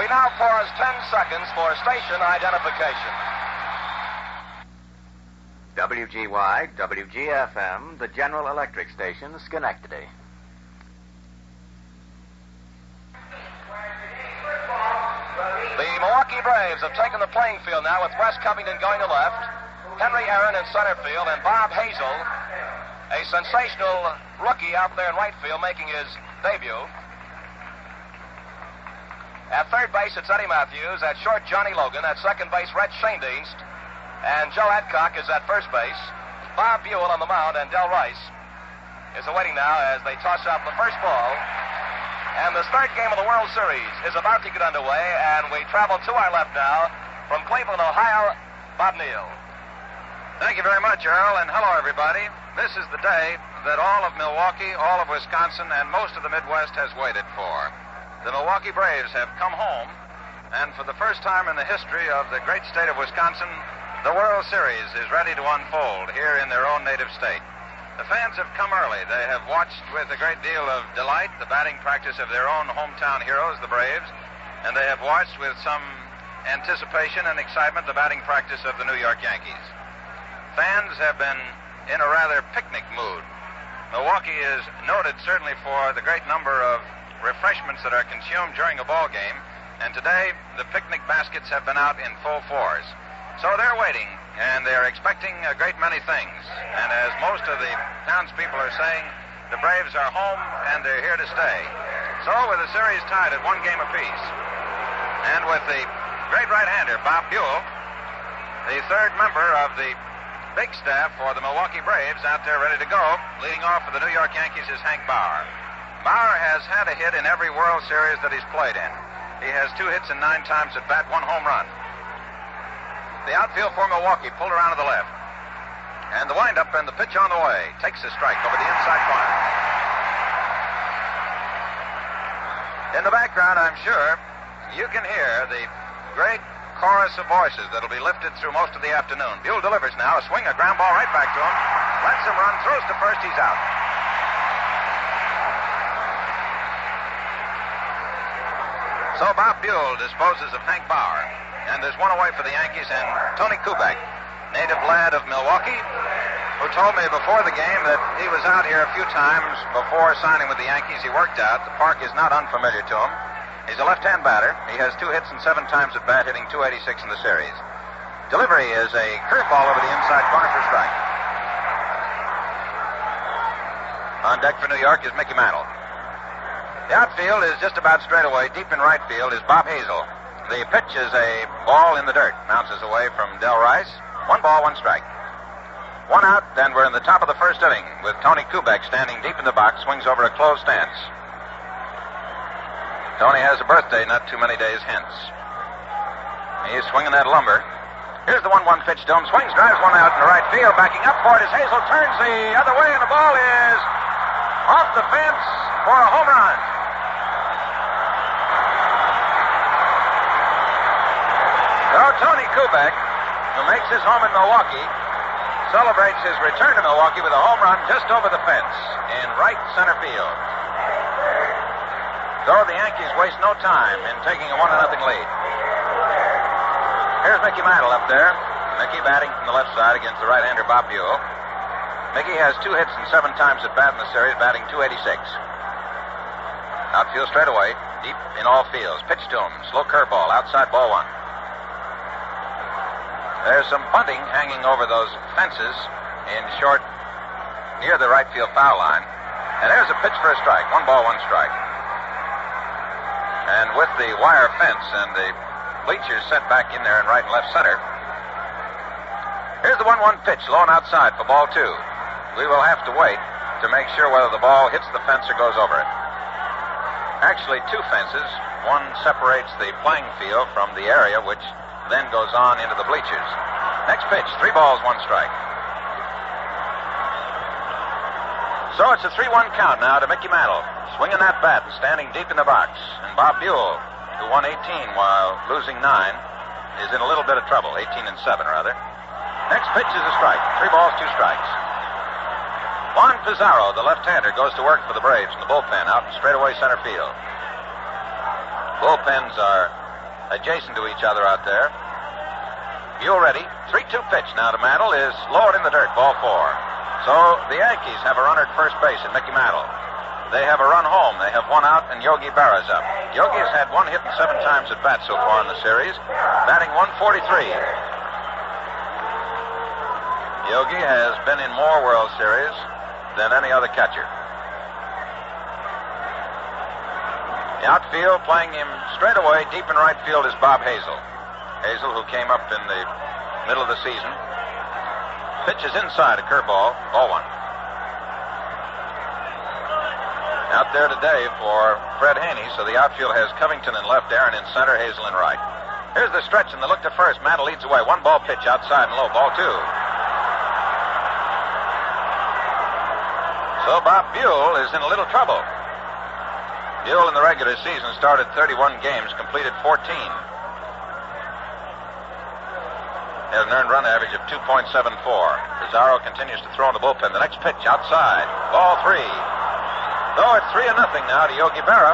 We now pause 10 seconds for station identification. WGY, WGFM, the General Electric Station, Schenectady. The Milwaukee Braves have taken the playing field now with Wes Covington going to left, Henry Aaron in center field, and Bob Hazel, a sensational rookie out there in right field, making his debut. At third base, it's Eddie Matthews. At short, Johnny Logan. At second base, Red Schoendienst. And Joe Adcock is at first base. Bob Buell on the mound, and Del Rice is awaiting now as they toss out the first ball. And the third game of the World Series is about to get underway, and we travel to our left now from Cleveland, Ohio, Bob Neal. Thank you very much, Earl, and hello, everybody. This is the day that all of Milwaukee, all of Wisconsin, and most of the Midwest has waited for. The Milwaukee Braves have come home, and for the first time in the history of the great state of Wisconsin, the World Series is ready to unfold here in their own native state. The fans have come early. They have watched with a great deal of delight the batting practice of their own hometown heroes, the Braves, and they have watched with some anticipation and excitement the batting practice of the New York Yankees. Fans have been in a rather picnic mood. Milwaukee is noted certainly for the great number of refreshments that are consumed during a ball game, and today the picnic baskets have been out in full force. So they're waiting, and they're expecting a great many things. And as most of the townspeople are saying, the Braves are home, and they're here to stay. So with the series tied at 1 game apiece, and with the great right-hander, Bob Buell, the third member of the big staff for the Milwaukee Braves out there ready to go, leading off for the New York Yankees is Hank Bauer. Bauer has had a hit in every World Series that he's played in. He has 2 hits and 9 times at bat, 1 home run. The outfield for Milwaukee pulled around to the left. And the windup and the pitch on the way. Takes a strike over the inside corner. In the background, I'm sure, you can hear the great chorus of voices that'll be lifted through most of the afternoon. Buell delivers now. A swing, a ground ball right back to him. Lets him run, throws to first, he's out. So Bob Buell disposes of Hank Bauer. And there's one away for the Yankees, and Tony Kubek, native lad of Milwaukee, who told me before the game that he was out here a few times before signing with the Yankees. He worked out. The park is not unfamiliar to him. He's a left-hand batter. He has 2 hits and 7 times at bat, hitting .286 in the series. Delivery is a curveball over the inside corner for strike. On deck for New York is Mickey Mantle. The outfield is just about straight away. Deep in right field is Bob Hazel. The pitch is a ball in the dirt. Bounces away from Del Rice. 1 ball, 1 strike. 1 out, and we're in the top of the first inning with Tony Kubek standing deep in the box, swings over a closed stance. Tony has a birthday not too many days hence. He's swinging that lumber. Here's the 1-1 pitch to him. Swings, drives 1 out in the right field. Backing up for it as Hazel turns the other way, and the ball is off the fence for a home run. So Tony Kubek, who makes his home in Milwaukee, celebrates his return to Milwaukee with a home run just over the fence in right center field. So the Yankees waste no time in taking a 1-0 lead. Here's Mickey Mantle up there. Mickey batting from the left side against the right-hander Bob Buell. Mickey has 2 hits and 7 times at bat in the series, batting .286. Outfield straight away, deep in all fields. Pitch to him, slow curveball, outside ball 1. There's some bunting hanging over those fences in short near the right field foul line. And there's a pitch for a strike. 1 ball, 1 strike. And with the wire fence and the bleachers set back in there in right and left center, here's the 1-1 pitch, low and outside for ball 2. We will have to wait to make sure whether the ball hits the fence or goes over it. Actually, 2 fences. One separates the playing field from the area which then goes on into the bleachers. Next pitch, 3 balls, 1 strike. So it's a 3-1 count now to Mickey Mantle, swinging that bat and standing deep in the box. And Bob Buell, who won 18 while losing 9, is in a little bit of trouble, 18 and 7 rather. Next pitch is a strike, 3 balls, 2 strikes. Juan Pizarro, the left-hander, goes to work for the Braves in the bullpen out in straightaway center field. Bullpens are adjacent to each other out there. Buell ready. 3-2 pitch now to Mantle is lowered in the dirt. Ball 4. So the Yankees have a runner at first base in Mickey Mantle. They have a run home. They have one out, and Yogi Berra's up. Yogi has had one hit and 7 times at bat so far in the series, batting 143. Yogi has been in more World Series than any other catcher. The outfield, playing him straight away deep in right field, is Bob Hazel. Hazel, who came up in the middle of the season. Pitch is inside, a curveball, ball 1. Out there today for Fred Haney, so the outfield has Covington in left, Aaron in center, Hazel in right. Here's the stretch and the look to first. Mantle leads away. 1 ball pitch outside and low, ball 2. So Bob Buell is in a little trouble. Buell in the regular season started 31 games, completed 14. Has an earned run average of 2.74. Pizarro continues to throw in the bullpen. The next pitch outside, ball 3. So it's 3-0 now to Yogi Berra.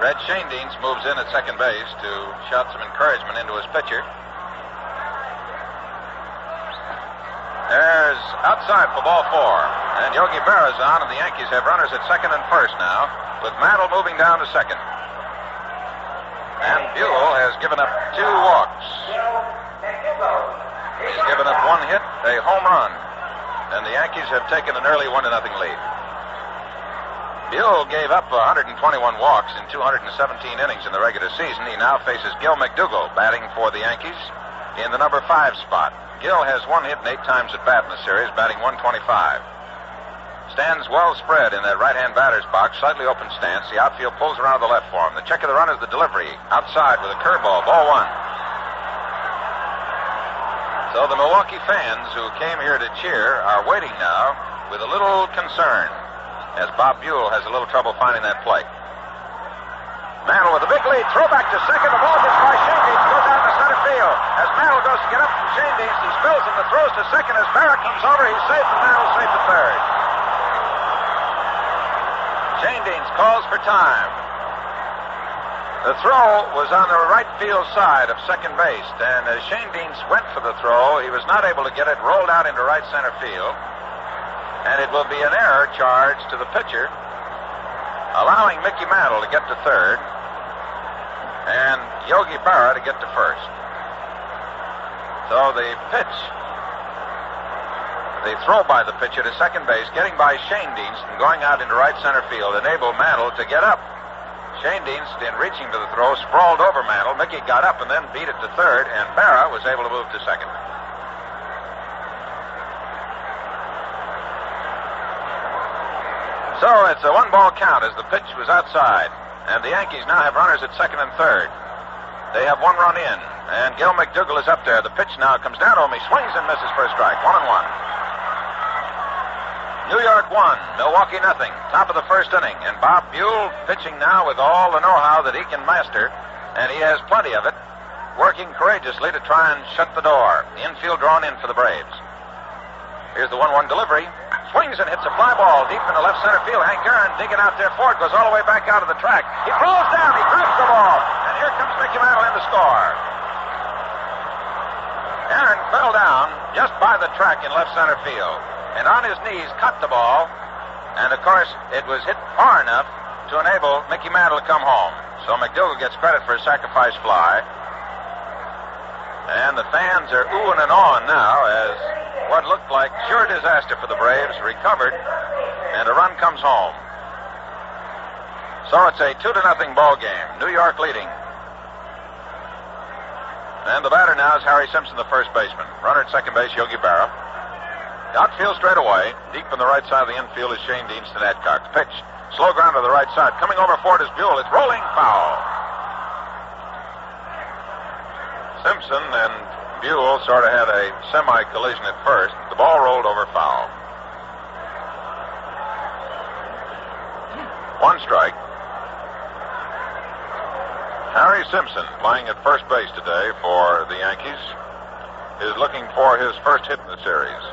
Red Schoendienst moves in at second base to shout some encouragement into his pitcher. There's outside for ball 4. And Yogi Berra's on, and the Yankees have runners at second and first now, with Mantle moving down to second. And Buell has given up 2 walks. He's given up 1 hit, a home run. And the Yankees have taken an early 1-0 lead. Buell gave up 121 walks in 217 innings in the regular season. He now faces Gil McDougall, batting for the Yankees in the number 5 spot. Gil has 1 hit and 8 times at bat in the series, batting 125. Stands well spread in that right-hand batter's box, slightly open stance. The outfield pulls around the left for him. The check of the run is the delivery. Outside with a curveball, ball 1. So the Milwaukee fans who came here to cheer are waiting now with a little concern as Bob Buell has a little trouble finding that plate. Mantle with a big lead, throw back to second. The ball gets by Schoendienst, goes out to center field. As Mantle goes to get up from Schoendienst, he spills him, the throws to second. As Berra comes over, he's safe, and Mantle's safe at third. Schoendienst calls for time. The throw was on the right field side of second base, and as Schoendienst went for the throw, he was not able to get it, rolled out into right center field, and it will be an error charged to the pitcher, allowing Mickey Mantle to get to third, and Yogi Berra to get to first. So the pitch, the throw by the pitcher to second base, getting by Schoendienst and going out into right center field, enabled Mantle to get up. Schoendienst, in reaching to the throw, sprawled over Mantle. Mickey got up and then beat it to third, and Berra was able to move to second. So it's a 1-ball count as the pitch was outside, and the Yankees now have runners at second and third. They have 1 run in, and Gil McDougall is up there. The pitch now comes down to him. He swings and misses for a strike. 1-1. New York 1, Milwaukee 0. Top of the first inning. And Bob Buell pitching now with all the know-how that he can master, and he has plenty of it, working courageously to try and shut the door. The infield drawn in for the Braves. Here's the 1-1 delivery. Swings and hits a fly ball deep in the left center field. Hank Aaron digging out there for it. Goes all the way back out of the track. He throws down. He drifts the ball. And here comes Mickey Mantle in to score. Aaron fell down just by the track in left center field, and on his knees caught the ball, and of course it was hit far enough to enable Mickey Mantle to come home. So McDougall gets credit for a sacrifice fly, and the fans are oohing and awing now as what looked like sure disaster for the Braves recovered, and a run comes home. So it's a 2-0 ball game. New York leading. And the batter now is Harry Simpson, the first baseman. Runner at second base, Yogi Berra. Outfield straight away. Deep in the right side of the infield is Schoendienst and Adcock. The pitch, slow ground to the right side. Coming over for it is Buell. It's rolling foul. Simpson and Buell sort of had a semi-collision at first. The ball rolled over foul. 1 strike. Harry Simpson, playing at first base today for the Yankees, is looking for his first hit in the series.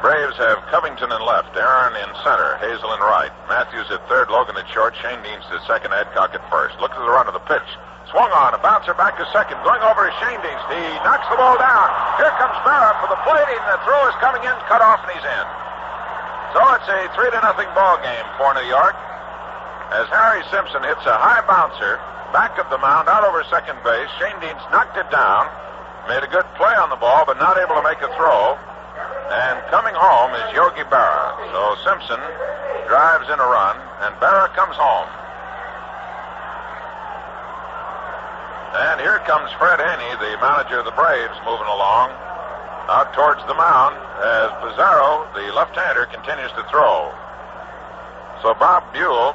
Braves Braves have Covington in left, Aaron in center, Hazel in right, Matthews at third, Logan at short, Shane Deans at second, Adcock at first. Look at the run of the pitch. Swung on, a bouncer back to second, going over to Shane Deans. He knocks the ball down. Here comes Barra for the plate, and the throw is coming in, cut off, and he's in. So it's a 3-0 ball game for New York, as Harry Simpson hits a high bouncer back of the mound out over second base. Shane Deans knocked it down, made a good play on the ball, but not able to make a throw. And coming home is Yogi Berra. So Simpson drives in a run, and Berra comes home. And here comes Fred Haney, the manager of the Braves, moving along out towards the mound as Pizarro, the left-hander, continues to throw. So Bob Buell,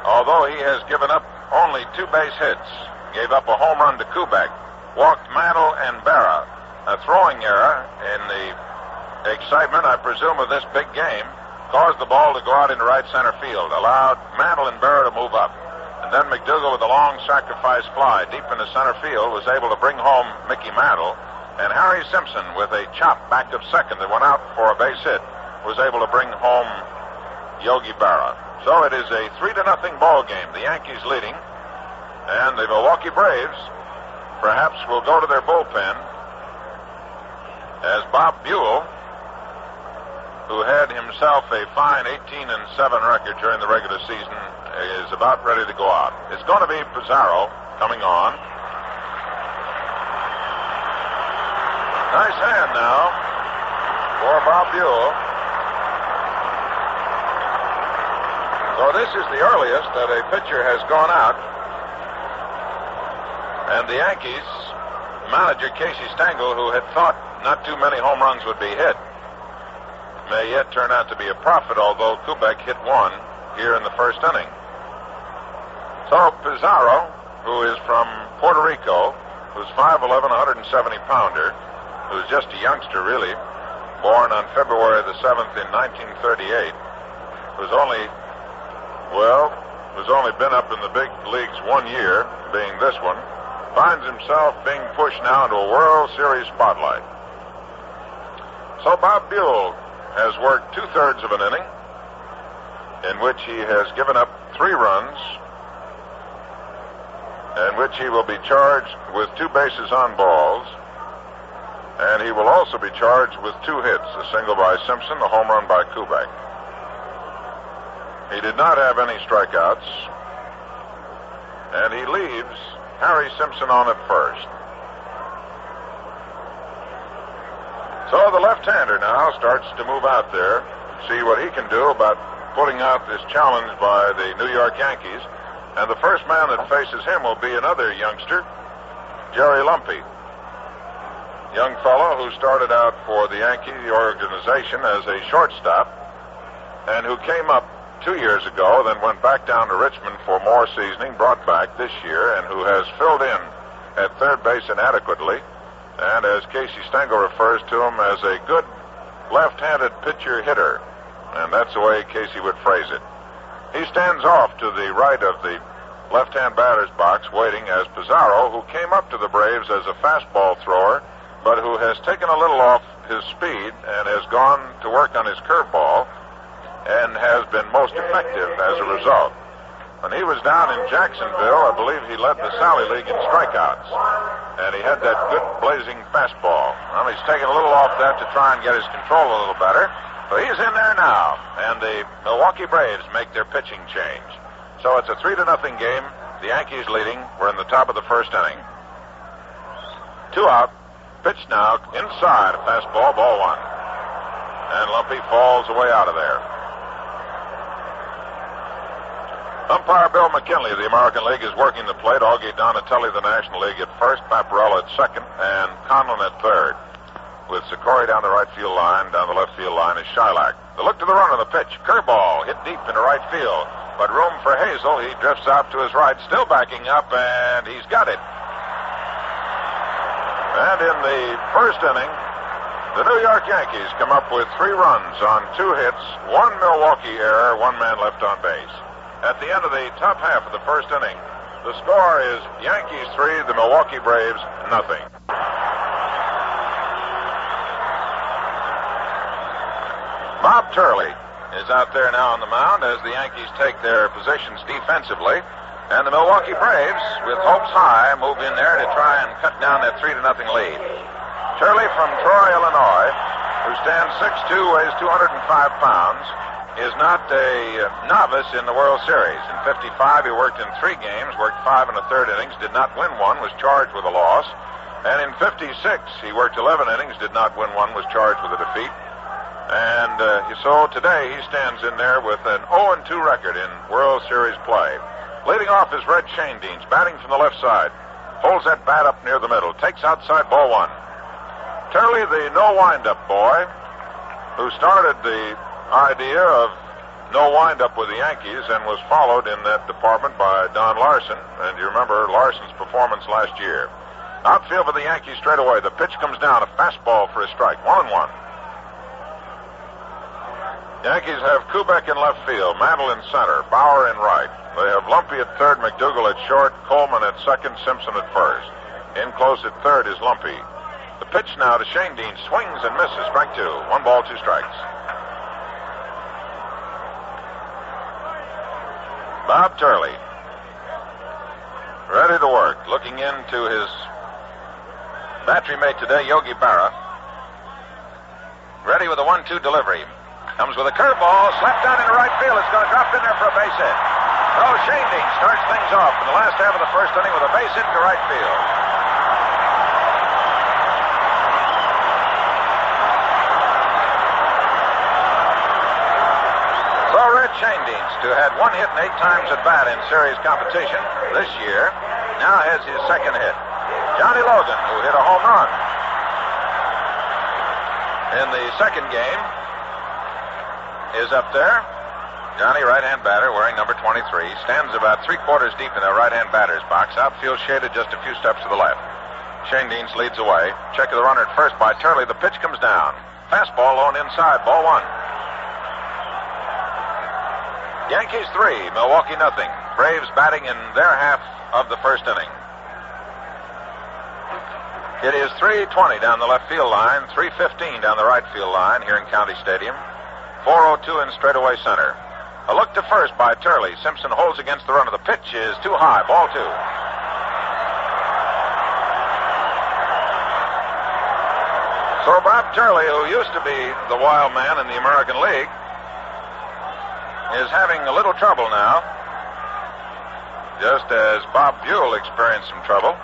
although he has given up only 2 base hits, gave up a home run to Kubek, walked Mantle and Berra. A throwing error in the excitement, I presume, of this big game caused the ball to go out into right center field, allowed Mantle and Berra to move up. And then McDougal, with a long sacrifice fly deep into center field, was able to bring home Mickey Mantle. And Harry Simpson, with a chop back of second that went out for a base hit, was able to bring home Yogi Berra. So it is a 3-0 ball game. The Yankees leading, and the Milwaukee Braves perhaps will go to their bullpen, as Bob Buell, who had himself a fine 18-7 record during the regular season, is about ready to go out. It's going to be Pizarro coming on. Nice hand now for Bob Buell. So this is the earliest that a pitcher has gone out. And the Yankees manager, Casey Stengel, who had thought not too many home runs would be hit, may yet turn out to be a prophet, although Kubek hit one here in the first inning. So Pizarro, who is from Puerto Rico, who's 5'11", 170-pounder, who's just a youngster, really, born on February the 7th in 1938, who's only been up in the big leagues 1 year, being this one, finds himself being pushed now into a World Series spotlight. So Bob Buell has worked 2/3 of an inning, in which he has given up 3 runs, in which he will be charged with 2 bases on balls, and he will also be charged with 2 hits, a single by Simpson, a home run by Kubek. He did not have any strikeouts, and he leaves Harry Simpson on at first. So the left-hander now starts to move out there, see what he can do about putting out this challenge by the New York Yankees. And the first man that faces him will be another youngster, Jerry Lumpy. Young fellow who started out for the Yankee organization as a shortstop and who came up 2 years ago, then went back down to Richmond for more seasoning, brought back this year, and who has filled in at third base inadequately, and as Casey Stengel refers to him, as a good left-handed pitcher hitter, and that's the way Casey would phrase it. He stands off to the right of the left-hand batter's box, waiting as Pizarro, who came up to the Braves as a fastball thrower, but who has taken a little off his speed and has gone to work on his curveball and has been most effective as a result. When he was down in Jacksonville, I believe he led the Sally League in strikeouts, and he had that good blazing fastball. Well, he's taken a little off that to try and get his control a little better, but he's in there now, and the Milwaukee Braves make their pitching change. So it's a 3-0 game. The Yankees leading. We're in the top of the first inning. 2 out. Pitch now inside, a fastball, ball 1. And Lumpy falls away out of there. Umpire Bill McKinley of the American League is working the plate. Augie Donatelli, the National League, at first, Paparella at second, and Conlon at third. With Sikori down the right field line, down the left field line is Shylock. The look to the run of the pitch. Curveball hit deep into right field, but room for Hazel. He drifts out to his right, still backing up, and he's got it. And in the first inning, the New York Yankees come up with 3 runs on 2 hits, 1 Milwaukee error, 1 man left on base. At the end of the top half of the first inning, the score is Yankees 3, the Milwaukee Braves 0. Bob Turley is out there now on the mound as the Yankees take their positions defensively. And the Milwaukee Braves, with hopes high, move in there to try and cut down that 3-0 lead. Turley from Troy, Illinois, who stands 6'2", weighs 205 pounds, is not a novice in the World Series. In 55, he worked in 3 games, worked 5 1/3 innings, did not win one, was charged with a loss. And in 56, he worked 11 innings, did not win one, was charged with a defeat. And so today he stands in there with an 0-2 record in World Series play. Leading off is Red Shanedeans, batting from the left side. Holds that bat up near the middle. Takes outside, ball 1. Turley, the no wind-up boy, who started the idea of no wind-up with the Yankees and was followed in that department by Don Larson. And you remember Larson's performance last year. Outfield for the Yankees straight away. The pitch comes down, a fastball for a strike. 1-1. Yankees have Kubek in left field, Mantle in center, Bauer in right. They have Lumpy at third, McDougal at short, Coleman at second, Simpson at first. In close at third is Lumpy. The pitch now to Shanedean, swings and misses, strike 2. 1 ball, 2 strikes. Bob Turley, ready to work, looking into his battery mate today, Yogi Berra. Ready with a 1-2 delivery. Comes with a curveball, slapped down into right field. It's going to drop in there for a base hit. So Shanedean starts things off in the last half of the first inning with a base hit to right field. So Red Shanedean, who had 1 hit and 8 times at bat in series competition this year, now has his 2nd hit. Johnny Logan, who hit a home run in the 2nd game, is up there. Johnny, right-hand batter, wearing number 23, stands about 3/4 deep in the right-hand batter's box. Outfield shaded just a few steps to the left. Shanedean leads away. Check of the runner at first by Turley. The pitch comes down. Fastball low and inside. Ball 1. Yankees 3, Milwaukee nothing. Braves batting in their half of the first inning. It is 3:20 down the left field line, 3:15 down the right field line here in County Stadium. 4:02 in straightaway center. A look to first by Turley. Simpson holds against the runner. The pitch is too high. Ball 2. So Bob Turley, who used to be the wild man in the American League, is having a little trouble now, just as Bob Buell experienced some trouble.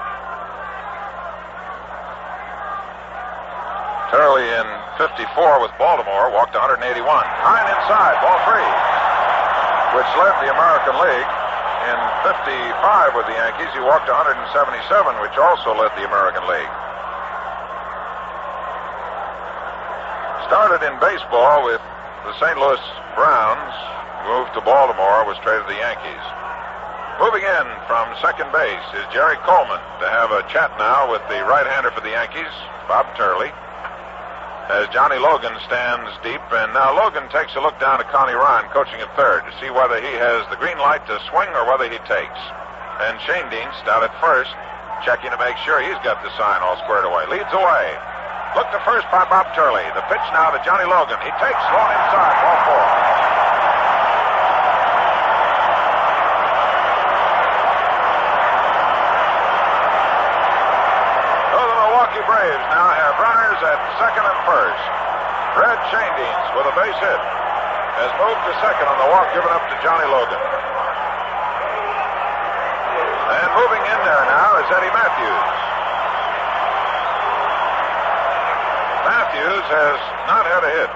Turley in 54 with Baltimore walked 181. High and inside, ball 3, which led the American League. In 55 with the Yankees, he walked 177, which also led the American League. Started in baseball with the St. Louis Browns, moved to Baltimore, was traded to the Yankees. Moving in from second base is Jerry Coleman to have a chat now with the right-hander for the Yankees, Bob Turley, as Johnny Logan stands deep. And now Logan takes a look down at Connie Ryan, coaching at third, to see whether he has the green light to swing or whether he takes. And Shanedean down at first, checking to make sure he's got the sign all squared away. Leads away. Look to first by Bob Turley. The pitch now to Johnny Logan. He takes long inside, ball 4. Braves now have runners at second and first. Red Shanedean, with a base hit, has moved to second on the walk given up to Johnny Logan. And moving in there now is Eddie Matthews. Matthews has not had a hit.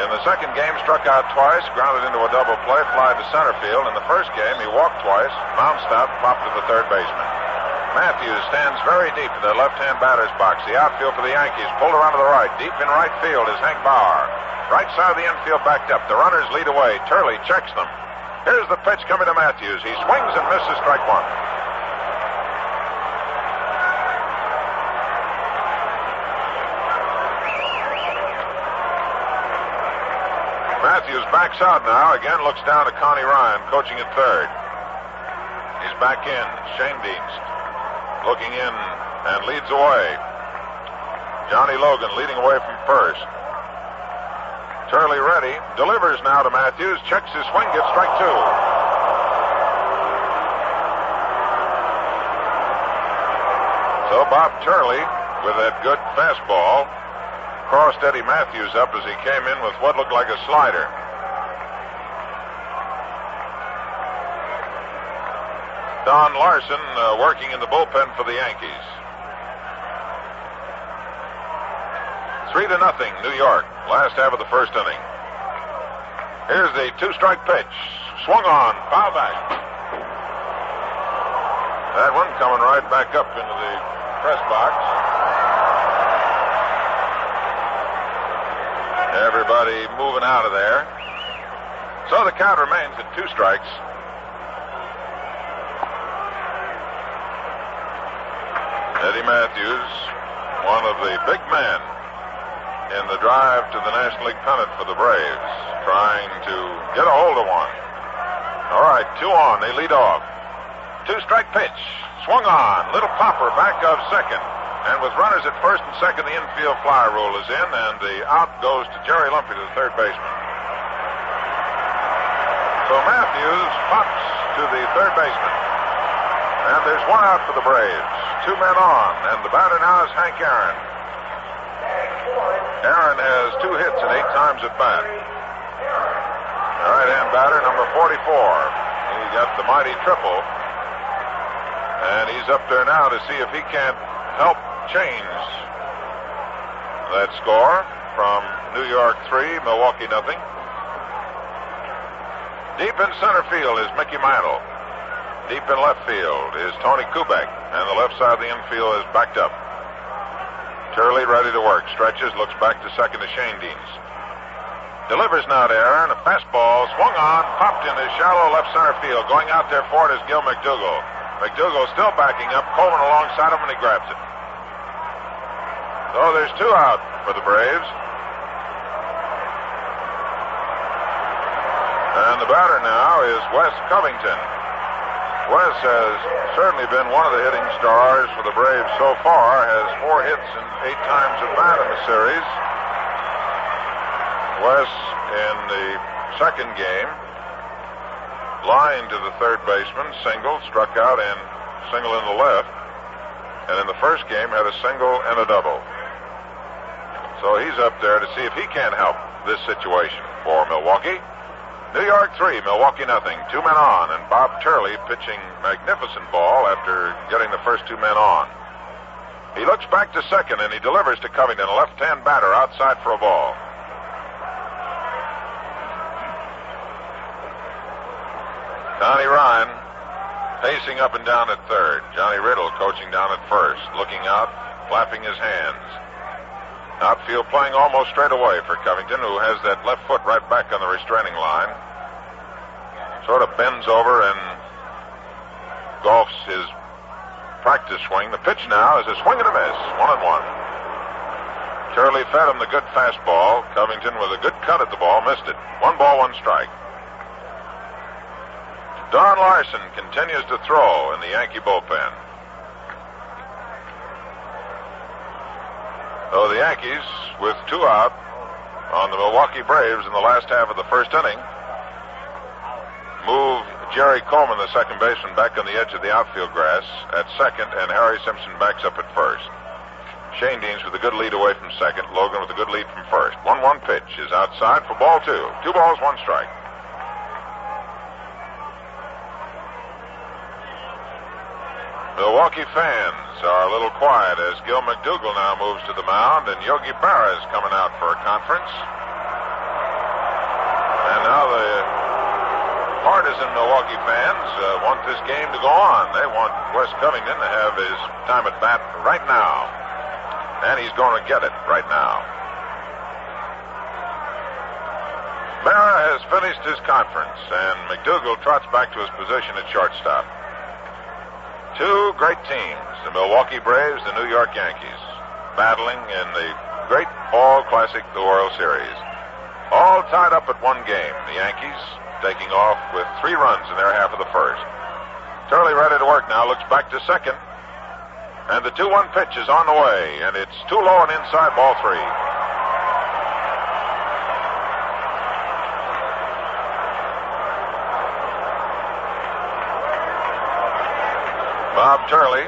In the second game, struck out twice, grounded into a double play, fly to center field. In the first game, he walked twice, bounced out, popped to the third baseman. Matthews stands very deep in the left-hand batter's box. The outfield for the Yankees pulled around to the right. Deep in right field is Hank Bauer. Right side of the infield backed up. The runners lead away. Turley checks them. Here's the pitch coming to Matthews. He swings and misses, strike 1. Matthews backs out now. Again looks down to Connie Ryan, coaching at third. He's back in. Shanedean looking in and leads away. Johnny Logan leading away from first. Turley ready. Delivers now to Matthews. Checks his swing. Gets strike two. So Bob Turley, with that good fastball, crossed Eddie Matthews up as he came in with what looked like a slider. Don Larson working in the bullpen for the Yankees. 3-0, New York. Last half of the first inning. Here's the two-strike pitch. Swung on. Foul back. That one coming right back up into the press box. Everybody moving out of there. So the count remains at 2 strikes. Eddie Matthews, one of the big men in the drive to the National League pennant for the Braves, trying to get a hold of one. All right, 2 on. They lead off. 2-strike pitch. Swung on. Little popper back of second. And with runners at first and second, the infield fly rule is in, and the out goes to Jerry Lumpy, to the third baseman. So Matthews pops to the third baseman. And there's 1 out for the Braves. 2 men on, and the batter now is Hank Aaron. Aaron has 2 hits and 8 times at bat. The right-hand batter, number 44. He got the mighty triple. And he's up there now to see if he can't help change that score from New York 3, Milwaukee nothing. Deep in center field is Mickey Mantle. Deep in left field is Tony Kubek, and the left side of the infield is backed up. Turley ready to work. Stretches, looks back to second to Shane Deans. Delivers now to Aaron. A fastball swung on, popped into shallow left center field. Going out there for it is Gil McDougall. McDougall still backing up. Coleman alongside him, and he grabs it. So there's 2 out for the Braves. And the batter now is Wes Covington. Wes has certainly been one of the hitting stars for the Braves so far. Has 4 hits and 8 times at bat in the series. Wes in the second game lined to the third baseman, single, struck out, and single in the left. And in the first game had a single and a double. So he's up there to see if he can help this situation for Milwaukee. New York 3, Milwaukee nothing. 2 men on, and Bob Turley pitching magnificent ball after getting the first 2 men on. He looks back to second, and he delivers to Covington, a left-hand batter outside for a ball. Connie Ryan pacing up and down at third. Johnny Riddle coaching down at first, looking out, flapping his hands. Outfield playing almost straight away for Covington, who has that left foot right back on the restraining line. Sort of bends over and golfs his practice swing. The pitch now is a swing and a miss, 1-1. Turley fed him the good fastball. Covington with a good cut at the ball, missed it. 1 ball, 1 strike. Don Larson continues to throw in the Yankee bullpen. So the Yankees, with 2 out on the Milwaukee Braves in the last half of the first inning, move Jerry Coleman, the second baseman, back on the edge of the outfield grass at second, and Harry Simpson backs up at first. Shane Deans with a good lead away from second. Logan with a good lead from first. 1-1 pitch is outside for ball 2. 2 balls, 1 strike. Milwaukee fans are a little quiet as Gil McDougall now moves to the mound, and Yogi Berra is coming out for a conference. And now the partisan Milwaukee fans want this game to go on. They want Wes Covington to have his time at bat right now. And he's going to get it right now. Berra has finished his conference, and McDougall trots back to his position at shortstop. 2 great teams, the Milwaukee Braves, the New York Yankees, battling in the great Fall Classic, the World Series. All tied up at 1 game. The Yankees taking off with 3 runs in their half of the first. Turley ready to work now, looks back to second. And the 2-1 pitch is on the way, and it's too low and inside, ball 3. Bob Turley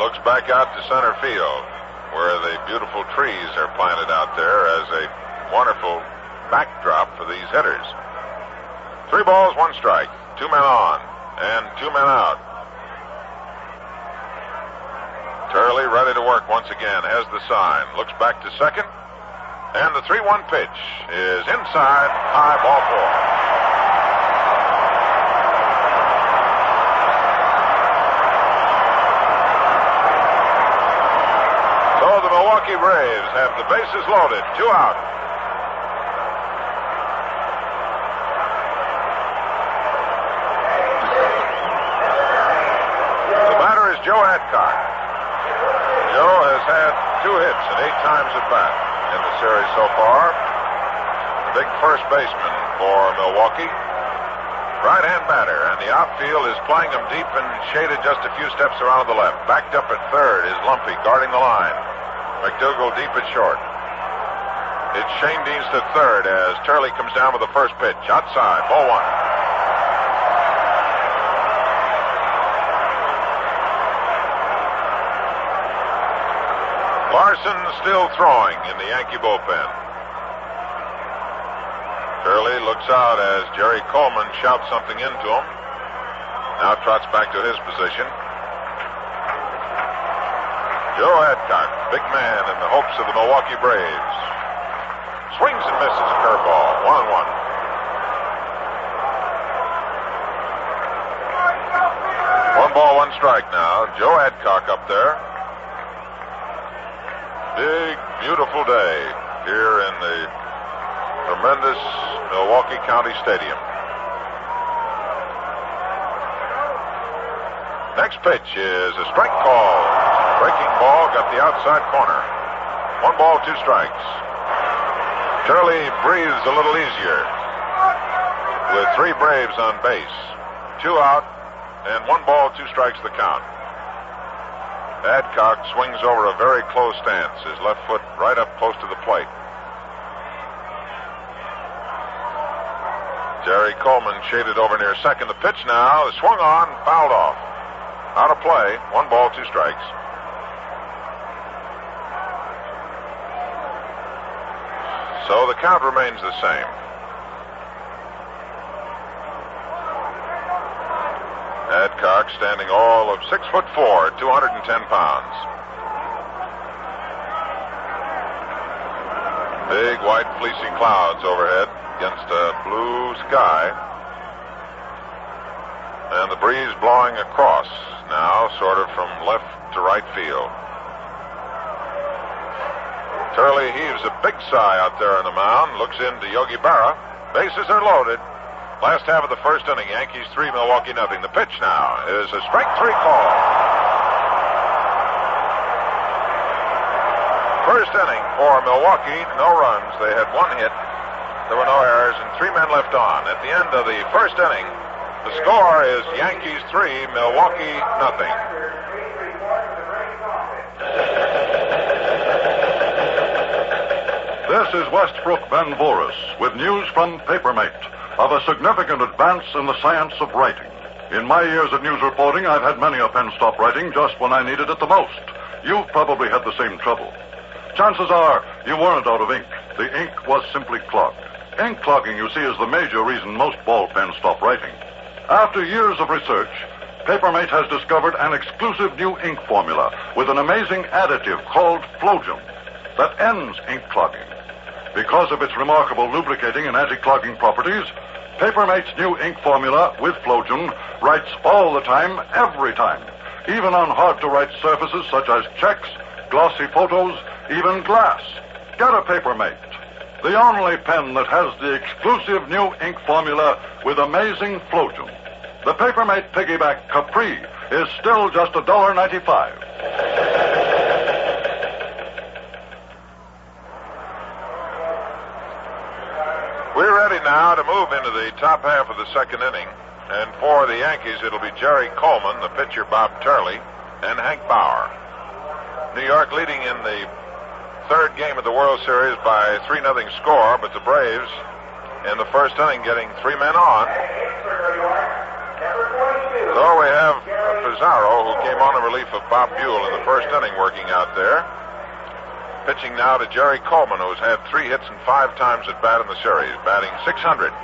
looks back out to center field, where the beautiful trees are planted out there as a wonderful backdrop for these hitters. 3 balls, 1 strike. 2 men on and 2 men out. Turley ready to work once again, has the sign, looks back to second, and the 3-1 pitch is inside, high, ball 4. So the Milwaukee Braves have the bases loaded, 2 out. The batter is Joe Adcock. Joe has had 2 hits and 8 times at bat in the series so far. The big first baseman for Milwaukee. Right-hand batter, and the outfield is playing him deep and shaded just a few steps around the left. Backed up at third is Lumpy, guarding the line. McDougal deep at short. It's Shane Dienst at third as Turley comes down with the first pitch. Outside, ball 1. Larson still throwing in the Yankee bullpen. Turley looks out as Jerry Coleman shouts something into him. Now trots back to his position. Joe Adcock, big man in the hopes of the Milwaukee Braves. Swings and misses a curveball. 1-1. 1 ball, 1 strike now. Joe Adcock up there. Big, beautiful day here in the tremendous Milwaukee County Stadium. Next pitch is a strike call. Breaking ball, got the outside corner. 1 ball, 2 strikes. Turley breathes a little easier with 3 Braves on base. 2 out, and 1 ball, 2 strikes the count. Adcock swings over a very close stance, his left foot right up close to the plate. Jerry Coleman shaded over near second. The pitch now is swung on, fouled off. Out of play, 1 ball, 2 strikes. So the count remains the same. Adcock standing all of 6'4", 210 pounds. Big white fleecy clouds overhead against a blue sky. And the breeze blowing across now, sort of from left to right field. Turley heaves a big sigh out there on the mound, looks into Yogi Berra. Bases are loaded. Last half of the first inning, Yankees 3, Milwaukee nothing. The pitch now is a strike 3 call. First inning for Milwaukee, no runs. They had 1 hit. There were no errors and 3 men left on. At the end of the first inning, the score is Yankees 3, Milwaukee nothing. This is Westbrook Van Voris with news from Papermate of a significant advance in the science of writing. In my years of news reporting, I've had many a pen stop writing just when I needed it the most. You've probably had the same trouble. Chances are you weren't out of ink. The ink was simply clogged. Ink clogging, you see, is the major reason most ball pens stop writing. After years of research, Papermate has discovered an exclusive new ink formula with an amazing additive called Flogen that ends ink clogging. Because of its remarkable lubricating and anti-clogging properties, Papermate's new ink formula with Flogen writes all the time, every time, even on hard-to-write surfaces such as checks, glossy photos, even glass. Get a Papermate, the only pen that has the exclusive new ink formula with amazing Flogen. The Papermate Piggyback Capri is still just $1.95. We're ready now to move into the top half of the second inning. And for the Yankees, it'll be Jerry Coleman, the pitcher Bob Turley, and Hank Bauer. New York leading in the third game of the World Series by 3-0 score, but the Braves in the first inning getting 3 men on. So we have a Pizarro, who came on in relief of Bob Buell in the first inning, working out there. Pitching now to Jerry Coleman, who's had 3 hits and 5 times at bat in the series, batting .600.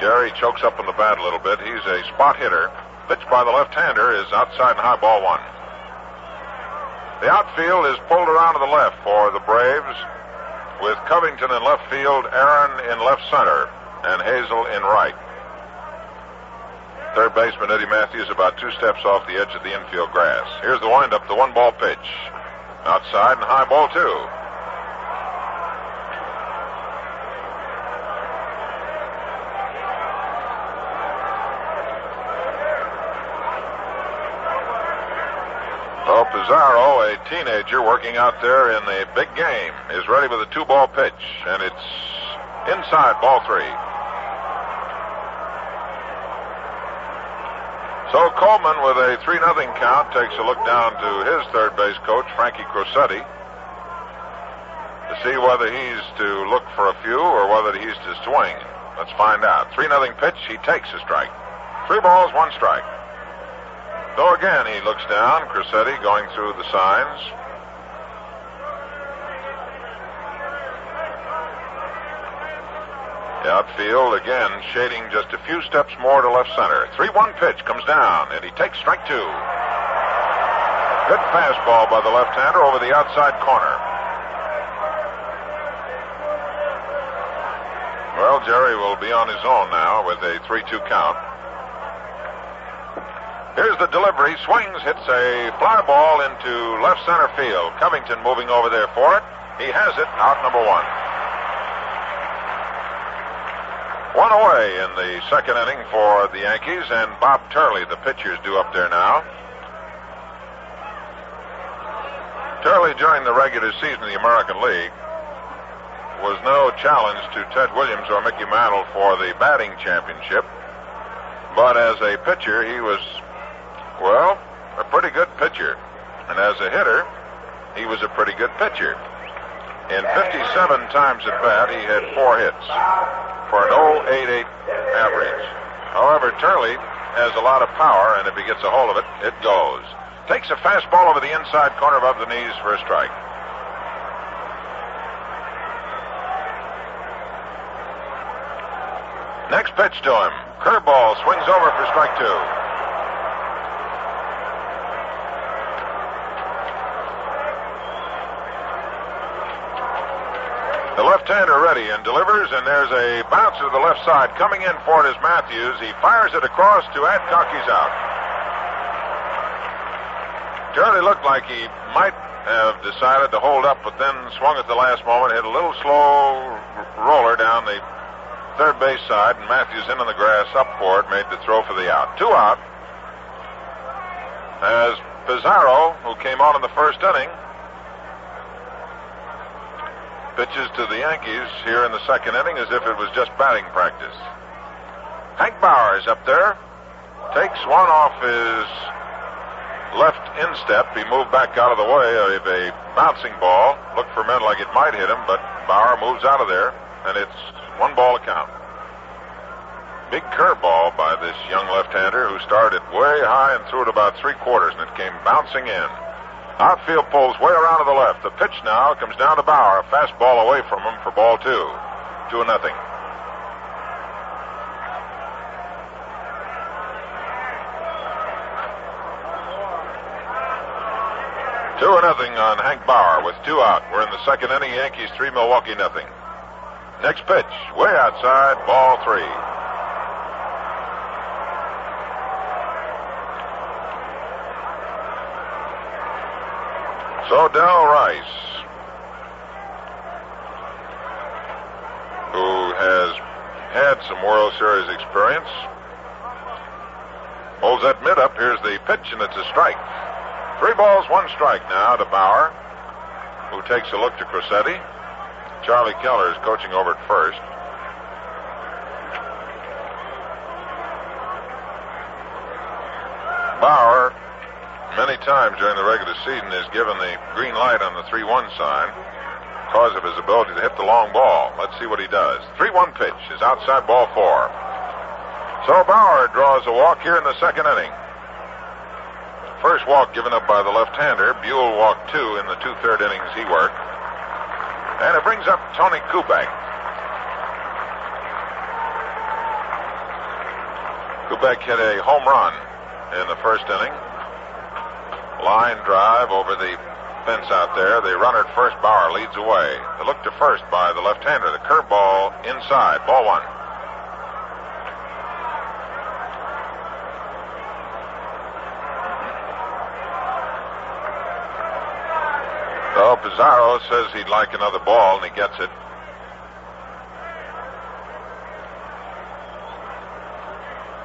Jerry chokes up on the bat a little bit. He's a spot hitter. Pitched by the left-hander is outside and high, ball 1. The outfield is pulled around to the left for the Braves, with Covington in left field, Aaron in left center, and Hazel in right. Third baseman Eddie Matthews about 2 steps off the edge of the infield grass. Here's the windup, the 1-ball pitch. Outside and high, ball 2. Well, Pizarro, a teenager working out there in the big game, is ready with a 2-ball pitch, and it's inside, ball 3. So Coleman, with a 3-0 count, takes a look down to his third base coach, Frankie Crosetti, to see whether he's to look for a few or whether he's to swing. Let's find out. 3-0 pitch, he takes a strike. 3 balls, 1 strike. So again, he looks down, Crosetti going through the signs. The outfield, again, shading just a few steps more to left center. 3-1 pitch comes down, and he takes strike 2. Good fastball by the left-hander over the outside corner. Well, Jerry will be on his own now with a 3-2 count. Here's the delivery. Swings, hits a fly ball into left center field. Covington moving over there for it. He has it, out number 1. 1 away in the second inning for the Yankees, and Bob Turley, the pitcher, is due up there now. Turley, during the regular season of the American League, was no challenge to Ted Williams or Mickey Mantle for the batting championship. But as a pitcher, he was, well, a pretty good pitcher. And as a hitter, he was a pretty good pitcher. In 57 times at bat, he had 4 hits for an 0.88 average. However, Turley has a lot of power, and if he gets a hold of it, it goes. Takes a fastball over the inside corner above the knees for a strike. Next pitch to him. Curveball, swings over for strike 2. The left-hander ready and delivers, and there's a bounce to the left side. Coming in for it is Matthews. He fires it across to Adcock. He's out. Turley looked like he might have decided to hold up, but then swung at the last moment, hit a little slow roller down the third base side, and Matthews in on the grass, up for it, made the throw for the out. 2 out. As Pizarro, who came on in the first inning, pitches to the Yankees here in the second inning as if it was just batting practice. Hank Bauer is up there. Takes one off his left instep. He moved back out of the way of a bouncing ball. Looked for a minute like it might hit him, but Bauer moves out of there, and it's 1 ball to count. Big curveball by this young left-hander who started way high and threw it about 3/4, and it came bouncing in. Outfield pulls way around to the left. The pitch now comes down to Bauer. A fastball away from him for ball 2. 2-0. Two nothing on Hank Bauer with 2 out. We're in the second inning. Yankees 3, Milwaukee nothing. Next pitch, way outside, ball 3. So Del Rice, who has had some World Series experience, holds that mid up. Here's the pitch, and it's a strike. 3 balls, 1 strike now to Bauer, who takes a look to Crosetti. Charlie Keller is coaching over at first. Bauer, many times during the regular season, is given the green light on the 3-1 sign because of his ability to hit the long ball. Let's see what he does. 3-1 pitch is outside, ball 4. So Bauer draws a walk here in the second inning. First walk given up by the left-hander. Buell walked 2 in the 2/3 innings he worked. And it brings up Tony Kubek. Kubek hit a home run in the first inning. Line drive over the fence out there. The runner at first, Bauer, leads away. The look to first by the left-hander. The curveball inside. Ball 1. So Pizarro says he'd like another ball, and he gets it.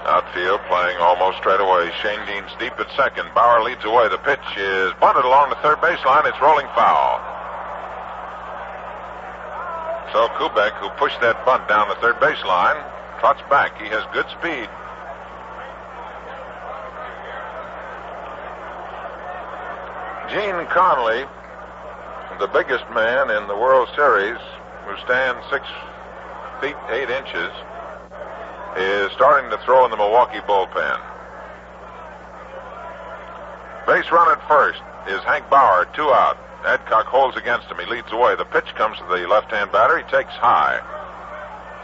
Outfield playing almost straight away. Shane Dean's deep at second. Bauer leads away. The pitch is bunted along the third baseline. It's rolling foul. So Kubek, who pushed that bunt down the third baseline, trots back. He has good speed. Gene Conley, the biggest man in the World Series, who stands 6 feet 8 inches, is starting to throw in the Milwaukee bullpen. Base run at first is Hank Bauer, 2 out. Adcock holds against him. He leads away. The pitch comes to the left-hand batter. He takes high.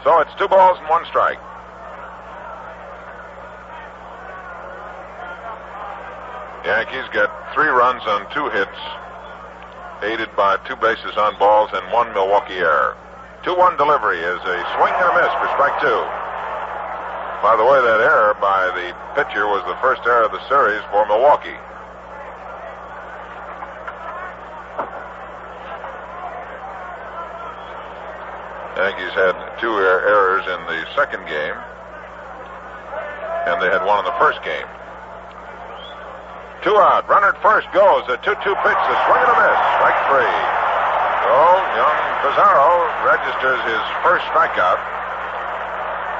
So it's 2 balls and 1 strike. Yankees get 3 runs on 2 hits, aided by 2 bases on balls and 1 Milwaukee error. 2-1 delivery is a swing and a miss for strike 2. By the way, that error by the pitcher was the first error of the series for Milwaukee. Yankees had 2 errors in the second game, and they had 1 in the first game. 2 out. Runner at first goes. A 2-2 pitch. A swing and a miss. Strike 3. So young Pizarro registers his first strikeout.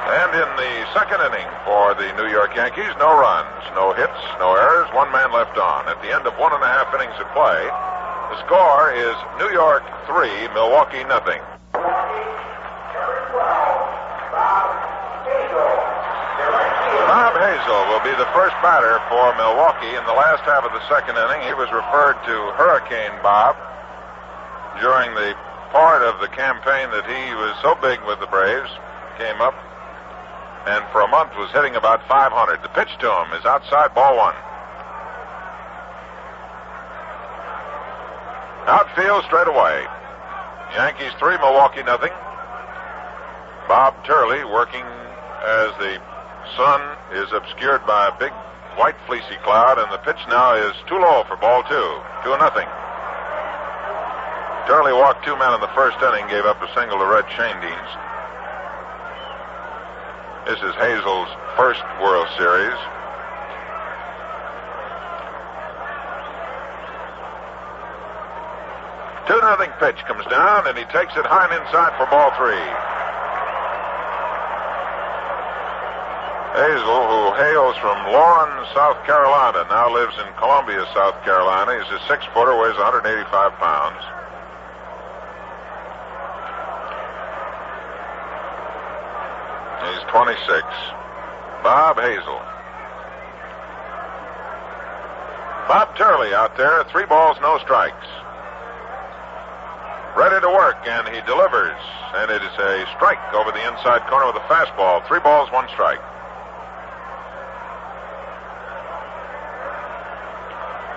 And in the second inning for the New York Yankees, no runs, no hits, no errors, 1 man left on. At the end of 1.5 innings of play, the score is New York 3, Milwaukee 0. Bob Hazel will be the first batter for Milwaukee in the last half of the second inning. He was referred to Hurricane Bob during the part of the campaign that he was so big with the Braves. Came up and for a month was hitting about 500. The pitch to him is outside, ball 1. Outfield straight away. Yankees 3, Milwaukee 0. Bob Turley working as the sun is obscured by a big white fleecy cloud, and the pitch now is too low for ball 2. 2-0. Turley walked 2 men in the first inning, gave up a single to Red Shandeens. This is Hazel's first World Series. Two-nothing pitch comes down, and he takes it high and inside for ball 3. Hazel, who hails from Lawrence, South Carolina, now lives in Columbia, South Carolina. He's a 6-footer, weighs 185 pounds. He's 26. Bob Hazel. Bob Turley out there, 3 balls, no strikes. Ready to work, and he delivers. And it is a strike over the inside corner with a fastball. 3 balls, 1 strike.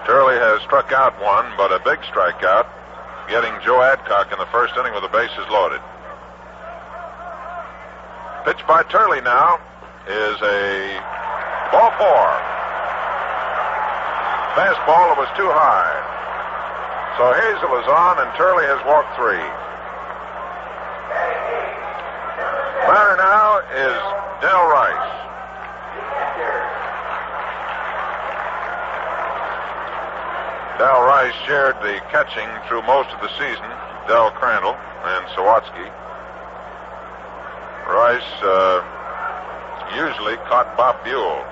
Turley has struck out 1, but a big strikeout, getting Joe Adcock in the first inning with the bases loaded. Pitch by Turley now is a ball 4. Fastball that was too high. So Hazel is on, and Turley has walked 3. Batter now is Del Rice. Del Rice shared the catching through most of the season, Del Crandall and Sawatsky. Rice usually caught Bob Buell.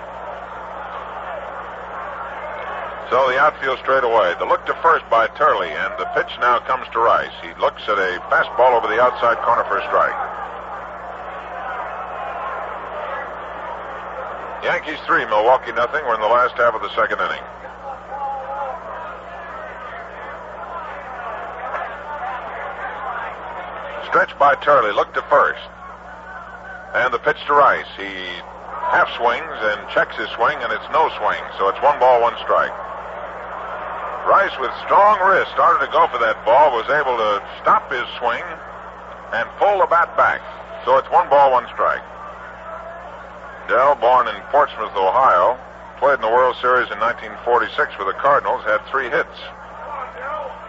So the outfield straight away. The look to first by Turley, and the pitch now comes to Rice. He looks at a fastball over the outside corner for a strike. Yankees 3, Milwaukee nothing. We're in the last half of the second inning. Stretch by Turley. Look to first. And the pitch to Rice. He half swings and checks his swing, and it's no swing. So it's 1 ball, 1 strike. Rice, with strong wrist, started to go for that ball, was able to stop his swing and pull the bat back. So it's 1 ball, 1 strike. Dell, born in Portsmouth, Ohio, played in the World Series in 1946 with the Cardinals, had 3 hits.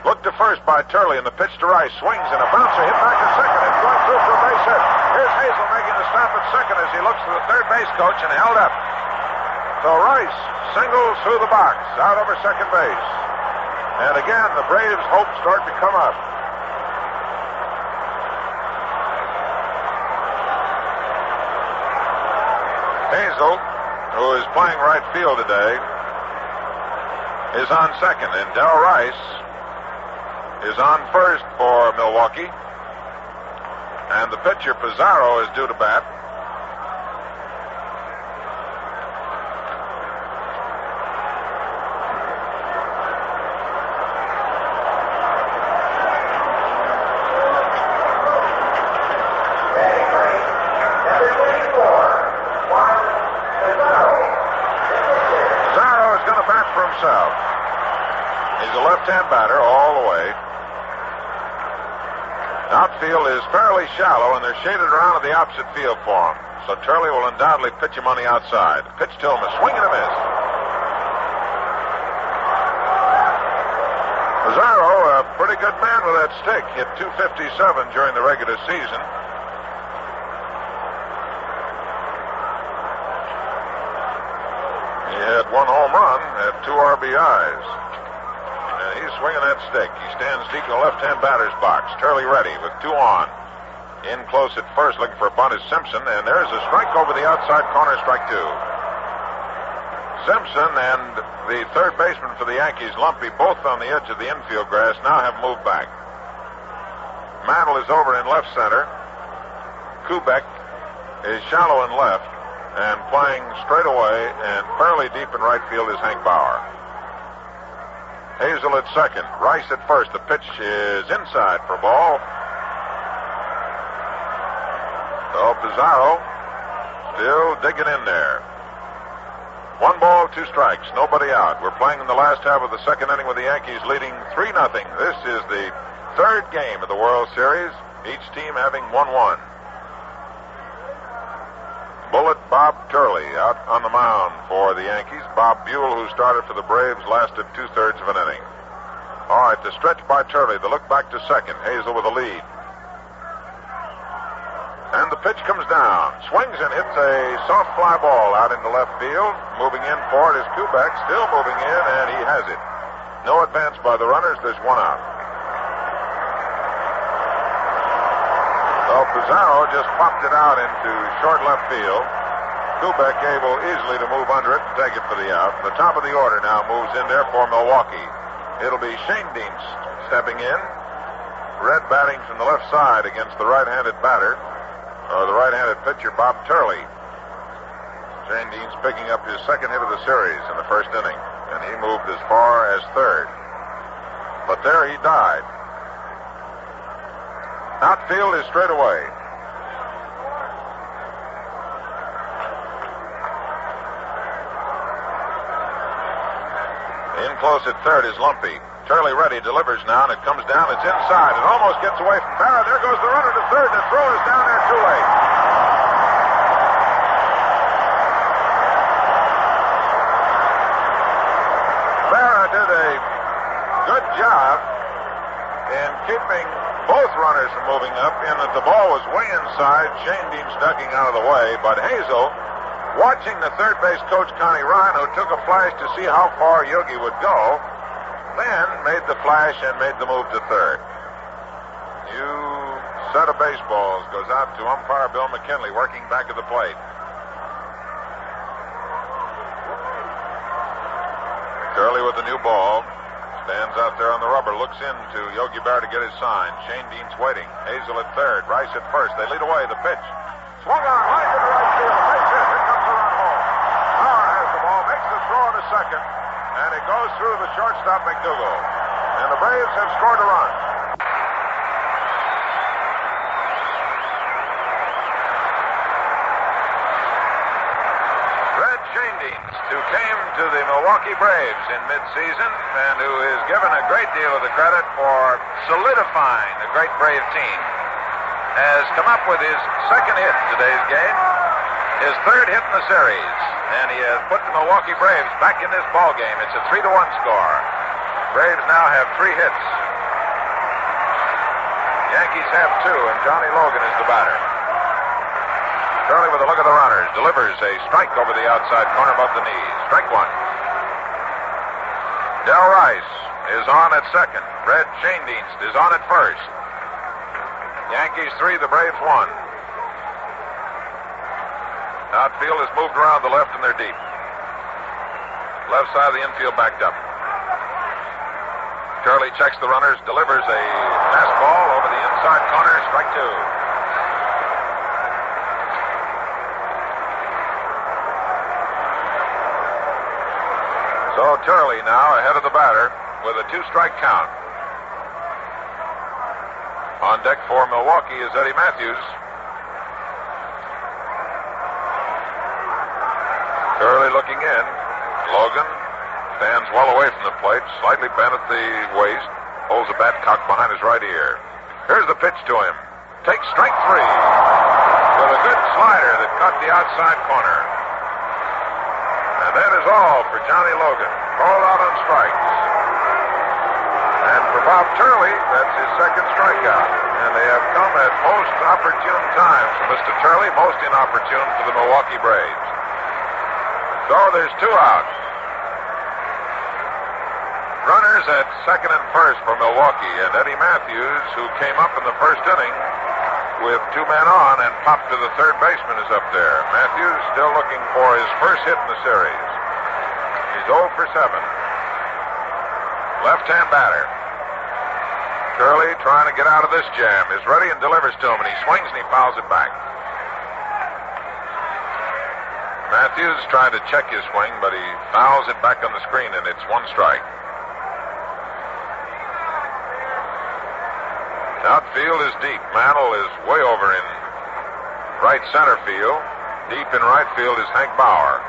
Look to first by Turley, and the pitch to Rice. Swings and a bouncer hit back to second. It's going through for a base hit. Here's Hazel making the stop at second as he looks to the third base coach and held up. So Rice singles through the box, out over second base. And again, the Braves' hopes start to come up. Hazel, who is playing right field today, is on second, and Del Rice is on first for Milwaukee. And the pitcher, Pizarro, is due to bat. Pizarro is going to bat for himself. He's a left-hand batter all the way. Outfield is fairly shallow, and they're shaded around to the opposite field for him. So Turley will undoubtedly pitch him on the outside. Pitch to him, a swing and a miss. Pizarro, a pretty good man with that stick, hit .257 during the regular season. He had 1 home run, had 2 RBIs. And he's swinging that stick. He stands deep in the left-hand batter's box. Turley ready with 2 on. In close at first, looking for a bunt is Simpson, and there's a strike over the outside corner, strike 2. Simpson and the third baseman for the Yankees, Lumpy, both on the edge of the infield grass, now have moved back. Mantle is over in left center. Kubek is shallow in left, and playing straight away and fairly deep in right field is Hank Bauer. Hazel at second. Rice at first. The pitch is inside for a ball. So Pizarro still digging in there. 1 ball, 2 strikes. Nobody out. We're playing in the last half of the second inning with the Yankees leading 3-0. This is the 3rd game of the World Series, each team having 1-1. Bullet Bob Turley out on the mound for the Yankees. Bob Buell, who started for the Braves, lasted 2/3 of an inning. All right, the stretch by Turley. The look back to second. Hazel with a lead. And the pitch comes down. Swings and hits a soft fly ball out into left field. Moving in for it is Kubek. Still moving in, and he has it. No advance by the runners. There's 1 out. So Pizarro just popped it out into short left field. Kubek able easily to move under it and take it for the out. The top of the order now moves in there for Milwaukee. It'll be Shane Dean stepping in. Red batting from the left side against the right-handed batter, or the right-handed pitcher, Bob Turley. Shane Dean's picking up his 2nd hit of the series in the 1st inning, and he moved as far as 3rd. But there he died. Outfield is straight away. In close at 3rd is Lumpy. Turley ready, delivers now, and it comes down. It's inside. It almost gets away from Barrett. There goes the runner to 3rd, and the throw is down there too late. Barrett did a good job in keeping both runners from moving up, in that the ball was way inside. Shane Dean's ducking out of the way, but Hazel, watching the third base coach, Connie Ryan, who took a flash to see how far Yogi would go, then made the flash and made the move to 3rd. New set of baseballs goes out to umpire Bill McKinley, working back at the plate. Turley with the new ball. Stands out there on the rubber, looks into Yogi Berra to get his sign. Shane Dean's waiting. Hazel at 3rd, Rice at 1st. They lead away. The pitch. Swung on, line to the right field. Base hit. Here comes the run home. second, and it goes through the shortstop, McDougal. And the Braves have scored a run. Red Shandings, who came to the Milwaukee Braves in midseason and who is given a great deal of the credit for solidifying a great Brave team, has come up with his second hit in today's game, his third hit in the series, and he has put the Milwaukee Braves back in this ball game. It's a 3-1 score. Braves now have 3 hits. Yankees have 2, and Johnny Logan is the batter. Curley with a look at the runners, delivers a strike over the outside corner above the knees. Strike 1. Del Rice is on at second. Red Shandings is on at first. Yankees 3, the Braves 1. Outfield has moved around the left and they're deep. Left side of the infield backed up. Curley checks the runners, delivers a fastball over the inside corner, strike 2. So Turley now ahead of the batter with a 2-strike count. On deck for Milwaukee is Eddie Matthews. Curley looking in. Logan stands well away from the plate, slightly bent at the waist, holds the bat cocked behind his right ear. Here's the pitch to him. Takes strike 3 with a good slider that caught the outside corner. And that is all for Johnny Logan. Called out on strikes. And for Bob Turley, that's his second strikeout. And they have come at most opportune times for Mr. Turley, most inopportune for the Milwaukee Braves. So there's 2 out. Runners at second and first for Milwaukee, and Eddie Matthews, who came up in the first inning with 2 men on and popped to the third baseman, is up there. Matthews still looking for his first hit in the series. He's 0 for 7. Left-hand batter. Curley trying to get out of this jam, is ready and delivers to him, and he swings and he fouls it back. Matthews tried to check his swing, but he fouls it back on the screen, and it's 1 strike. Outfield is deep. Mantle is way over in right center field. Deep in right field is Hank Bauer.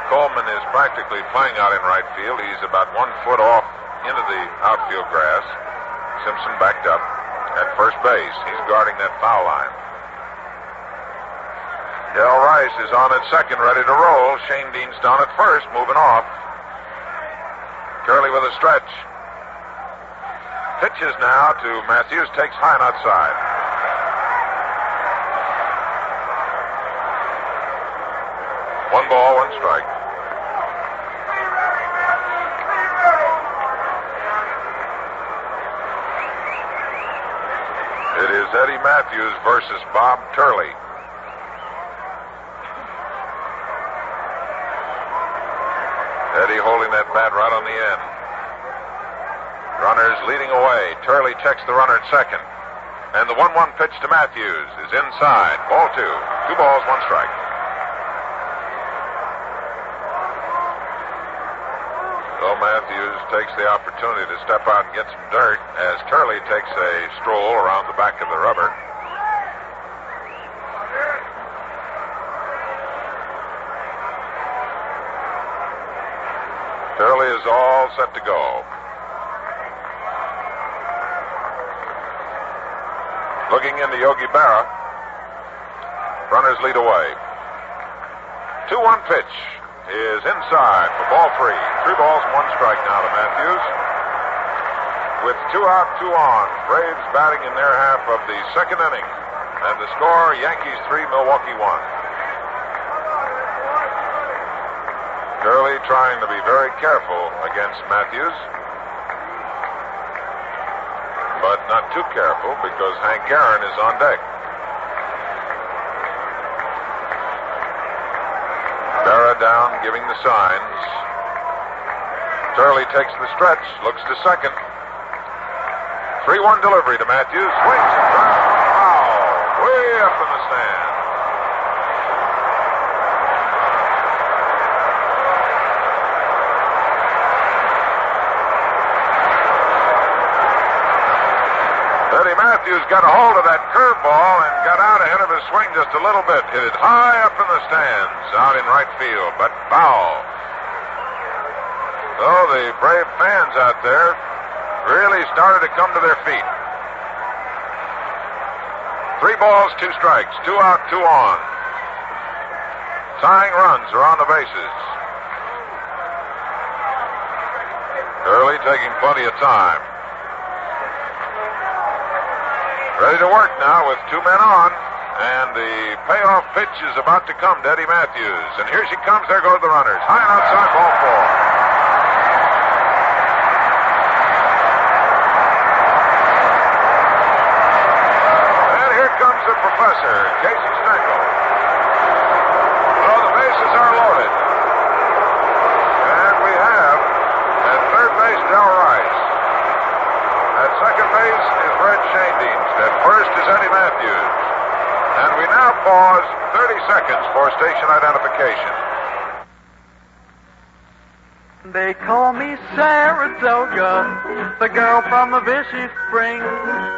Coleman is practically playing out in right field. He's about 1 foot off into the outfield grass. Simpson backed up at first base. He's guarding that foul line. Del Rice is on at second, ready to roll. Shane Dean's down at first, moving off. Curley with a stretch. Pitches now to Matthews, takes high and outside. One ball, 1 strike. It is Eddie Matthews versus Bob Turley. Eddie holding that bat right on the end. Runners leading away. Turley checks the runner at second. And the 1-1 pitch to Matthews is inside. Ball 2. 2 balls, 1 strike. So Matthews takes the opportunity to step out and get some dirt as Turley takes a stroll around the back of the rubber. Turley is all set to go. Looking into Yogi Berra. Runners lead away. 2-1 pitch is inside for ball 3. 3 balls, 1 strike now to Matthews. With 2 out, 2 on. Braves batting in their half of the second inning. And the score, Yankees 3, Milwaukee 1. Curley trying to be very careful against Matthews. But not too careful because Hank Aaron is on deck. Berra down, giving the signs. Turley takes the stretch, looks to second. 3-1 delivery to Matthews. Swings and drives one foul. Way up in the stand. Eddie Matthews got a hold of that curveball and got out ahead of his swing just a little bit. Hit it high up in the stands, out in right field, but foul. So the Brave fans out there really started to come to their feet. 3 balls, 2 strikes, 2 out, 2 on. Tying runs are on the bases. Curley taking plenty of time. Ready to work now with 2 men on. And the payoff pitch is about to come to Eddie Matthews. And here she comes. There go the runners. High and outside, ball 4. The professor, Casey Stengel. Oh, the bases are loaded. And we have at third base, Del Rice. At second base is Red Shaindienst. At first is Eddie Matthews. And we now pause 30 seconds for station identification. They call me Saratoga, the girl from the Vichy Spring.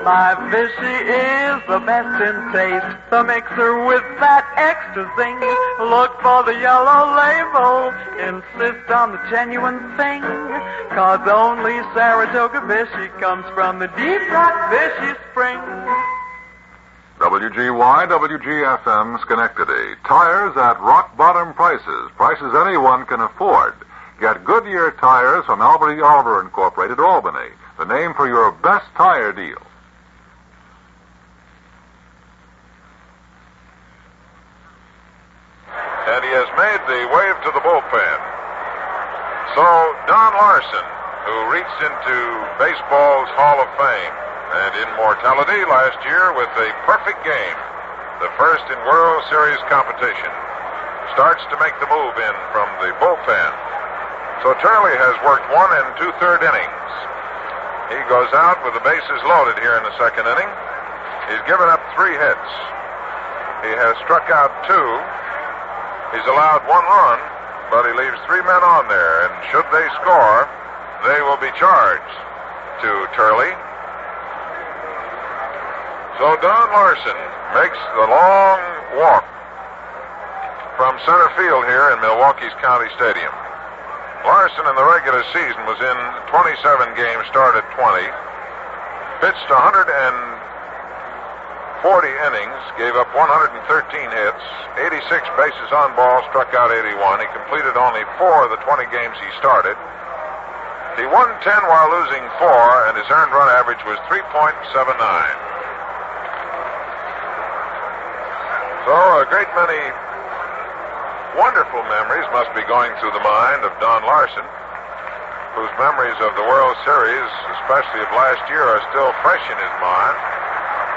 My Vichy is the best in taste, the mixer with that extra zing. Look for the yellow label, insist on the genuine thing, 'cause only Saratoga Vichy comes from the deep rock Vichy Spring. WGY, WGFM, Schenectady. Tires at rock-bottom prices. Prices anyone can afford. Get Goodyear tires from Albert E. Oliver Incorporated, Albany, the name for your best tire deal. And he has made the wave to the bullpen. So Don Larson, who reached into baseball's Hall of Fame and immortality last year with a perfect game, the first in World Series competition, starts to make the move in from the bullpen. So Turley has worked 1 2/3 innings. He goes out with the bases loaded here in the second inning. He's given up 3 hits. He has struck out 2. He's allowed 1 run, but he leaves 3 men on there. And should they score, they will be charged to Turley. So Don Larson makes the long walk from center field here in Milwaukee's County Stadium. Larson in the regular season was in 27 games, started 20, pitched 140 innings, gave up 113 hits, 86 bases on balls, struck out 81. He completed only 4 of the 20 games he started. He won 10 while losing 4, and his earned run average was 3.79. So a great many wonderful memories must be going through the mind of Don Larson, whose memories of the World Series, especially of last year, are still fresh in his mind.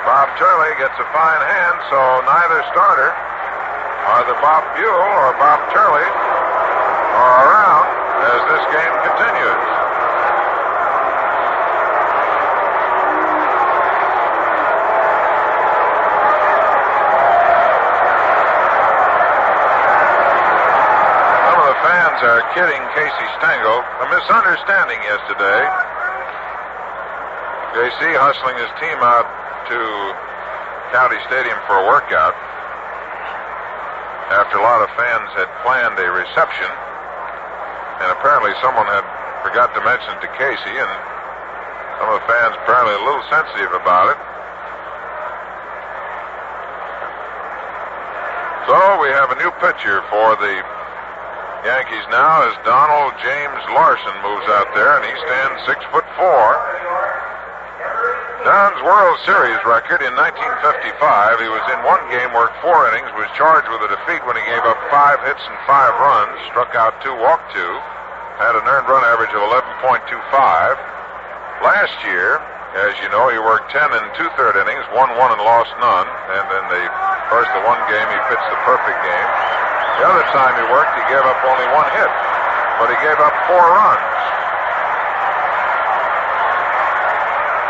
Bob Turley gets a fine hand, so neither starter, either Bob Buell or Bob Turley, are around as this game continues. Are kidding Casey Stengel. A misunderstanding yesterday. JC hustling his team out to County Stadium for a workout after a lot of fans had planned a reception, and apparently someone had forgot to mention it to Casey, and some of the fans apparently a little sensitive about it. So we have a new pitcher for the Yankees now as Donald James Larson moves out there, and he stands 6'4". Don's World Series record in 1955, he was in 1 game, worked 4 innings, was charged with a defeat when he gave up 5 hits and 5 runs, struck out 2, walked 2, had an earned run average of 11.25. Last year, as you know, he worked 10 2/3 innings, won 1 and lost none, and in the 1 game, he pitched the perfect game. The other time he worked, he gave up only 1 hit, but he gave up 4 runs.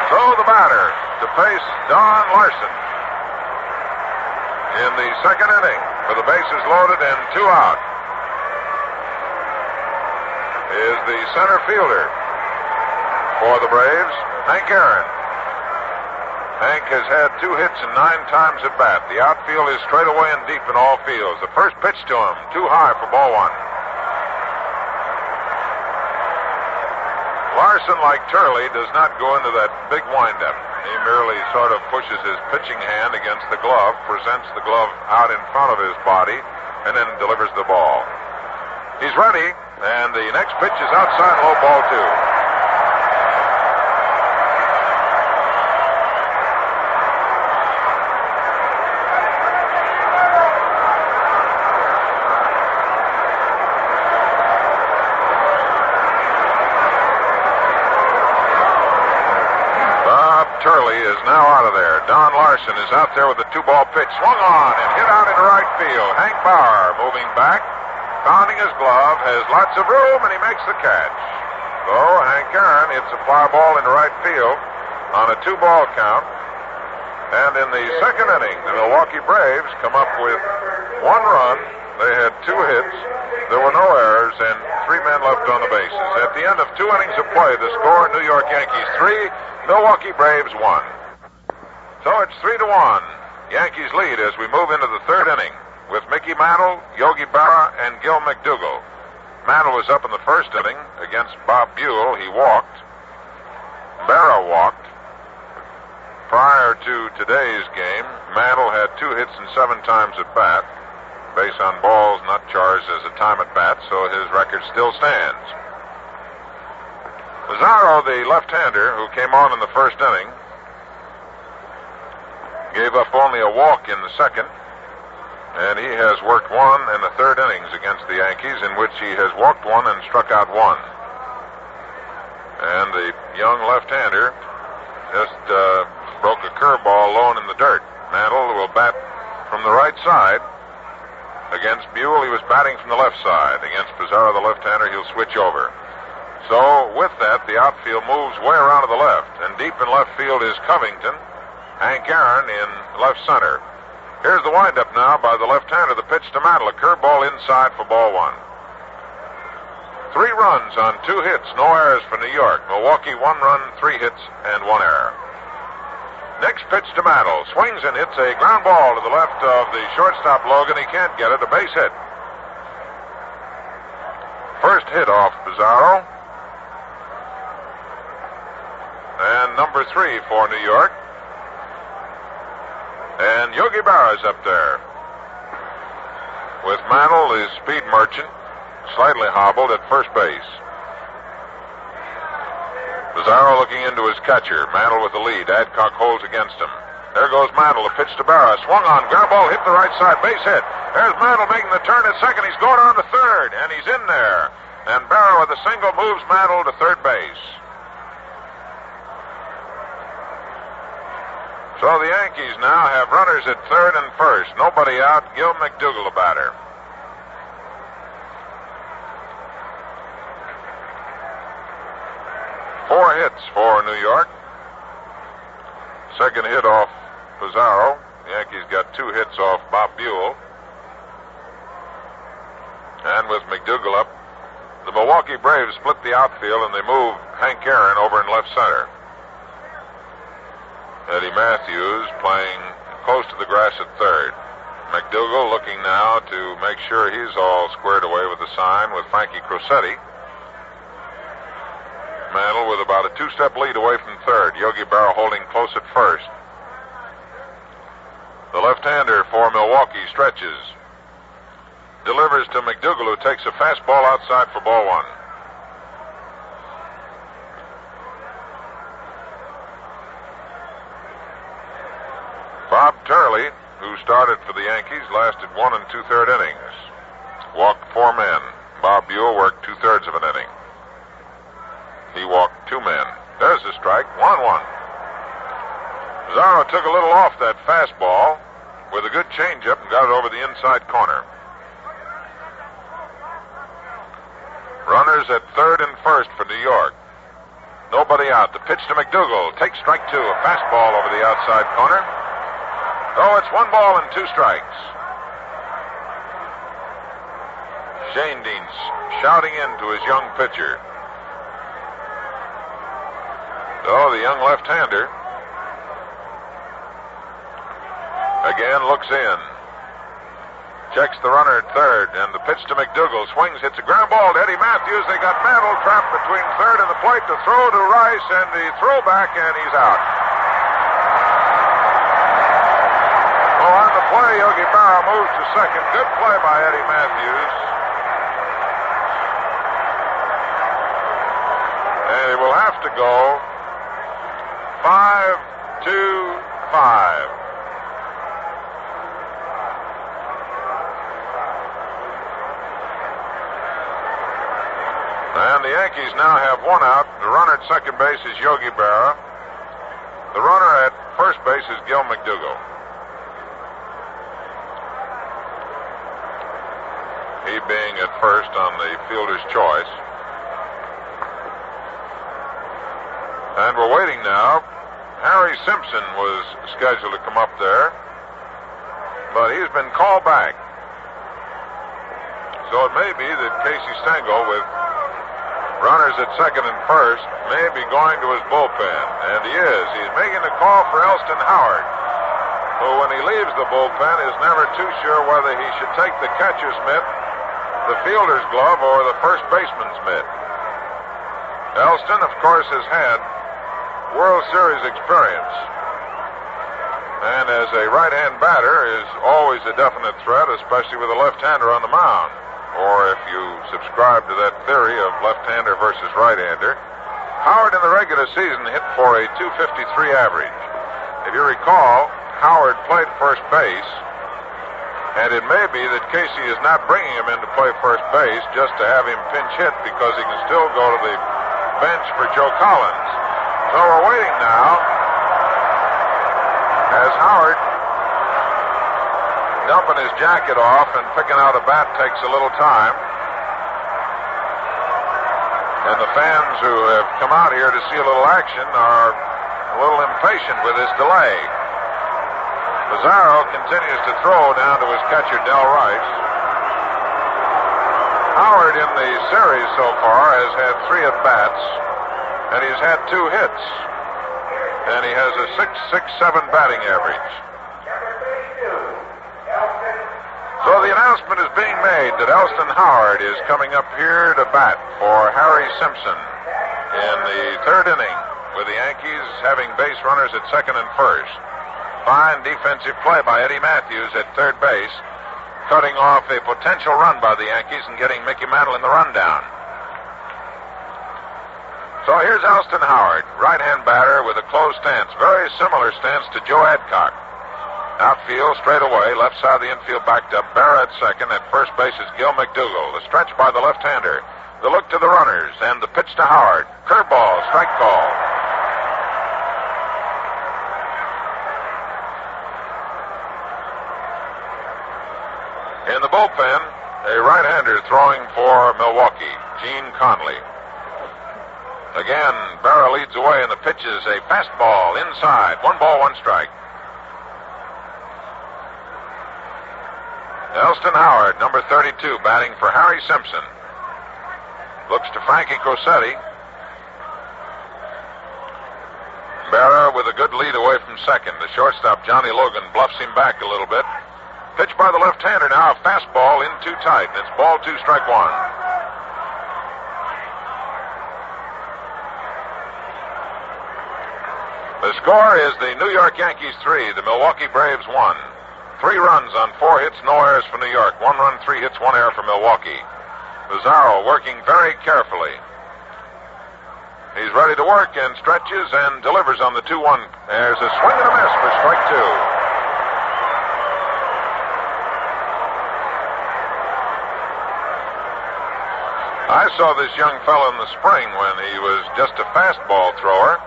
So the batter to face Don Larson in the second inning with the bases loaded and 2 out is the center fielder for the Braves, Hank Aaron. Hank has had 2 hits and 9 times at bat. The outfield is straight away and deep in all fields. The first pitch to him, too high for ball 1. Larson, like Turley, does not go into that big windup. He merely sort of pushes his pitching hand against the glove, presents the glove out in front of his body, and then delivers the ball. He's ready, and the next pitch is outside, low, ball 2. Turley is now out of there. Don Larson is out there with the 2-ball pitch. Swung on and hit out into right field. Hank Bauer moving back, pounding his glove, has lots of room, and he makes the catch. So Hank Aaron hits a fly ball into right field on a 2-ball count. And in the second inning, the Milwaukee Braves come up with 1 run. They had 2 hits. There were no errors and 3 men left on the bases. At the end of 2 innings of play, the score: New York Yankees 3, Milwaukee Braves 1. So it's 3-1. Yankees lead as we move into the 3rd inning with Mickey Mantle, Yogi Berra, and Gil McDougall. Mantle was up in the 1st inning against Bob Buell. He walked. Berra walked. Prior to today's game, Mantle had 2 hits and 7 times at bat. Base on balls not charged as a time at bat, so his record still stands. Pizarro, the left-hander who came on in the 1st inning, gave up only a walk in the 2nd, and he has worked 1 in the 3rd innings against the Yankees, in which he has walked 1 and struck out 1. And the young left-hander just broke a curveball low in the dirt. Mantle will bat from the right side. Against Buell, he was batting from the left side. Against Pizarro, the left-hander, he'll switch over. So, with that, the outfield moves way around to the left. And deep in left field is Covington. Hank Aaron in left center. Here's the windup now by the left-hander. The pitch to Mantle, a curveball inside for ball 1. 3 runs on 2 hits, no errors for New York. Milwaukee 1 run, 3 hits, and 1 error. Next pitch to Mantle. Swings and hits a ground ball to the left of the shortstop Logan. He can't get it. A base hit. First hit off Pizarro. And number 3 for New York. And Yogi Berra's up there. With Mantle, his speed merchant, slightly hobbled at first base. Pizarro looking into his catcher. Mantle with the lead. Adcock holds against him. There goes Mantle. The pitch to Berra. Swung on. Ground ball hit the right side. Base hit. There's Mantle making the turn at second. He's going on to third. And he's in there. And Berra with a single moves Mantle to third base. So the Yankees now have runners at third and first. Nobody out. Gil McDougall, the batter. Four hits for New York. Second hit off Pizarro. The Yankees got 2 hits off Bob Buell. And with McDougall up, the Milwaukee Braves split the outfield and they move Hank Aaron over in left center. Eddie Matthews playing close to the grass at third. McDougall looking now to make sure he's all squared away with the sign with Frankie Crosetti. Mantle with about a 2-step lead away from third. Yogi Berra holding close at first. The left-hander for Milwaukee stretches. Delivers to McDougall, who takes a fastball outside for ball 1. Bob Turley, who started for the Yankees, lasted 1 2/3 innings. Walked 4 men. Bob Buell worked 2/3 of an inning. He walked 2 men. There's the strike. 1-1. Pizarro took a little off that fastball with a good changeup and got it over the inside corner. Runners at third and first for New York. Nobody out. The pitch to McDougall. Takes strike 2. A fastball over the outside corner. Oh, it's 1 ball and 2 strikes. Shane Dean's shouting into his young pitcher. So the young left-hander Again looks in. Checks the runner at third, and the pitch to McDougal. Swings, hits a ground ball to Eddie Matthews. They got Mantle trapped between third and the plate. The throw to Rice, and the throwback, and he's out. Well, on the play, Yogi Berra moves to second. Good play by Eddie Matthews. And he will have to go 5-2-5. And the Yankees now have one out. The runner at second base is Yogi Berra. The runner at first base is Gil McDougal. He being at first on the fielder's choice. And we're waiting now. Harry Simpson was scheduled to come up there, but he's been called back. So it may be that Casey Stengel, with runners at second and first, may be going to his bullpen. And he is. He's making a call for Elston Howard, who, when he leaves the bullpen, is never too sure whether he should take the catcher's mitt, the fielder's glove, or the first baseman's mitt. Elston, of course, has had World Series experience, and as a right-hand batter is always a definite threat, especially with a left-hander on the mound. Or if you subscribe to that theory of left-hander versus right-hander. Howard in the regular season hit for a .253 average. If you recall, Howard played first base, and it may be that Casey is not bringing him in to play first base just to have him pinch hit, because he can still go to the bench for Joe Collins. So we're waiting now as Howard, dumping his jacket off and picking out a bat takes a little time. And the fans who have come out here to see a little action are a little impatient with this delay. Pizarro continues to throw down to his catcher, Del Rice. Howard in the series so far has had 3 at-bats, and he's had 2 hits. And he has a .667 batting average. So the announcement is being made that Elston Howard is coming up here to bat for Harry Simpson in the 3rd inning, with the Yankees having base runners at second and first. Fine defensive play by Eddie Matthews at third base, cutting off a potential run by the Yankees and getting Mickey Mantle in the rundown. So here's Elston Howard, right-hand batter with a closed stance, very similar stance to Joe Adcock. Outfield, straight away, left side of the infield backed up. Berra at second. At first base is Gil McDougal. The stretch by the left-hander. The look to the runners, and the pitch to Howard. Curveball, strike call. In the bullpen, a right-hander throwing for Milwaukee, Gene Conley. Again, Berra leads away, and the pitch is a fastball inside. 1 ball, 1 strike. Elston Howard, number 32, batting for Harry Simpson. Looks to Frankie Cossetti. Berra with a good lead away from second. The shortstop, Johnny Logan, bluffs him back a little bit. Pitch by the left-hander now, a fastball in too tight, and it's ball 2, strike 1. The score is the New York Yankees 3, the Milwaukee Braves 1. 3 runs on 4 hits, no errors for New York. 1 run, 3 hits, 1 error for Milwaukee. Pizarro working very carefully. He's ready to work and stretches and delivers on the 2-1. There's a swing and a miss for strike 2. I saw this young fellow in the spring when he was just a fastball thrower.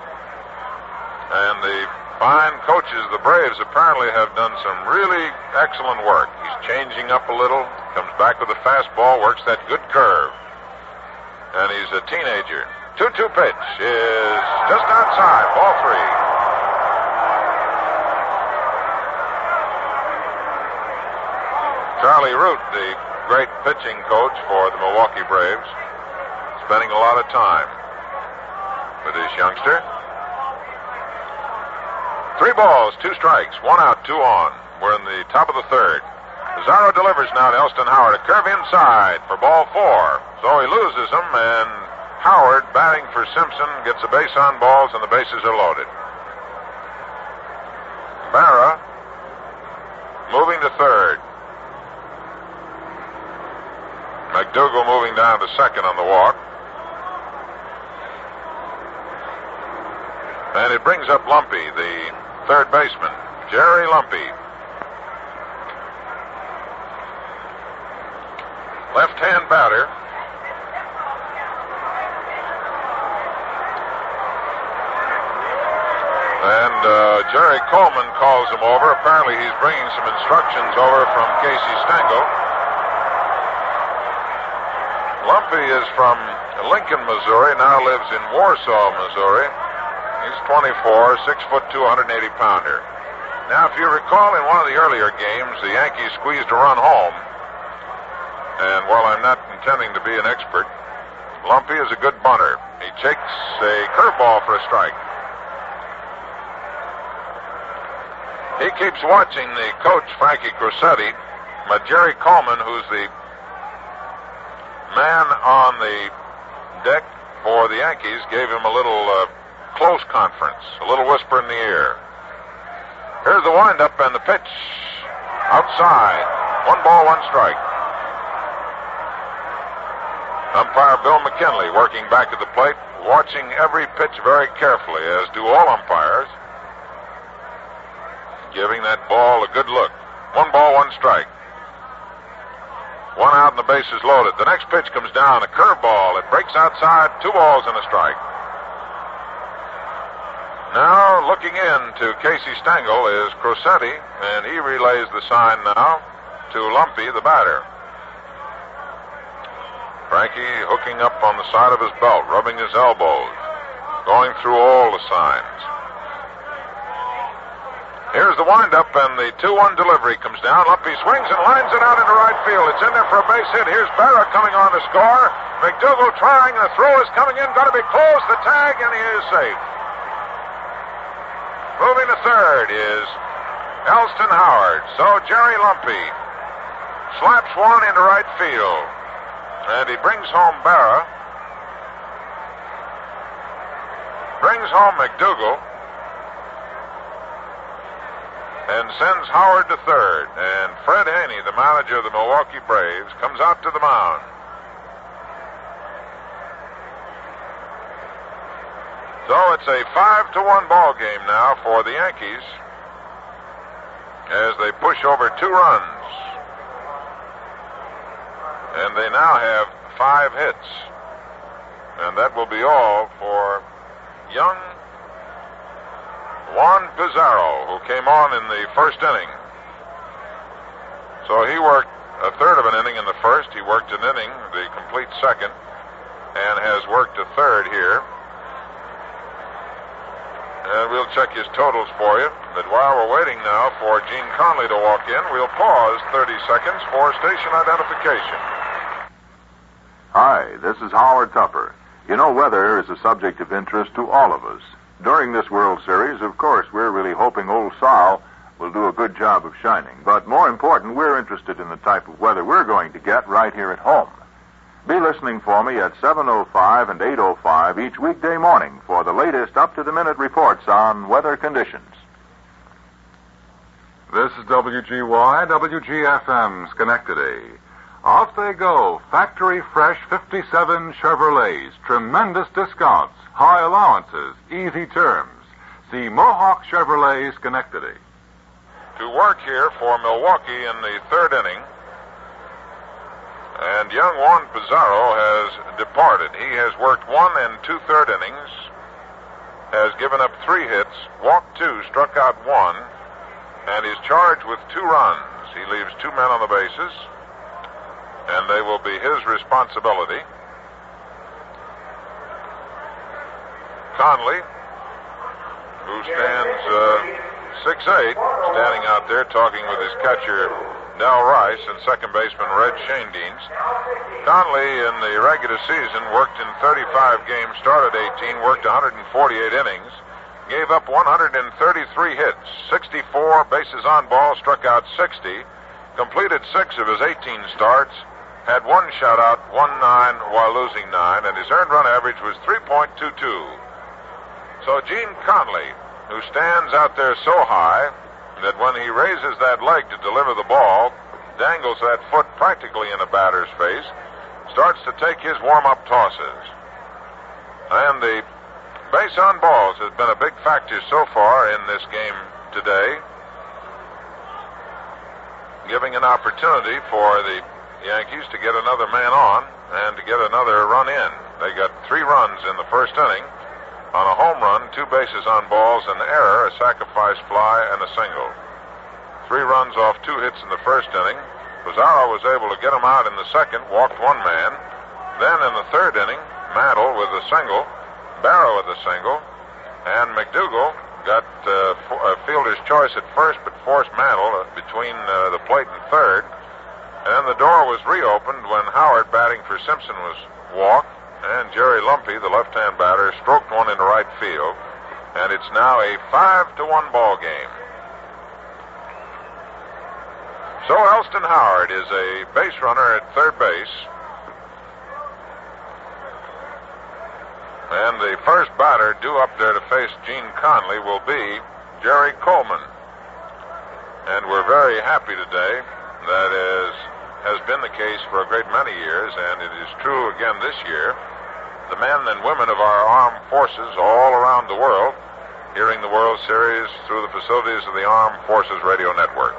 And the fine coaches of the Braves apparently have done some really excellent work. He's changing up a little, comes back with a fastball, works that good curve. And he's a teenager. 2-2 pitch is just outside, ball 3. Charlie Root, the great pitching coach for the Milwaukee Braves, spending a lot of time with this youngster. 3 balls, 2 strikes, 1 out, 2 on. We're in the top of the third. Pizarro delivers now to Elston Howard. A curve inside for ball 4. So he loses him, and Howard, batting for Simpson, gets a base on balls, and the bases are loaded. Barra moving to third. McDougal moving down to second on the walk. And it brings up Lumpy, the third baseman, Jerry Lumpy. Left-hand batter. And Jerry Coleman calls him over. Apparently he's bringing some instructions over from Casey Stengel. Lumpy is from Lincoln, Missouri, now lives in Warsaw, Missouri. He's 24, 6 foot 2, 180 pounder. Now, if you recall, in one of the earlier games, the Yankees squeezed a run home. And while I'm not intending to be an expert, Lumpy is a good bunter. He takes a curveball for a strike. He keeps watching the coach, Frankie Crosetti, but Jerry Coleman, who's the man on the deck for the Yankees, gave him a little close conference, a little whisper in the ear. Here's the windup and the pitch. Outside. 1 ball, 1 strike. Umpire Bill McKinley working back at the plate, watching every pitch very carefully, as do all umpires. Giving that ball a good look. 1 ball, 1 strike. 1 out and the bases loaded. The next pitch comes down, a curveball. It breaks outside, 2 balls and a strike. Now, looking in to Casey Stengel is Crosetti, and he relays the sign now to Lumpy, the batter. Frankie hooking up on the side of his belt, rubbing his elbows, going through all the signs. Here's the windup, and the 2-1 delivery comes down. Lumpy swings and lines it out into right field. It's in there for a base hit. Here's Barra coming on to score. McDougal trying. The throw is coming in. Going to be close. The tag, and he is safe. Moving to third is Elston Howard. So Jerry Lumpy slaps 1 into right field. And he brings home Barra. Brings home McDougal. And sends Howard to third. And Fred Haney, the manager of the Milwaukee Braves, comes out to the mound. So it's a 5-1 ball game now for the Yankees as they push over 2 runs. And they now have 5 hits. And that will be all for young Juan Pizarro, who came on in the first inning. So he worked a third of an inning in the first. He worked an inning, the complete second, and has worked a third here. And we'll check his totals for you. But while we're waiting now for Gene Conley to walk in, we'll pause 30 seconds for station identification. Hi, this is Howard Tupper. You know, weather is a subject of interest to all of us. During this World Series, of course, we're really hoping old Sal will do a good job of shining. But more important, we're interested in the type of weather we're going to get right here at home. Be listening for me at 7:05 and 8:05 each weekday morning for the latest up-to-the-minute reports on weather conditions. This is WGY, WGFM, Schenectady. Off they go, factory fresh 57 Chevrolets, tremendous discounts, high allowances, easy terms. See Mohawk Chevrolet, Schenectady. To work here for Milwaukee in the third inning. And young Juan Pizarro has departed. He has worked 1 2/3 innings, has given up 3 hits, walked 2, struck out 1, and is charged with 2 runs. He leaves 2 men on the bases, and they will be his responsibility. Conley, who stands 6'8", standing out there talking with his catcher, Del Rice, and second baseman Red Schoendienst. Conley, in the regular season, worked in 35 games, started 18, worked 148 innings, gave up 133 hits, 64 bases on balls, struck out 60, completed 6 of his 18 starts, had 1 shutout, 1-9 while losing 9, and his earned run average was 3.22. So Gene Conley, who stands out there so high that when he raises that leg to deliver the ball, dangles that foot practically in a batter's face, starts to take his warm-up tosses. And the base on balls has been a big factor so far in this game today, giving an opportunity for the Yankees to get another man on and to get another run in. They got 3 runs in the first inning on a home run, 2 bases on balls, an error, a sacrifice fly, and a single. 3 runs off 2 hits in the first inning. Pizarro was able to get him out in the second, walked 1 man. Then in the third inning, Mantle with a single, Barrow with a single, and McDougal got a fielder's choice at first, but forced Mantle between the plate and third. And then the door was reopened when Howard, batting for Simpson, was walked, and Jerry Lumpy, the left-hand batter, stroked one into right field. And it's now a 5-1 ball game. So Elston Howard is a base runner at third base. And the first batter due up there to face Gene Conley will be Jerry Coleman. And we're very happy today. That has been the case for a great many years, and it is true again this year. The men and women of our armed forces all around the world hearing the World Series through the facilities of the Armed Forces Radio Network.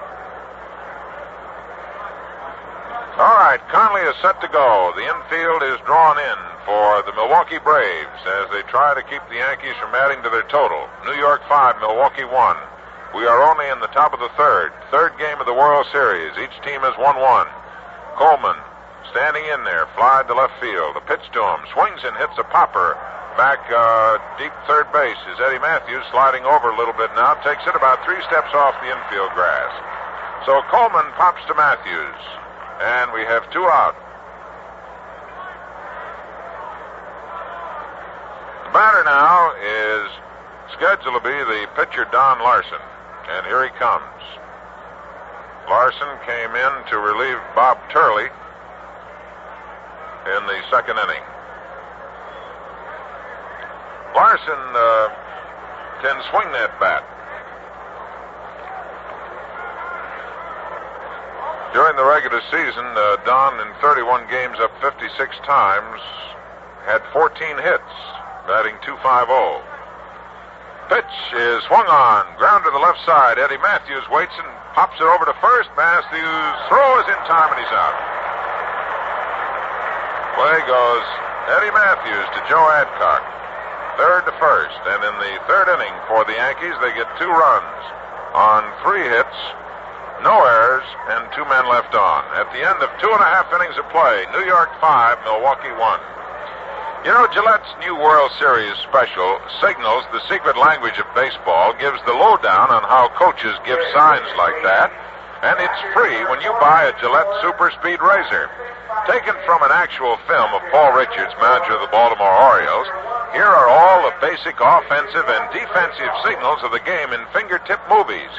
All right, Conley is set to go. The infield is drawn in for the Milwaukee Braves as they try to keep the Yankees from adding to their total. New York 5, Milwaukee 1. We are only in the top of the third game of the World Series. Each team has 1-1. Coleman standing in there, fly to left field. A pitch to him, swings and hits a popper back deep third base. Is Eddie Matthews sliding over a little bit now, takes it about 3 steps off the infield grass. So Coleman pops to Matthews, and we have 2 out. The batter now is scheduled to be the pitcher Don Larson, and here he comes. Larson came in to relieve Bob Turley in the second inning. Larson can swing that bat. During the regular season, Don, in 31 games, up 56 times, had 14 hits, batting .250. Pitch is swung on, ground to the left side. Eddie Matthews waits and pops it over to first. Matthews' throw is in time, and he's out. Play goes Eddie Matthews to Joe Adcock, third to first. And in the third inning for the Yankees, they get 2 runs on 3 hits, no errors, and 2 men left on. At the end of 2.5 innings of play, New York 5, Milwaukee 1. You know, Gillette's new World Series special, Signals, the secret language of baseball, gives the lowdown on how coaches give signs like that, and it's free when you buy a Gillette Super Speed Razor. Taken from an actual film of Paul Richards, manager of the Baltimore Orioles, here are all the basic offensive and defensive signals of the game in fingertip movies.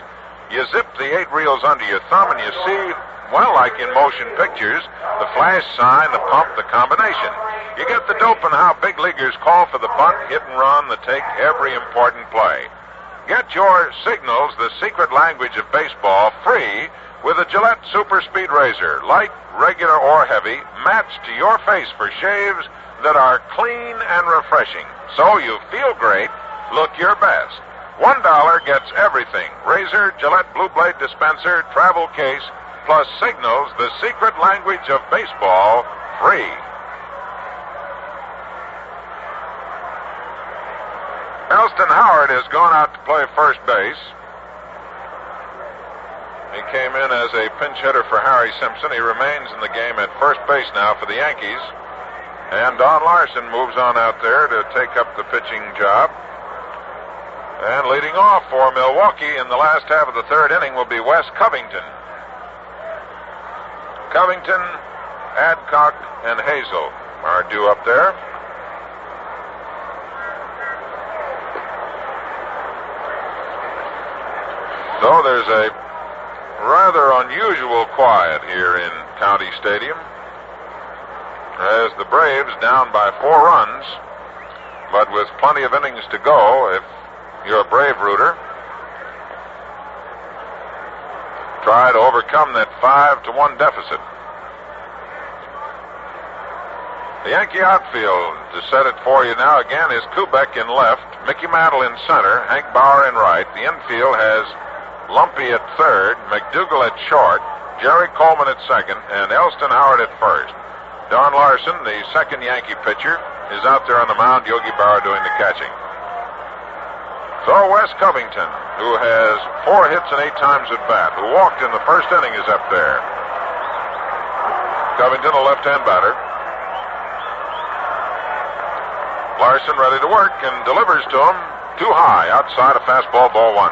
You zip the 8 reels under your thumb and you see, well, like in motion pictures, the flash sign, the pump, the combination. You get the dope on how big leaguers call for the bunt, hit and run, the take, every important play. Get your Signals, the secret language of baseball, free with a Gillette Super Speed Razor. Light, regular, or heavy, matched to your face for shaves that are clean and refreshing. So you feel great, look your best. $1 gets everything. Razor, Gillette Blue Blade dispenser, travel case, plus Signals, the secret language of baseball, free. Elston Howard has gone out to play first base. He came in as a pinch hitter for Harry Simpson. He remains in the game at first base now for the Yankees. And Don Larson moves on out there to take up the pitching job. And leading off for Milwaukee in the last half of the third inning will be Wes Covington. Covington, Adcock, and Hazel are due up there. So there's a rather unusual quiet here in County Stadium as the Braves down by 4 runs, but with plenty of innings to go if you're a Brave rooter. Try to overcome that 5-1 deficit. The Yankee outfield, to set it for you now again, is Kubek in left, Mickey Mantle in center, Hank Bauer in right. The infield has Lumpy at third, McDougal at short, Jerry Coleman at second, and Elston Howard at first. Don Larson, the second Yankee pitcher, is out there on the mound, Yogi Berra doing the catching. So Wes Covington, who has 4 hits and 8 times at bat, who walked in the first inning, is up there. Covington, a left-hand batter. Larson ready to work and delivers to him too high outside a fastball, ball 1.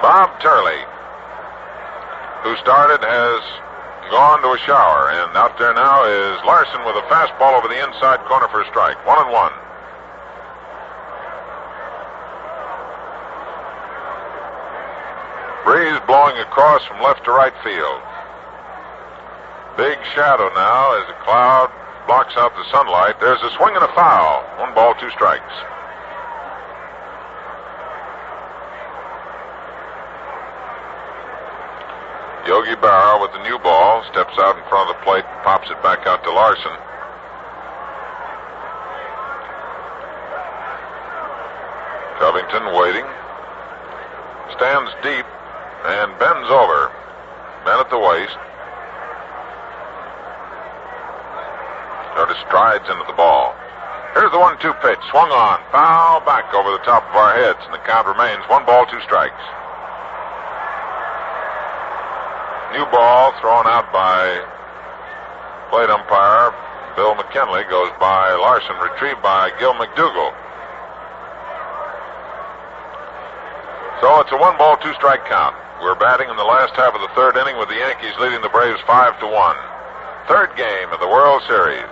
Bob Turley, who started, has gone to a shower, and out there now is Larson with a fastball over the inside corner for a strike. 1-1. Breeze blowing across from left to right field. Big shadow now as a cloud blocks out the sunlight. There's a swing and a foul. 1 ball, 2 strikes. Yogi Berra with the new ball steps out in front of the plate, pops it back out to Larson. Covington waiting, stands deep and bends over, bent at the waist. Sort of strides into the ball. Here's the 1-2 pitch, swung on, foul back over the top of our heads, and the count remains 1 ball, 2 strikes. New ball thrown out by plate umpire Bill McKinley, goes by Larson, retrieved by Gil McDougal. So it's a 1 ball, 2 strike count. We're batting in the last half of the 3rd inning with the Yankees leading the Braves 5-1. 3rd game of the World Series.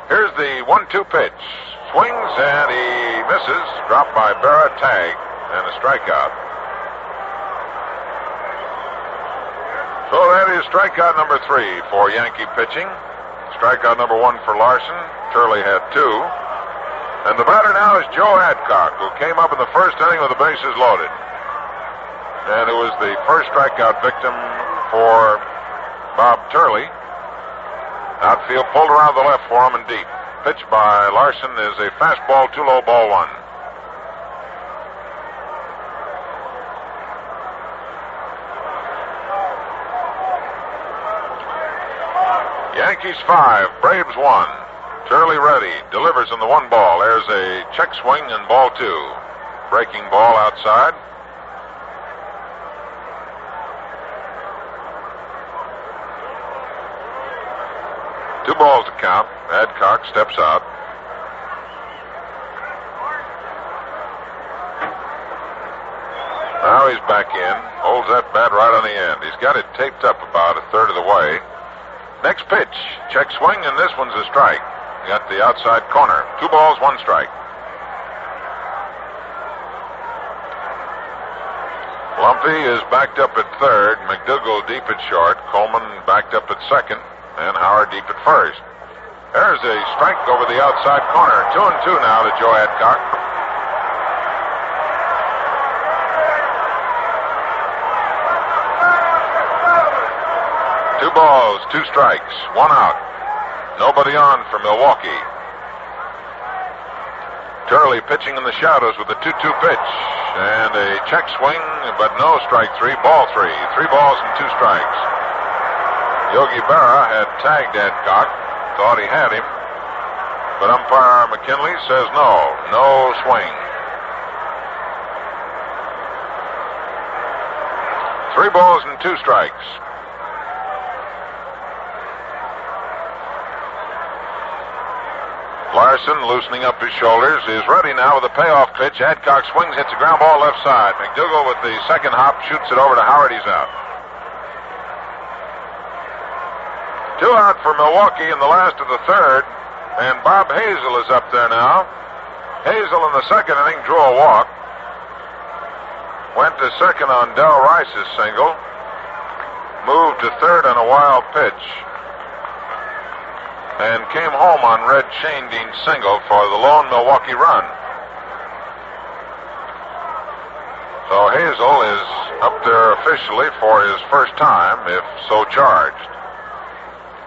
Here's the 1-2 pitch. Swings and he misses. Dropped by Berra, tag, and a strikeout. So that is strikeout number 3 for Yankee pitching. Strikeout number 1 for Larson. Turley had 2. And the batter now is Joe Adcock, who came up in the first inning with the bases loaded. And it was the first strikeout victim for Bob Turley. Outfield pulled around the left for him and deep. Pitch by Larson is a fastball, too low, ball 1. Yankees 5, Braves 1. Turley ready, delivers on the 1 ball. There's a check swing and ball 2. Breaking ball outside. Two balls to count. Adcock steps out. Now he's back in. Holds that bat right on the end. He's got it taped up about a third of the way. Next pitch. Check swing, and this one's a strike. Got the outside corner. 2 balls, 1 strike. Lumpy is backed up at third. McDougal deep at short. Coleman backed up at second. And Howard deep at first. There's a strike over the outside corner. 2-2 now to Joe Adcock. Two balls, 2 strikes, 1 out. Nobody on for Milwaukee. Turley pitching in the shadows with a 2-2 pitch. And a check swing, but no strike 3, ball 3. 3 balls and 2 strikes. Yogi Berra had tagged Adcock, thought he had him, but umpire McKinley says no swing. 3 balls and 2 strikes. Larson, loosening up his shoulders, is ready now with a payoff pitch. Adcock swings, hits a ground ball left side. McDougal with the second hop shoots it over to Howard. He's out. 2 out for Milwaukee in the last of the 3rd. And Bob Hazel is up there now. Hazel in the second inning drew a walk. Went to second on Del Rice's single. Moved to third on a wild pitch. And came home on Red Shandean's single for the lone Milwaukee run. So Hazel is up there officially for his first time, if so charged.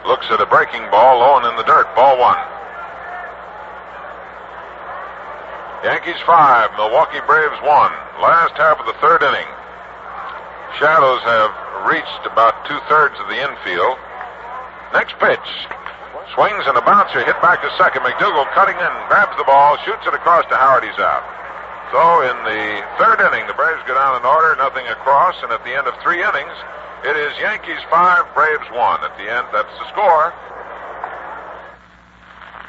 Looks at a breaking ball low and in the dirt. Ball one. Yankees 5, Milwaukee Braves 1. Last half of the third inning. Shadows have reached about two-thirds of the infield. Next pitch. Swings and a bouncer hit back to second. McDougal cutting in, grabs the ball, shoots it across to Howard. He's out. So in the third inning, the Braves go down in order, nothing across, and at the end of 3 innings, it is Yankees 5, Braves 1. At the end, that's the score.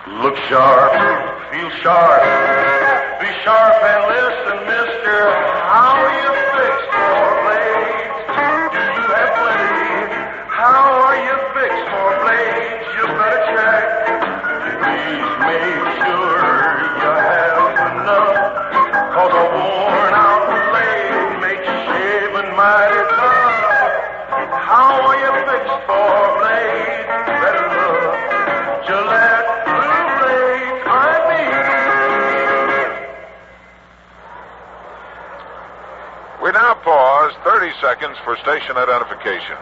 Look sharp, feel sharp, be sharp and listen, mister. How are you fixed for blades? Do you have plenty? How are you fixed for blades? You better check. Please make sure you have enough, 'cause a worn out blade makes shaving mighty tough. How are you fixed for blades? Better look, Gillette. We now pause 30 seconds for station identification.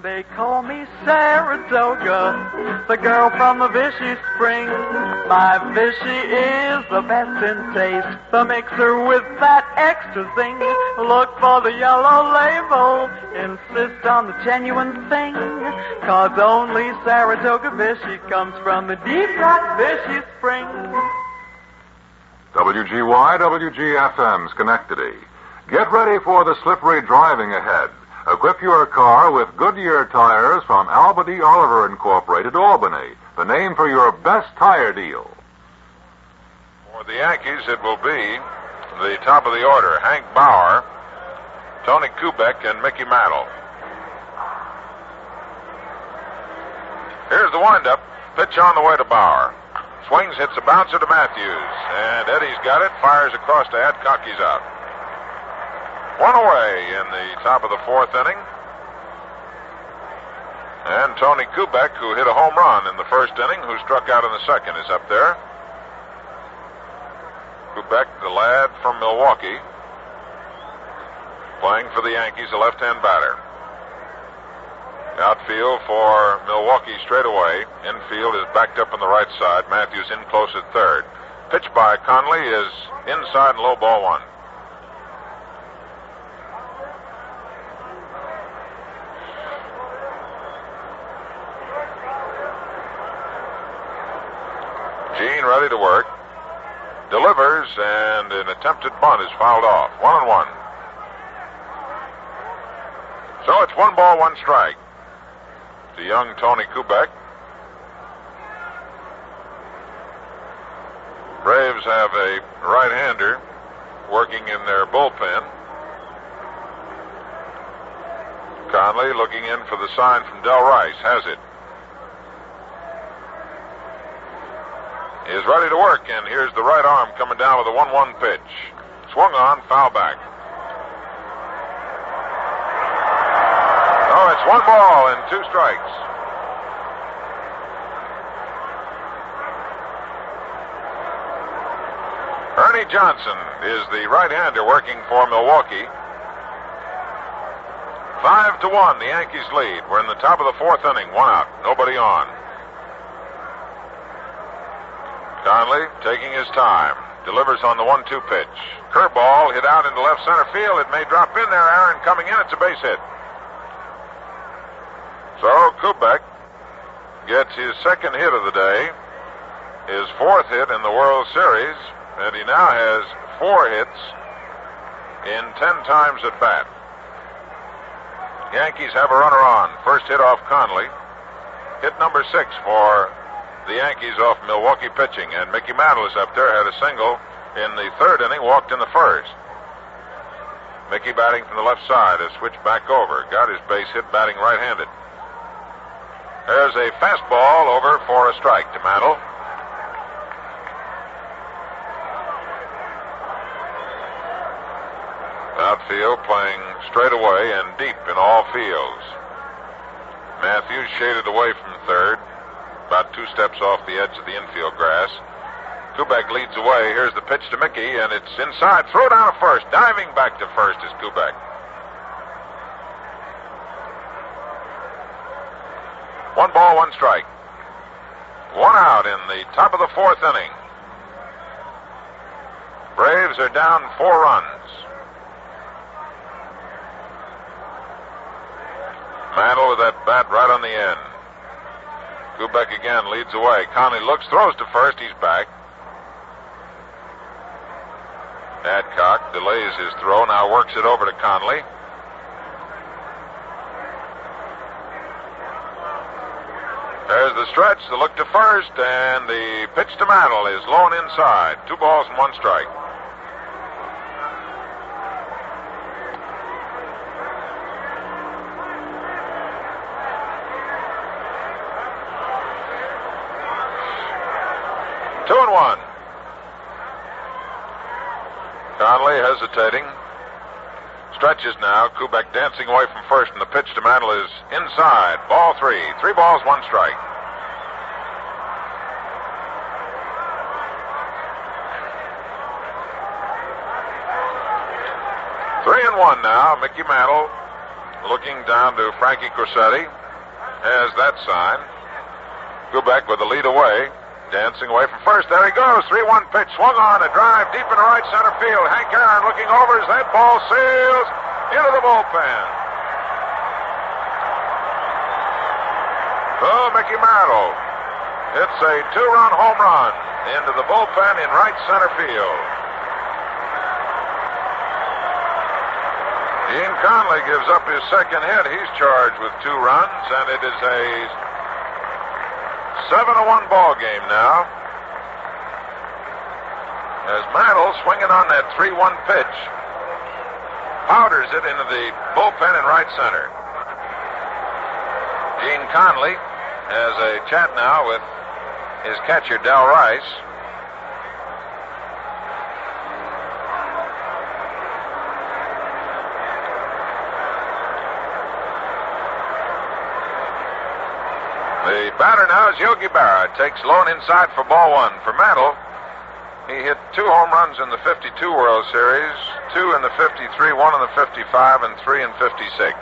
They call me Saratoga, the girl from the Vichy Spring. My Vichy is the best in taste, the mixer with that extra zing. Look for the yellow label, insist on the genuine thing, 'cause only Saratoga Vichy comes from the deep dark Vichy Spring. WGY, WGFM, Schenectady. Get ready for the slippery driving ahead. Equip your car with Goodyear tires from Albert E. Oliver Incorporated, Albany, the name for your best tire deal. For the Yankees, it will be the top of the order, Hank Bauer, Tony Kubek, and Mickey Mantle. Here's the windup. Pitch on the way to Bauer. Swings, hits a bouncer to Matthews. And Eddie's got it, fires across to Adcock. He's out. One away in the top of the fourth inning. And Tony Kubek, who hit a home run in the first inning, who struck out in the second, is up there. Kubek, the lad from Milwaukee, playing for the Yankees, a left-hand batter. Outfield for Milwaukee straight away. Infield is backed up on the right side. Matthews in close at third. Pitch by Conley is inside and low, ball one. Gene ready to work. Delivers, and an attempted bunt is fouled off. 1-1. So it's 1 ball, 1 strike to young Tony Kubek. Braves have a right-hander working in their bullpen. Conley looking in for the sign from Del Rice. Has it. Is ready to work, and here's the right arm coming down with a 1-1 pitch. Swung on, foul back. Oh, it's 1 ball and 2 strikes. Ernie Johnson is the right-hander working for Milwaukee. 5-1, the Yankees lead. We're in the top of the fourth inning. 1 out, nobody on. Conley taking his time. Delivers on the 1-2 pitch. Curveball hit out into left center field. It may drop in there. Aaron coming in. It's a base hit. So Kubek gets his second hit of the day, his 4th hit in the World Series, and he now has 4 hits in 10 times at bat. Yankees have a runner on. First hit off Conley. Hit number 6 for the Yankees off Milwaukee pitching, and Mickey Mantle is up there, had a single in the third inning, walked in the first. Mickey batting from the left side has switched back over, got his base hit batting right-handed. There's a fastball over for a strike to Mantle. Outfield playing straight away and deep in all fields. Matthews shaded away from third, about 2 steps off the edge of the infield grass. Kubek leads away. Here's the pitch to Mickey, and it's inside. Throw down to first. Diving back to first is Kubek. 1 ball, 1 strike. 1 out in the top of the 4th inning. Braves are down 4 runs. Mantle with that bat right on the end. Kubek again leads away. Conley looks, throws to first. He's back. Adcock delays his throw, now works it over to Conley. There's the stretch, the look to first, and the pitch to Mantle is low and inside. 2 balls and 1 strike. Two and 1. Conley hesitating. Stretches now. Kubek dancing away from first, and the pitch to Mantle is inside. Ball 3. 3 balls, 1 strike. Three and 1 now. Mickey Mantle looking down to Frankie Corsetti. Has that sign. Kubek with the lead away. Dancing away from first. There he goes. 3-1 pitch. Swung on. A drive deep into right center field. Hank Aaron looking over as that ball sails into the bullpen. Oh, Mickey Mantle hits a 2-run home run into the bullpen in right center field. Gene Conley gives up his second hit. He's charged with 2 runs, and it is a 7-1 ball game now. As Mantle, swinging on that 3-1 pitch, powders it into the bullpen in right center. Gene Conley has a chat now with his catcher, Del Rice. The batter now is Yogi Berra. Takes low and inside for ball 1. For Mantle, he hit 2 home runs in the 52 World Series, 2 in the 53, 1 in the 55, and 3 in 56.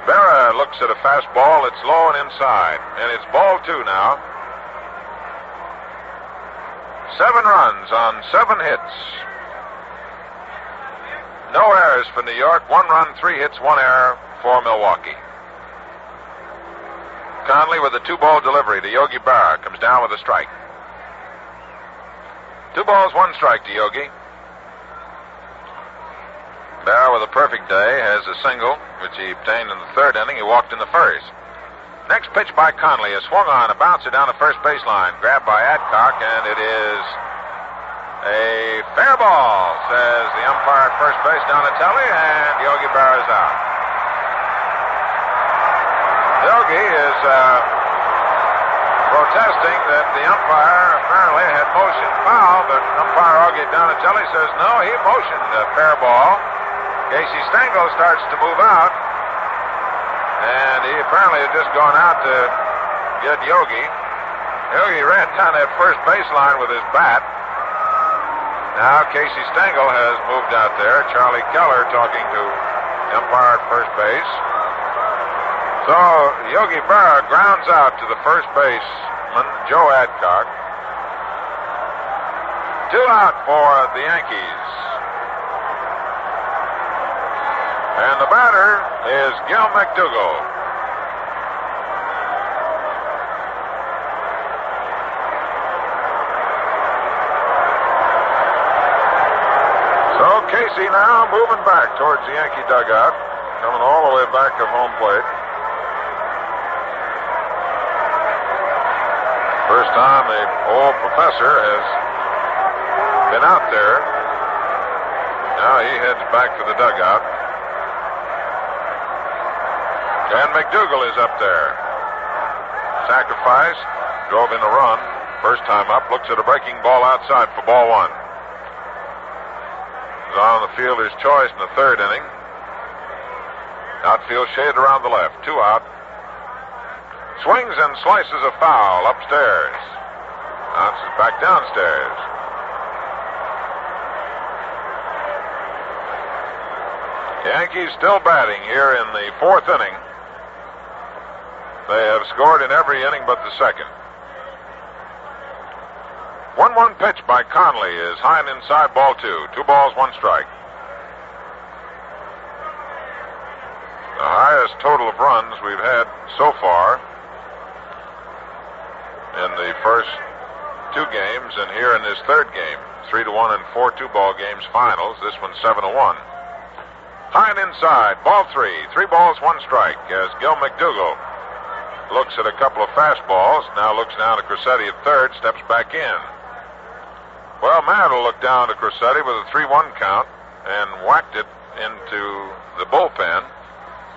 Berra looks at a fastball. It's low and inside, and it's ball 2 now. 7 runs on 7 hits. No errors for New York. 1 run, 3 hits, 1 error for Milwaukee. Conley with a 2-ball delivery to Yogi Berra. Comes down with a strike. 2 balls, 1 strike to Yogi. Berra with a perfect day has a single, which he obtained in the 3rd inning. He walked in the 1st. Next pitch by Conley is swung on, a bouncer down the first baseline. Grabbed by Adcock, and it is a fair ball, says the umpire at first base, Donatelli, and Yogi Berra is out. Yogi is protesting that the umpire apparently had motioned foul, but umpire Augie Donatelli says no, he motioned a fair ball. Casey Stengel starts to move out, and he apparently had just gone out to get Yogi. Yogi ran down that first baseline with his bat. Now Casey Stengel has moved out there. Charlie Keller talking to the umpire at first base. So Yogi Berra grounds out to the first baseman, Joe Adcock. 2 out for the Yankees. And the batter is Gil McDougall. So Casey now moving back towards the Yankee dugout, coming all the way back of home plate. First time the old professor has been out there. Now he heads back to the dugout. And McDougal is up there. Sacrifice, drove in a run. First time up, looks at a breaking ball outside for ball one. He's on the fielder's choice in the third inning. Outfield shaded around the left. 2 out. Swings and slices a foul upstairs. Bounces back downstairs. Yankees still batting here in the 4th inning. They have scored in every inning but the second. 1-1 pitch by Conley is high and inside, ball 2. 2 balls, 1 strike. The highest total of runs we've had so far in the first 2 games, and here in this third game, 3-1 and 4 2-ball games finals. This one's 7-1. High and inside, ball 3. 3 balls, 1 strike as Gil McDougal looks at a couple of fastballs, now looks down at Crissetti at third, steps back in. Well, Mantle looked down to Crissetti with a 3-1 count and whacked it into the bullpen.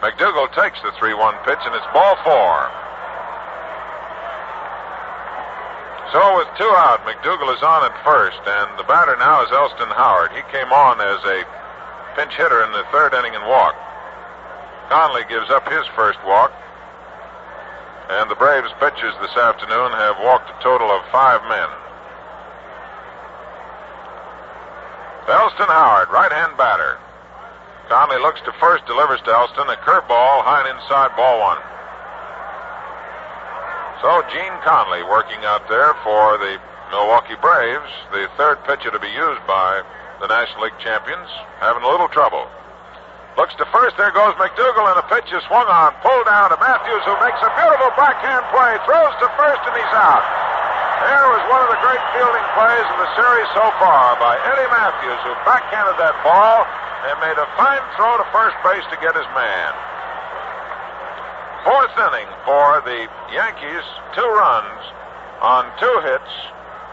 McDougal takes the 3-1 pitch, and it's ball 4. So with 2 out, McDougal is on at first, and the batter now is Elston Howard. He came on as a pinch hitter in the third inning and walked. Conley gives up his first walk, and the Braves pitchers this afternoon have walked a total of 5 men. Elston Howard, right-hand batter. Conley looks to first, delivers to Elston, a curveball, high and inside, ball 1. So Gene Conley working out there for the Milwaukee Braves, the third pitcher to be used by the National League champions, having a little trouble. Looks to first, there goes McDougal, and a pitch is swung on, pulled down to Matthews, who makes a beautiful backhand play, throws to first, and he's out. There was one of the great fielding plays in the series so far by Eddie Matthews, who backhanded that ball and made a fine throw to first base to get his man. 4th inning for the Yankees, 2 runs on 2 hits.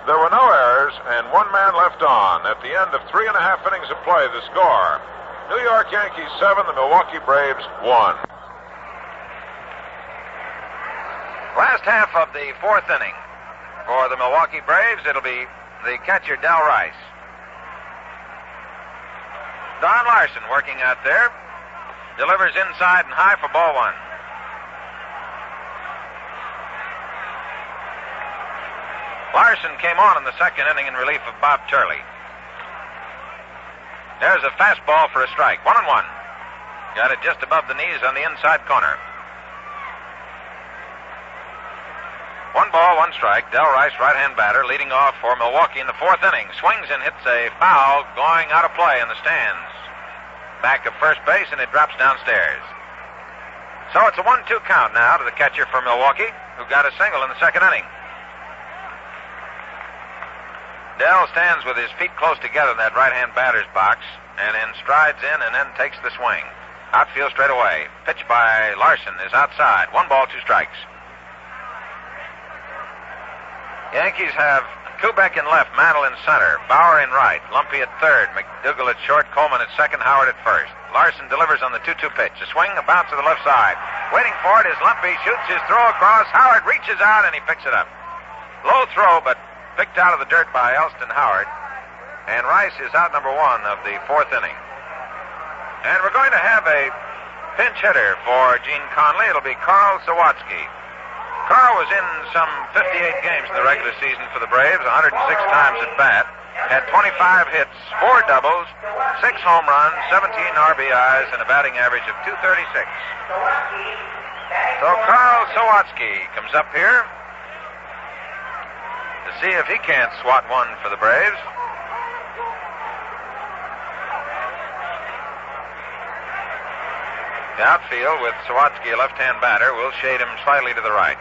There were no errors and 1 man left on. At the end of 3.5 innings of play, the score: New York Yankees 7, the Milwaukee Braves 1. Last half of the 4th inning. For the Milwaukee Braves, it'll be the catcher, Del Rice. Don Larson working out there. Delivers inside and high for ball 1. Larson came on in the second inning in relief of Bob Turley. There's a fastball for a strike. 1-1. Got it just above the knees on the inside corner. 1 ball, 1 strike. Del Rice, right-hand batter, leading off for Milwaukee in the 4th inning. Swings and hits a foul going out of play in the stands. Back of first base, and it drops downstairs. So it's a 1-2 count now to the catcher for Milwaukee, who got a single in the second inning. Del stands with his feet close together in that right-hand batter's box, and then strides in and then takes the swing. Outfield straight away. Pitch by Larson is outside. 1 ball, 2 strikes. Yankees have Kubek in left, Mantle in center, Bauer in right, Lumpy at third, McDougal at short, Coleman at second, Howard at first. Larson delivers on the 2-2 pitch. A swing, a bounce to the left side. Waiting for it is Lumpy, shoots his throw across. Howard reaches out and he picks it up. Low throw, but picked out of the dirt by Elston Howard. And Rice is out number 1 of the 4th inning. And we're going to have a pinch hitter for Gene Conley. It'll be Carl Sawatsky. Carl was in some 58 games in the regular season for the Braves, 106 times at bat, had 25 hits, 4 doubles, 6 home runs, 17 RBIs, and a batting average of .236. So Carl Sawatsky comes up here to see if he can't swat one for the Braves. The outfield with Sawatsky, a left-hand batter, will shade him slightly to the right.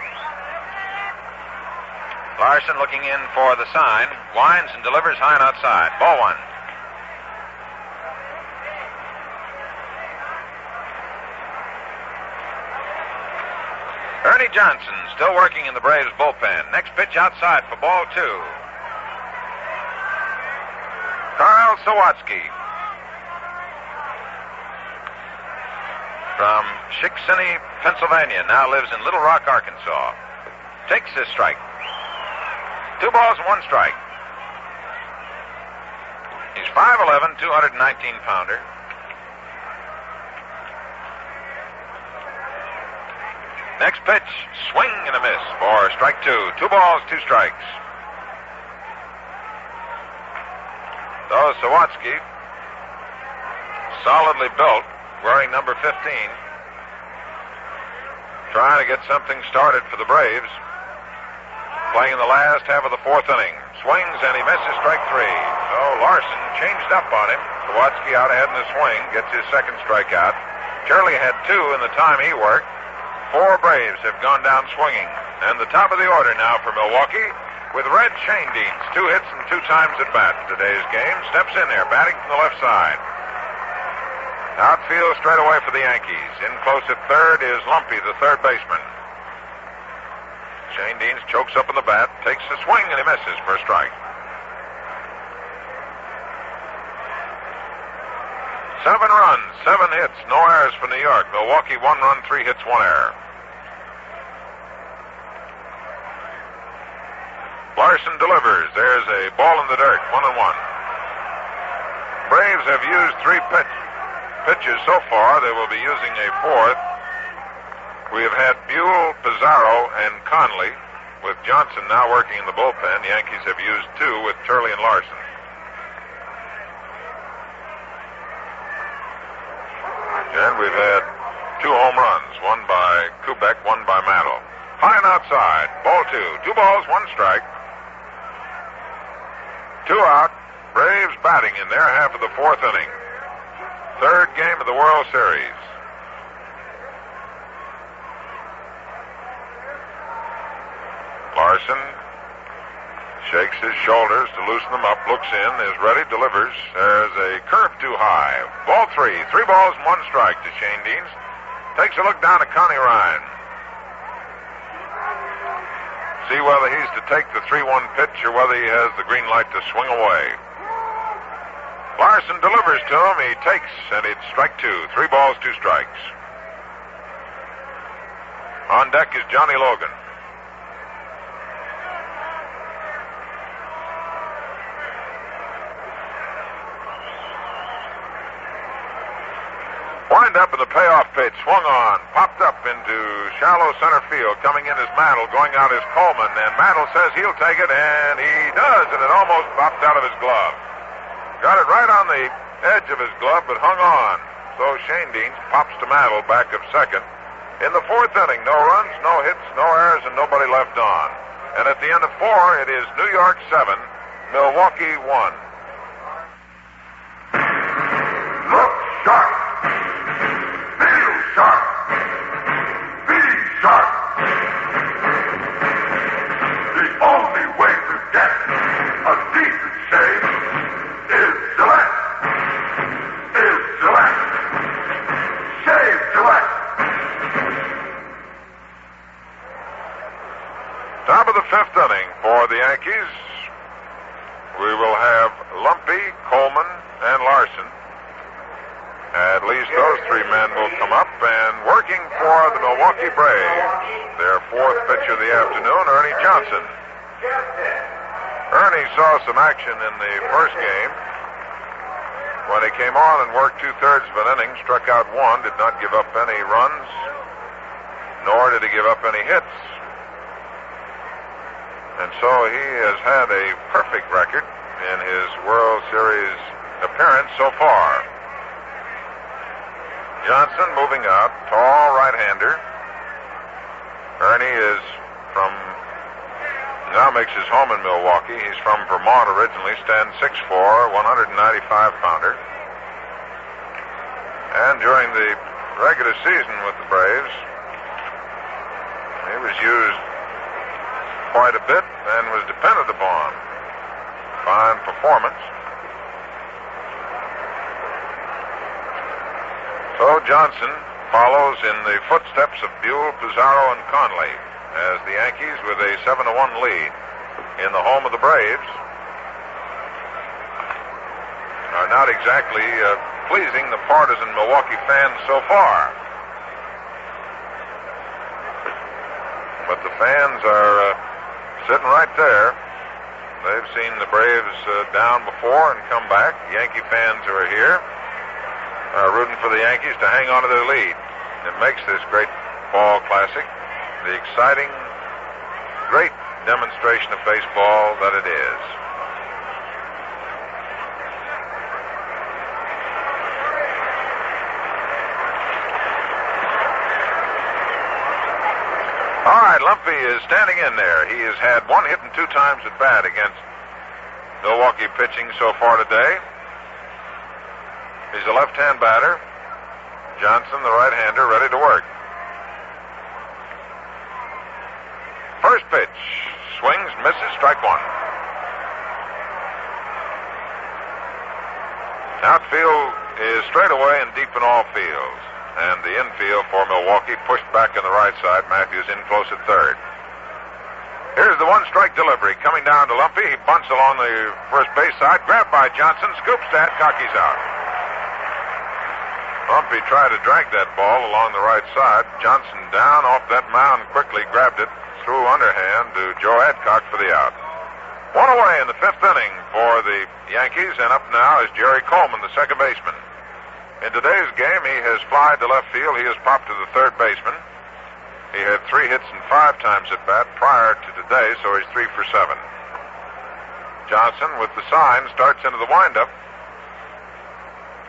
Larson looking in for the sign, winds and delivers high and outside. Ball 1. Ernie Johnson still working in the Braves bullpen. Next pitch outside for ball 2. Carl Sawatsky. from Shiksinny, Pennsylvania, now lives in Little Rock, Arkansas. Takes his strike. 2 balls and 1 strike. He's 5'11", 219-pounder. Next pitch, swing and a miss for strike 2. 2 balls, 2 strikes. So Sawatsky, solidly built, wearing number 15, trying to get something started for the Braves. Playing in the last half of the 4th inning. Swings and he misses strike 3. So Larson changed up on him. Sawatsky out ahead in the swing, gets his second strikeout. Turley had 2 in the time he worked. 4 Braves have gone down swinging. And the top of the order now for Milwaukee with Red Shanedeans. 2 hits and 2 times at bat in today's game. Steps in there, batting from the left side. Outfield straight away for the Yankees. In close at third is Lumpy, the third baseman. Shanedeans chokes up in the bat, takes the swing, and he misses for a strike. 7 runs, 7 hits, no errors for New York. Milwaukee 1 run, 3 hits, 1 error. Larson delivers. There's a ball in the dirt, 1-1. Braves have used 3 pitches so far. They will be using a 4th. We have had Buell, Pizarro, and Conley, with Johnson now working in the bullpen. The Yankees have used 2 with Turley and Larson. And we've had 2 home runs, one by Kubek, one by Mantle. High and outside, ball 2. 2 balls, 1 strike. 2 out. Braves batting in their half of the 4th inning. 3rd game of the World Series. Larson shakes his shoulders to loosen them up, looks in, is ready, delivers. There's a curve too high. Ball 3. 3 balls and 1 strike to Shanedeans. Takes a look down at Connie Ryan. See whether he's to take the 3-1 pitch or whether he has the green light to swing away. Larson delivers to him. He takes, and it's strike 2. 3 balls, 2 strikes. On deck is Johnny Logan. Wind up in the payoff pitch, swung on, popped up into shallow center field. Coming in is Mantle, going out is Coleman, and Mantle says he'll take it, and he does, and it almost popped out of his glove. Got it right on the edge of his glove, but hung on. So Shanedeans pops to Mantle, back of second. In the 4th inning, no runs, no hits, no errors, and nobody left on. And at the end of 4, it is New York 7, Milwaukee 1. Look sharp. Feel sharp. Be sharp. The only way to get a decent shave is Gillette. Shave Gillette. Top of the 5th inning for the Yankees. We will have Lumpy, Coleman, and Larson. At least those 3 men will come up, and working for the Milwaukee Braves, their 4th pitcher of the afternoon, Ernie Johnson. Ernie saw some action in the first game when he came on and worked 2/3 of an inning, struck out 1, did not give up any runs, nor did he give up any hits. And so he has had a perfect record in his World Series appearance so far. Johnson moving out, tall right-hander. Ernie is now makes his home in Milwaukee. He's from Vermont originally, stands 6'4", 195-pounder. And during the regular season with the Braves, he was used quite a bit and was depended upon. Fine performance. So Johnson follows in the footsteps of Buell, Pizarro, and Conley as the Yankees, with a 7-1 lead in the home of the Braves, are not exactly pleasing the partisan Milwaukee fans so far. But the fans are sitting right there. They've seen the Braves down before and come back. Yankee fans who are here are rooting for the Yankees to hang on to their lead. It makes this great fall classic the exciting, great demonstration of baseball that it is. All right, Lumpy is standing in there. He has had 1 hit and 2 times at bat against Milwaukee pitching so far today. He's a left-hand batter. Johnson, the right-hander, ready to work. First pitch. Swings, misses, strike one. Outfield is straight away and deep in all fields. And the infield for Milwaukee pushed back on the right side. Matthews in close at third. Here's the one-strike delivery coming down to Lumpy. He bunts along the first base side. Grabbed by Johnson. Scoops that. Cocky's out. Lumpy tried to drag that ball along the right side. Johnson down off that mound quickly grabbed it. Threw underhand to Joe Adcock for the out. One away in the 5th inning for the Yankees. And up now is Jerry Coleman, the second baseman. In today's game, he has flied to left field. He has popped to the third baseman. He had 3 hits and 5 times at bat prior to today, so he's 3 for 7. Johnson, with the sign, starts into the windup.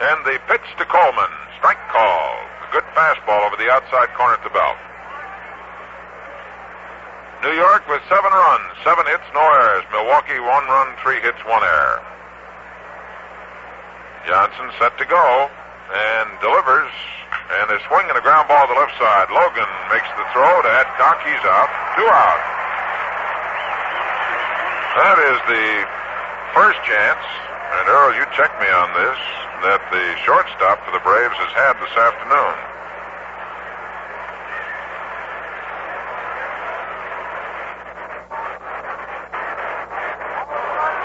And the pitch to Coleman. Strike call. A good fastball over the outside corner at the belt. New York with 7 runs, 7 hits, no errors. Milwaukee 1 run, 3 hits, 1 error. Johnson set to go. And delivers, and is swinging a ground ball to the left side. Logan makes the throw to Adcock. He's out. 2 out. That is the first chance, and Earl, you check me on this, that the shortstop for the Braves has had this afternoon.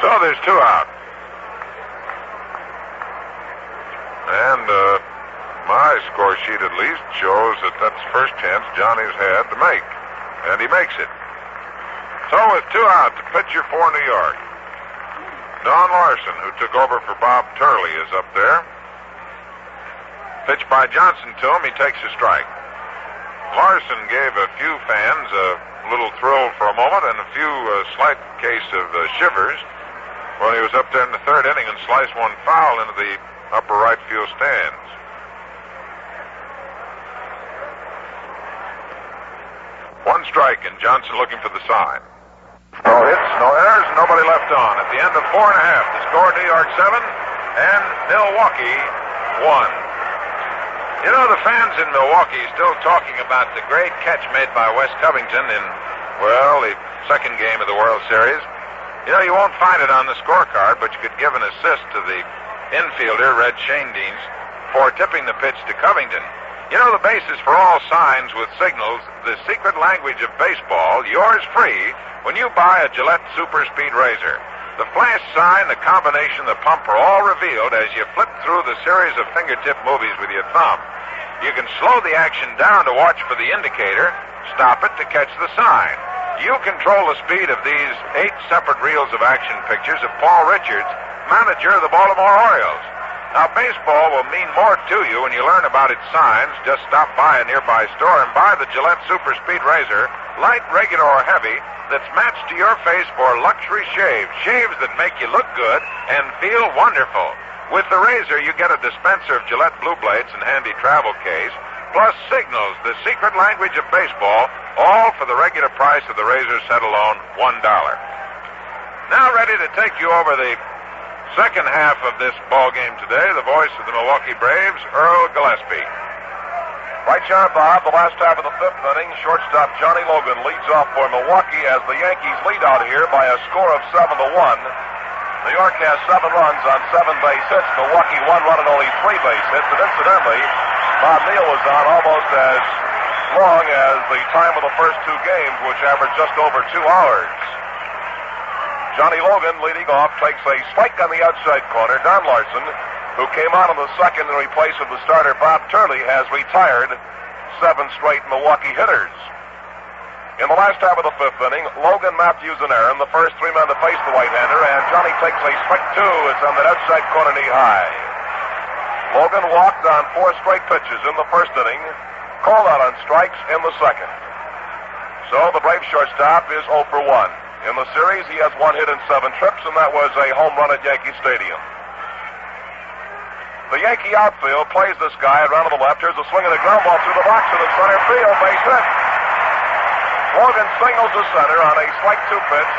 So there's 2 out. And my score sheet at least shows that that's the first chance Johnny's had to make. And he makes it. So with 2 out, the pitcher for New York. Don Larson, who took over for Bob Turley, is up there. Pitch by Johnson to him. He takes a strike. Larson gave a few fans a little thrill for a moment and a few slight case of shivers when he was up there in the 3rd inning and sliced one foul into the upper right field stands. One strike, and Johnson looking for the sign. No hits, no errors, nobody left on. At the end of 4 1/2, the score, New York 7 and Milwaukee 1. You know, the fans in Milwaukee still talking about the great catch made by Wes Covington in, well, the 2nd game of the World Series. You know, you won't find it on the scorecard, but you could give an assist to the infielder, Red Schoendienst, for tipping the pitch to Covington. You know, the basis for all signs with signals, the secret language of baseball, yours free when you buy a Gillette Super Speed Razor. The flash sign, the combination, the pump are all revealed as you flip through the series of fingertip movies with your thumb. You can slow the action down to watch for the indicator, stop it to catch the sign. You control the speed of these 8 separate reels of action pictures of Paul Richards, manager of the Baltimore Orioles. Now, baseball will mean more to you when you learn about its signs. Just stop by a nearby store and buy the Gillette Super Speed Razor, light, regular, or heavy, that's matched to your face for luxury shaves. Shaves that make you look good and feel wonderful. With the razor, you get a dispenser of Gillette Blue Blades and handy travel case, plus Signals, the secret language of baseball, all for the regular price of the razor set alone, $1. Now ready to take you over the second half of this ball game today, the voice of the Milwaukee Braves, Earl Gillespie. Right, John Bob, the last half of the 5th inning, shortstop Johnny Logan leads off for Milwaukee as the Yankees lead out here by a score of 7-1. New York has 7 runs on 7 base hits. Milwaukee 1 run and only 3 base hits. And incidentally, Bob Neal was on almost as long as the time of the first 2 games, which averaged just over 2 hours. Johnny Logan leading off takes a strike on the outside corner. Don Larson, who came on in the 2nd in replace of the starter Bob Turley, has retired 7 straight Milwaukee hitters. In the last half of the fifth inning, Logan, Matthews, and Aaron, the first three men to face the right-hander, and Johnny takes a strike two. It's on that outside corner knee high. Logan walked on 4 straight pitches in the first inning, called out on strikes in the second. So the Brave shortstop is 0 for 1. In the series, he has 1 hit and 7 trips, and that was a home run at Yankee Stadium. The Yankee outfield plays this guy around to the left. Here's a swing and a ground ball through the box to the center field. Base hit. Logan singles the center on a strike 2 pitch.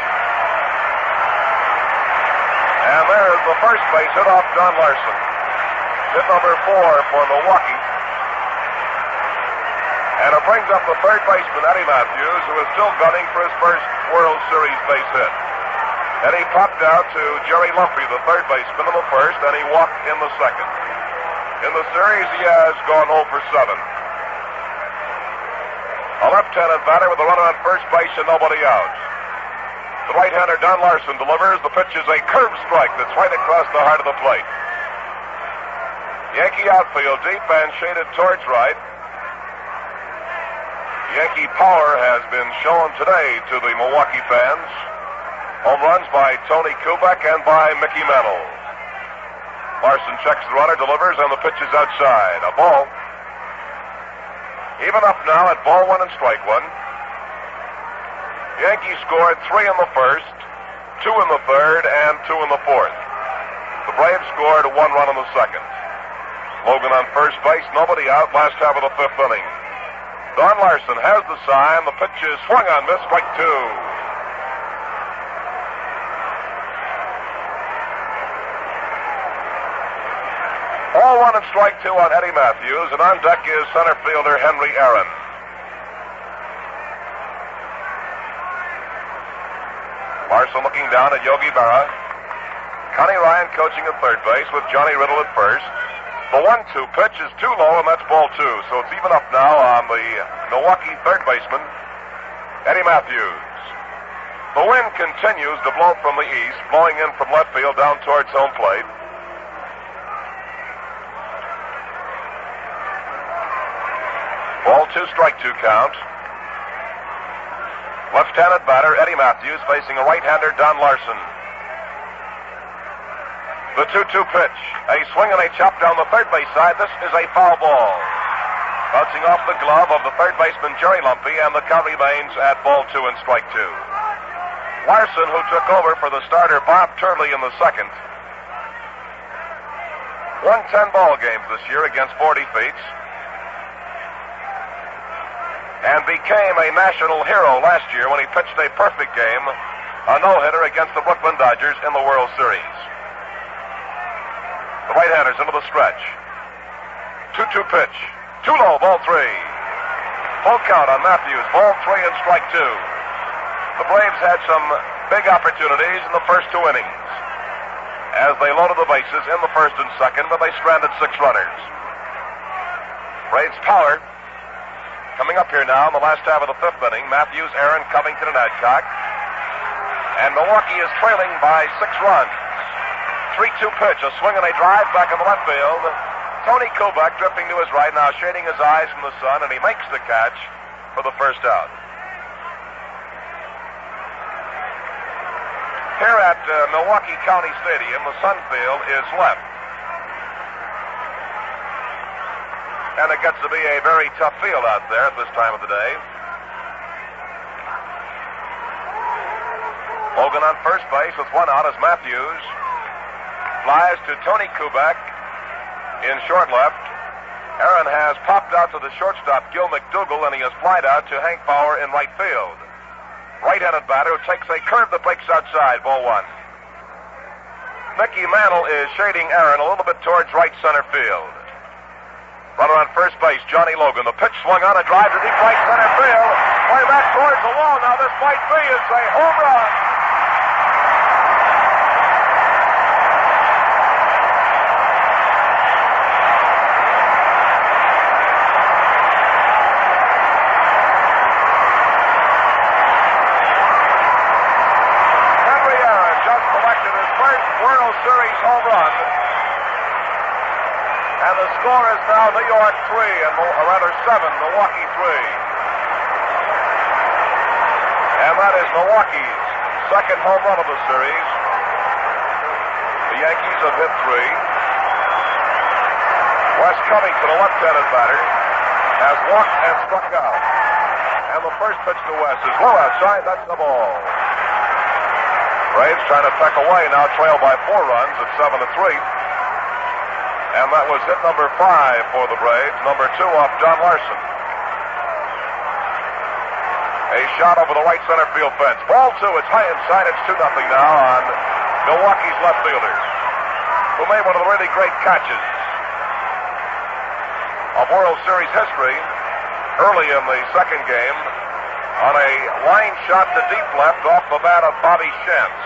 And there's the first base hit off Don Larson. Hit number 4 for Milwaukee. And it brings up the third baseman, Eddie Matthews, who is still gunning for his first World Series base hit. Eddie popped out to Jerry Lumpy, the third baseman, in the first, and he walked in the second. In the series, he has gone 0 for 7. A left-handed batter with a runner on first base and nobody out. The right-hander, Don Larson, delivers. The pitch is a curved strike that's right across the heart of the plate. Yankee outfield deep and shaded towards right. Yankee power has been shown today to the Milwaukee fans. Home runs by Tony Kubek and by Mickey Mantle. Larson checks the runner, delivers, and the pitch is outside. A ball. Even up now at ball 1 and strike 1. Yankees scored 3 in the first, 2 in the third, and 2 in the fourth. The Braves scored 1 run in the second. Logan on first base, nobody out, last half of the fifth inning. Don Larson has the sign. The pitch is swung on, miss, strike 2. All 1 and strike 2 on Eddie Matthews, and on deck is center fielder Henry Aaron. Larson looking down at Yogi Berra. Connie Ryan coaching at third base with Johnny Riddle at first. The 1-2 pitch is too low, and that's ball 2. So it's even up now on the Milwaukee third baseman, Eddie Matthews. The wind continues to blow from the east, blowing in from left field down towards home plate. Ball 2, strike 2 count. Left-handed batter, Eddie Matthews, facing a right-hander, Don Larson. The 2-2 pitch. A swing and a chop down the third base side. This is a foul ball. Bouncing off the glove of the third baseman, Jerry Lumpy, and the count remains at ball 2 and strike 2. Larson, who took over for the starter, Bob Turley, in the second, won 10 ball games this year against 40 feet, and became a national hero last year when he pitched a perfect game, a no-hitter against the Brooklyn Dodgers in the World Series. The right-handers into the stretch. 2-2 pitch. Too low, ball 3. Full count on Matthews, ball 3 and strike 2. The Braves had some big opportunities in the first 2 innings as they loaded the bases in the first and second, but they stranded 6 runners. Braves power coming up here now in the last half of the fifth inning. Matthews, Aaron, Covington, and Adcock. And Milwaukee is trailing by 6 runs. 3-2 pitch, a swing and a drive back in the left field. Tony Kubek drifting to his right, now shading his eyes from the sun, and he makes the catch for the first out. Here at Milwaukee County Stadium, the sun field is left. And it gets to be a very tough field out there at this time of the day. Logan on first base with 1 out as Matthews flies to Tony Kubek in short left. Aaron has popped out to the shortstop, Gil McDougal, and he has flied out to Hank Bauer in right field. Right-handed batter who takes a curve that breaks outside, ball 1. Mickey Mantle is shading Aaron a little bit towards right center field. Runner on first base, Johnny Logan. The pitch swung on, a drive to deep right center field. Way back towards the wall. Now this might be a home run. World Series home run. And the score is now New York 3, or rather 7, Milwaukee 3. And that is Milwaukee's second home run of the series. The Yankees have hit 3. Wes Covington, a left-handed batter, has walked and struck out. And the first pitch to Wes is low outside. That's the ball. Braves trying to peck away, now trail by 4 runs at 7-3. And that was hit number 5 for the Braves, number 2 off John Larson. A shot over the right center field fence. Ball 2, it's high inside, it's 2-0 now on Milwaukee's left fielder, who made one of the really great catches of World Series history early in the second game on a line shot to deep left off the bat of Bobby Shantz.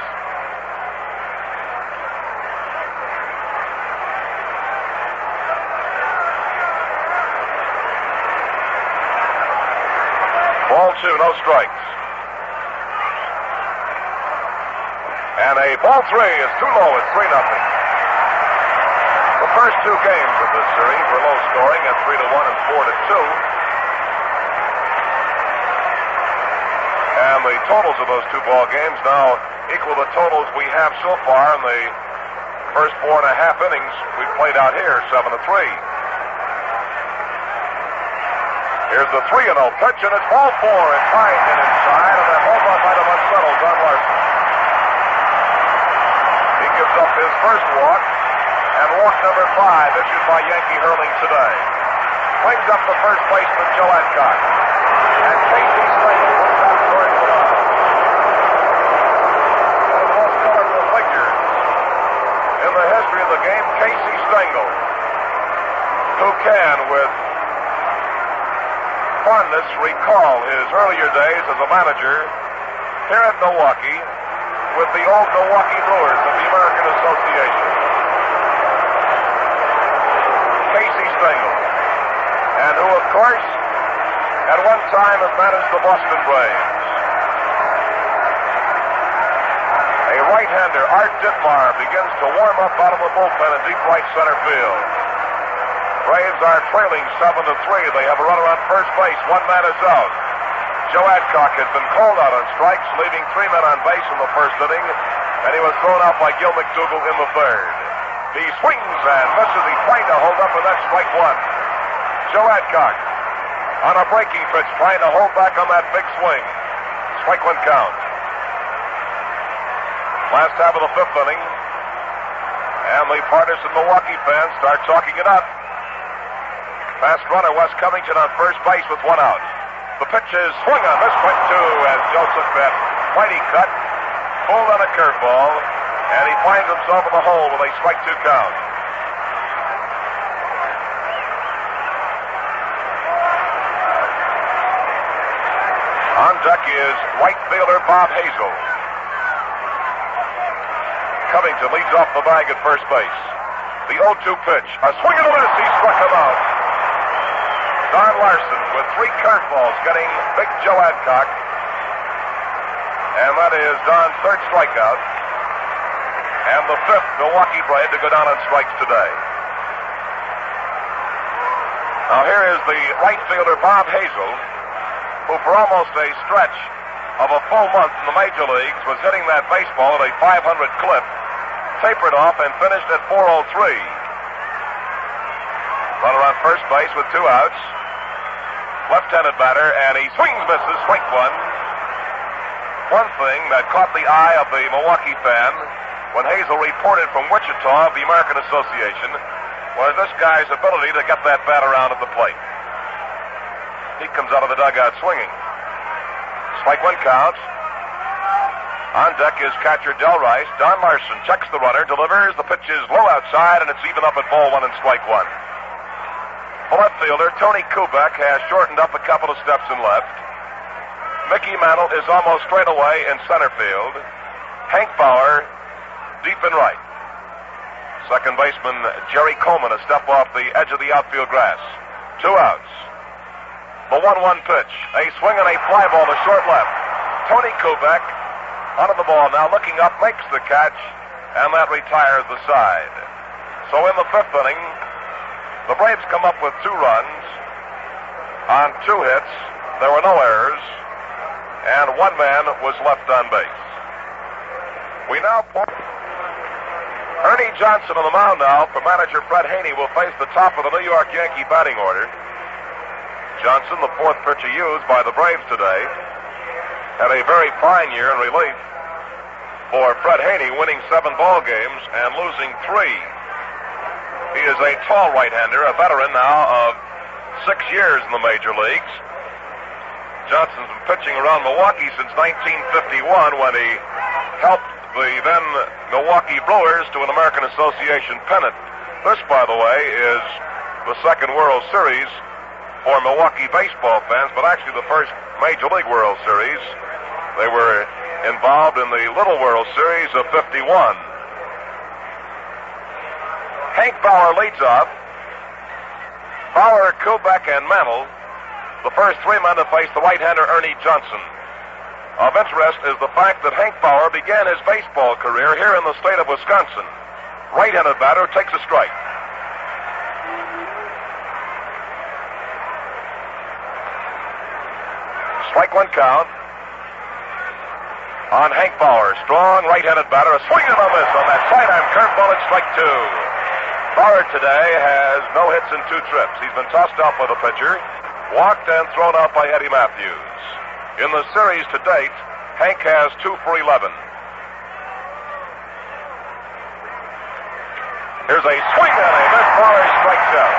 Ball 2, no strikes. And a ball 3 is too low. It's 3-0. The first 2 games of this series were low scoring at 3-1 and 4-2. And the totals of those 2 ball games now equal the totals we have so far in the first 4.5 innings we've played out here, 7-3. Here's the 3-0 pitch, and it's ball 4. It's high and inside, and that home run might have unsettled John Larson. He gives up his first walk, and walk number 5 issued by Yankee hurling today. Brings up the first baseman, Joe Adcock. And Casey Stengel moves out towards the line. One of the most colorful figures in the history of the game, Casey Stengel, who can, with fondness, recall his earlier days as a manager here at Milwaukee with the old Milwaukee Brewers of the American Association. Casey Stengel, and who, of course, at one time has managed the Boston Braves. A right-hander, Art Ditmar, begins to warm up out of the bullpen in deep right center field. Braves are trailing 7-3. They have a runner on first base. 1 man is out. Joe Adcock has been called out on strikes, leaving 3 men on base in the first inning, and he was thrown out by Gil McDougall in the third. He swings and misses. He's trying to hold up, and that's strike 1. Joe Adcock on a breaking pitch, trying to hold back on that big swing. Strike 1 count. Last half of the 5th inning, and the partisan Milwaukee fans start talking it up. Fast runner Wes Covington on first base with 1 out. The pitch is swung on this strike 2 as Joseph that mighty cut, pulled on a curveball, and he finds himself in the hole with a strike 2 count. On deck is right fielder Bob Hazel. Covington leads off the bag at first base. The 0-2 pitch, a swing and a miss. He struck him out. Don Larson with 3 curveballs getting big Joe Adcock. And that is Don's 3rd strikeout. And the 5th Milwaukee Brave to go down on strikes today. Now here is the right fielder Bob Hazel, who for almost a stretch of a full month in the major leagues was hitting that baseball at a 500 clip, tapered off and finished at 403. Runner on first base with 2 outs. Left-handed batter, and he swings, misses, strike 1. One thing that caught the eye of the Milwaukee fan when Hazel reported from Wichita of the American Association was this guy's ability to get that bat around at the plate. He comes out of the dugout swinging. Strike 1 counts. On deck is catcher Del Rice. Don Larson checks the runner, delivers. The pitch is low outside, and it's even up at ball 1 and strike 1. The left fielder, Tony Kubek, has shortened up a couple of steps in left. Mickey Mantle is almost straight away in center field. Hank Bauer deep in right. Second baseman Jerry Coleman a step off the edge of the outfield grass. 2 outs. The 1-1 pitch. A swing and a fly ball to short left. Tony Kubek onto the ball now, looking up, makes the catch, and that retires the side. So in the 5th inning, the Braves come up with 2 runs on 2 hits. There were no errors. and one man was left on base. We now point. Ernie Johnson on the mound now for manager Fred Haney will face the top of the New York Yankee batting order. Johnson, the fourth pitcher used by the Braves today, had a very fine year in relief for Fred Haney, winning 7 ball games and losing 3. He is a tall right-hander, a veteran now of 6 years in the major leagues. Johnson's been pitching around Milwaukee since 1951 when he helped the then Milwaukee Brewers to an American Association pennant. This, by the way, is the second World Series for Milwaukee baseball fans, but actually the first Major League World Series. They were involved in the Little World Series of 51. Hank Bauer leads off. Bauer, Kubek, and Mantle, the first 3 men to face the right-hander Ernie Johnson. Of interest is the fact that Hank Bauer began his baseball career here in the state of Wisconsin. Right-handed batter takes a strike. Strike 1 count on Hank Bauer. Strong right-handed batter. A swing and a miss on that sidearm curveball at strike 2. Bauer today has no hits and 2 trips. He's been tossed out by the pitcher, walked and thrown out by Eddie Matthews. In the series to date, Hank has 2 for 11. Here's a swing and a miss. Bauer strikes out.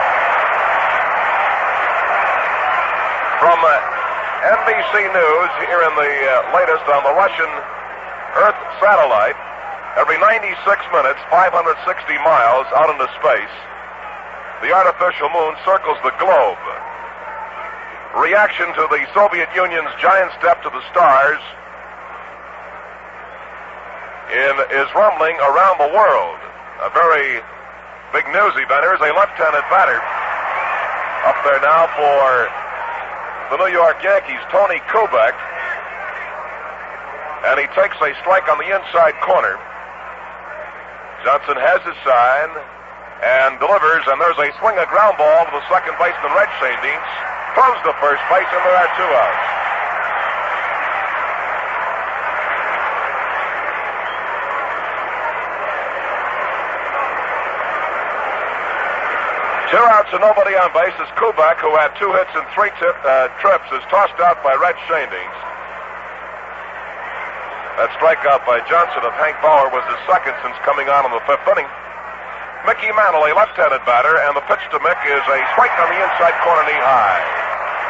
From NBC News here in the latest on the Russian Earth satellite, every 96 minutes, 560 miles out into space, the artificial moon circles the globe. Reaction to the Soviet Union's giant step to the stars is rumbling around the world. A very big news event. Here's a left-handed batter up there now for the New York Yankees, Tony Kubek. And he takes a strike on the inside corner. Johnson has his sign and delivers, and there's a swing, a ground ball to the second baseman, Red Sandines. Throws to first base, and there are 2 outs. Two outs and nobody on base as Kubek, who had 2 hits and 3 trips, is tossed out by Red Sandines. That strikeout by Johnson of Hank Bauer was his second since coming on in the 5th inning. Mickey Mantle, a left-handed batter, and the pitch to Mick is a strike on the inside corner, knee high.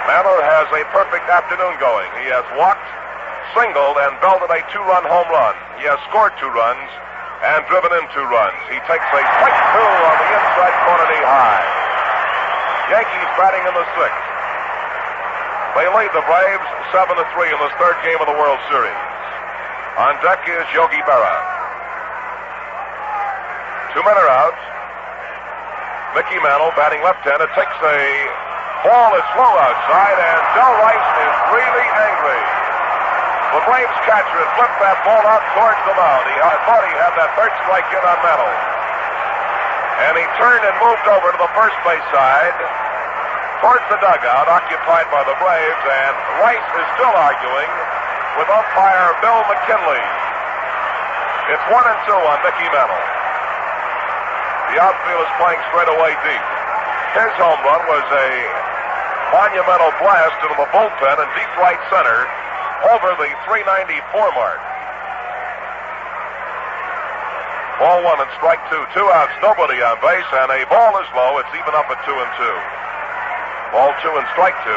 Mantle has a perfect afternoon going. He has walked, singled, and belted a 2-run home run. He has scored 2 runs and driven in 2 runs. He takes a strike 2 on the inside corner, knee high. Yankees batting in the 6th. They lead the Braves 7-3 in this 3rd game of the World Series. On deck is Yogi Berra. 2 men are out. Mickey Mantle, batting left-handed, takes a ball that's low outside, and Del Rice is really angry. The Braves catcher had flipped that ball out towards the mound. He thought he had that 3rd strike in on Mantle. And he turned and moved over to the first base side towards the dugout occupied by the Braves, and Rice is still arguing with umpire Bill McKinley. It's 1-2 on Mickey Mantle. The outfield is playing straight away deep. His home run was a monumental blast into the bullpen in deep right center over the 394 mark. Ball 1 and strike 2. 2 outs, nobody on base, and a ball is low. It's even up at 2-2. Ball 2 and strike 2.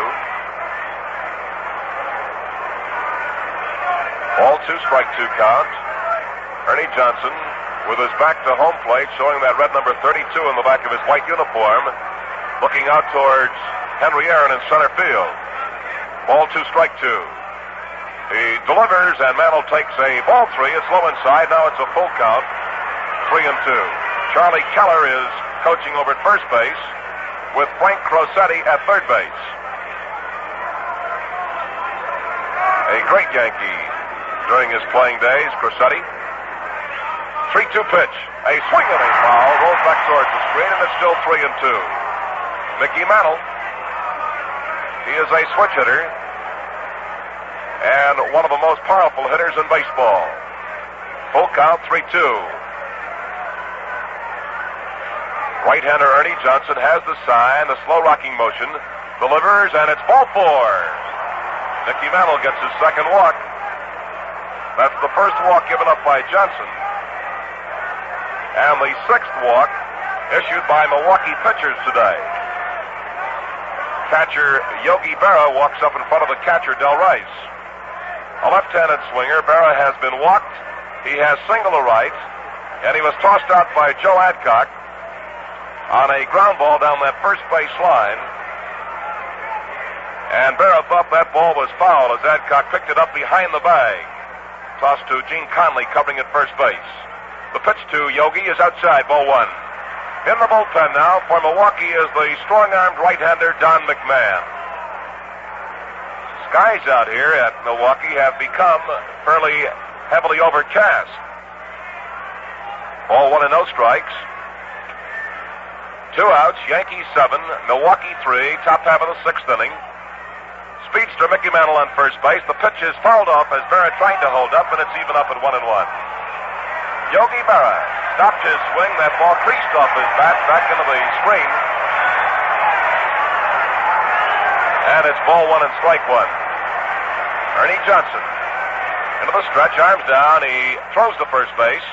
Ball 2, strike 2 count. Ernie Johnson with his back to home plate, showing that red number 32 in the back of his white uniform, looking out towards Henry Aaron in center field. Ball 2, strike 2. He delivers, and Mantle takes a ball 3. It's low inside. Now it's a full count. 3-2. Charlie Keller is coaching over at first base with Frank Crosetti at third base. A great Yankee during his playing days, Crosetti. 3-2 pitch. A swing and a foul. Rolls back towards the screen, and it's still 3-2. Mickey Mantle. He is a switch hitter. and one of the most powerful hitters in baseball. Full count, 3-2. Right-hander Ernie Johnson has the sign, the slow rocking motion, delivers, and it's ball 4. Mickey Mantle gets his second walk. That's the first walk given up by Johnson, and the 6th walk issued by Milwaukee pitchers today. Catcher Yogi Berra walks up in front of the catcher Del Rice. A left-handed swinger, Berra has been walked. He has single to right, and he was tossed out by Joe Adcock on a ground ball down that first base line. And Berra thought that ball was foul as Adcock picked it up behind the bag. Tossed to Gene Conley covering at first base. The pitch to Yogi is outside, ball 1. In the bullpen now for Milwaukee is the strong-armed right-hander Don McMahon. Skies out here at Milwaukee have become fairly heavily overcast. Ball 1 and no strikes. 2 outs, Yankees 7, Milwaukee 3, top half of the 6th inning. Speedster Mickey Mantle on first base. The pitch is fouled off as Berra tried to hold up, and it's even up at 1-1. Yogi Berra stopped his swing. That ball creased off his bat back into the screen. And it's ball 1 and strike 1. Ernie Johnson into the stretch, arms down. He throws to first base.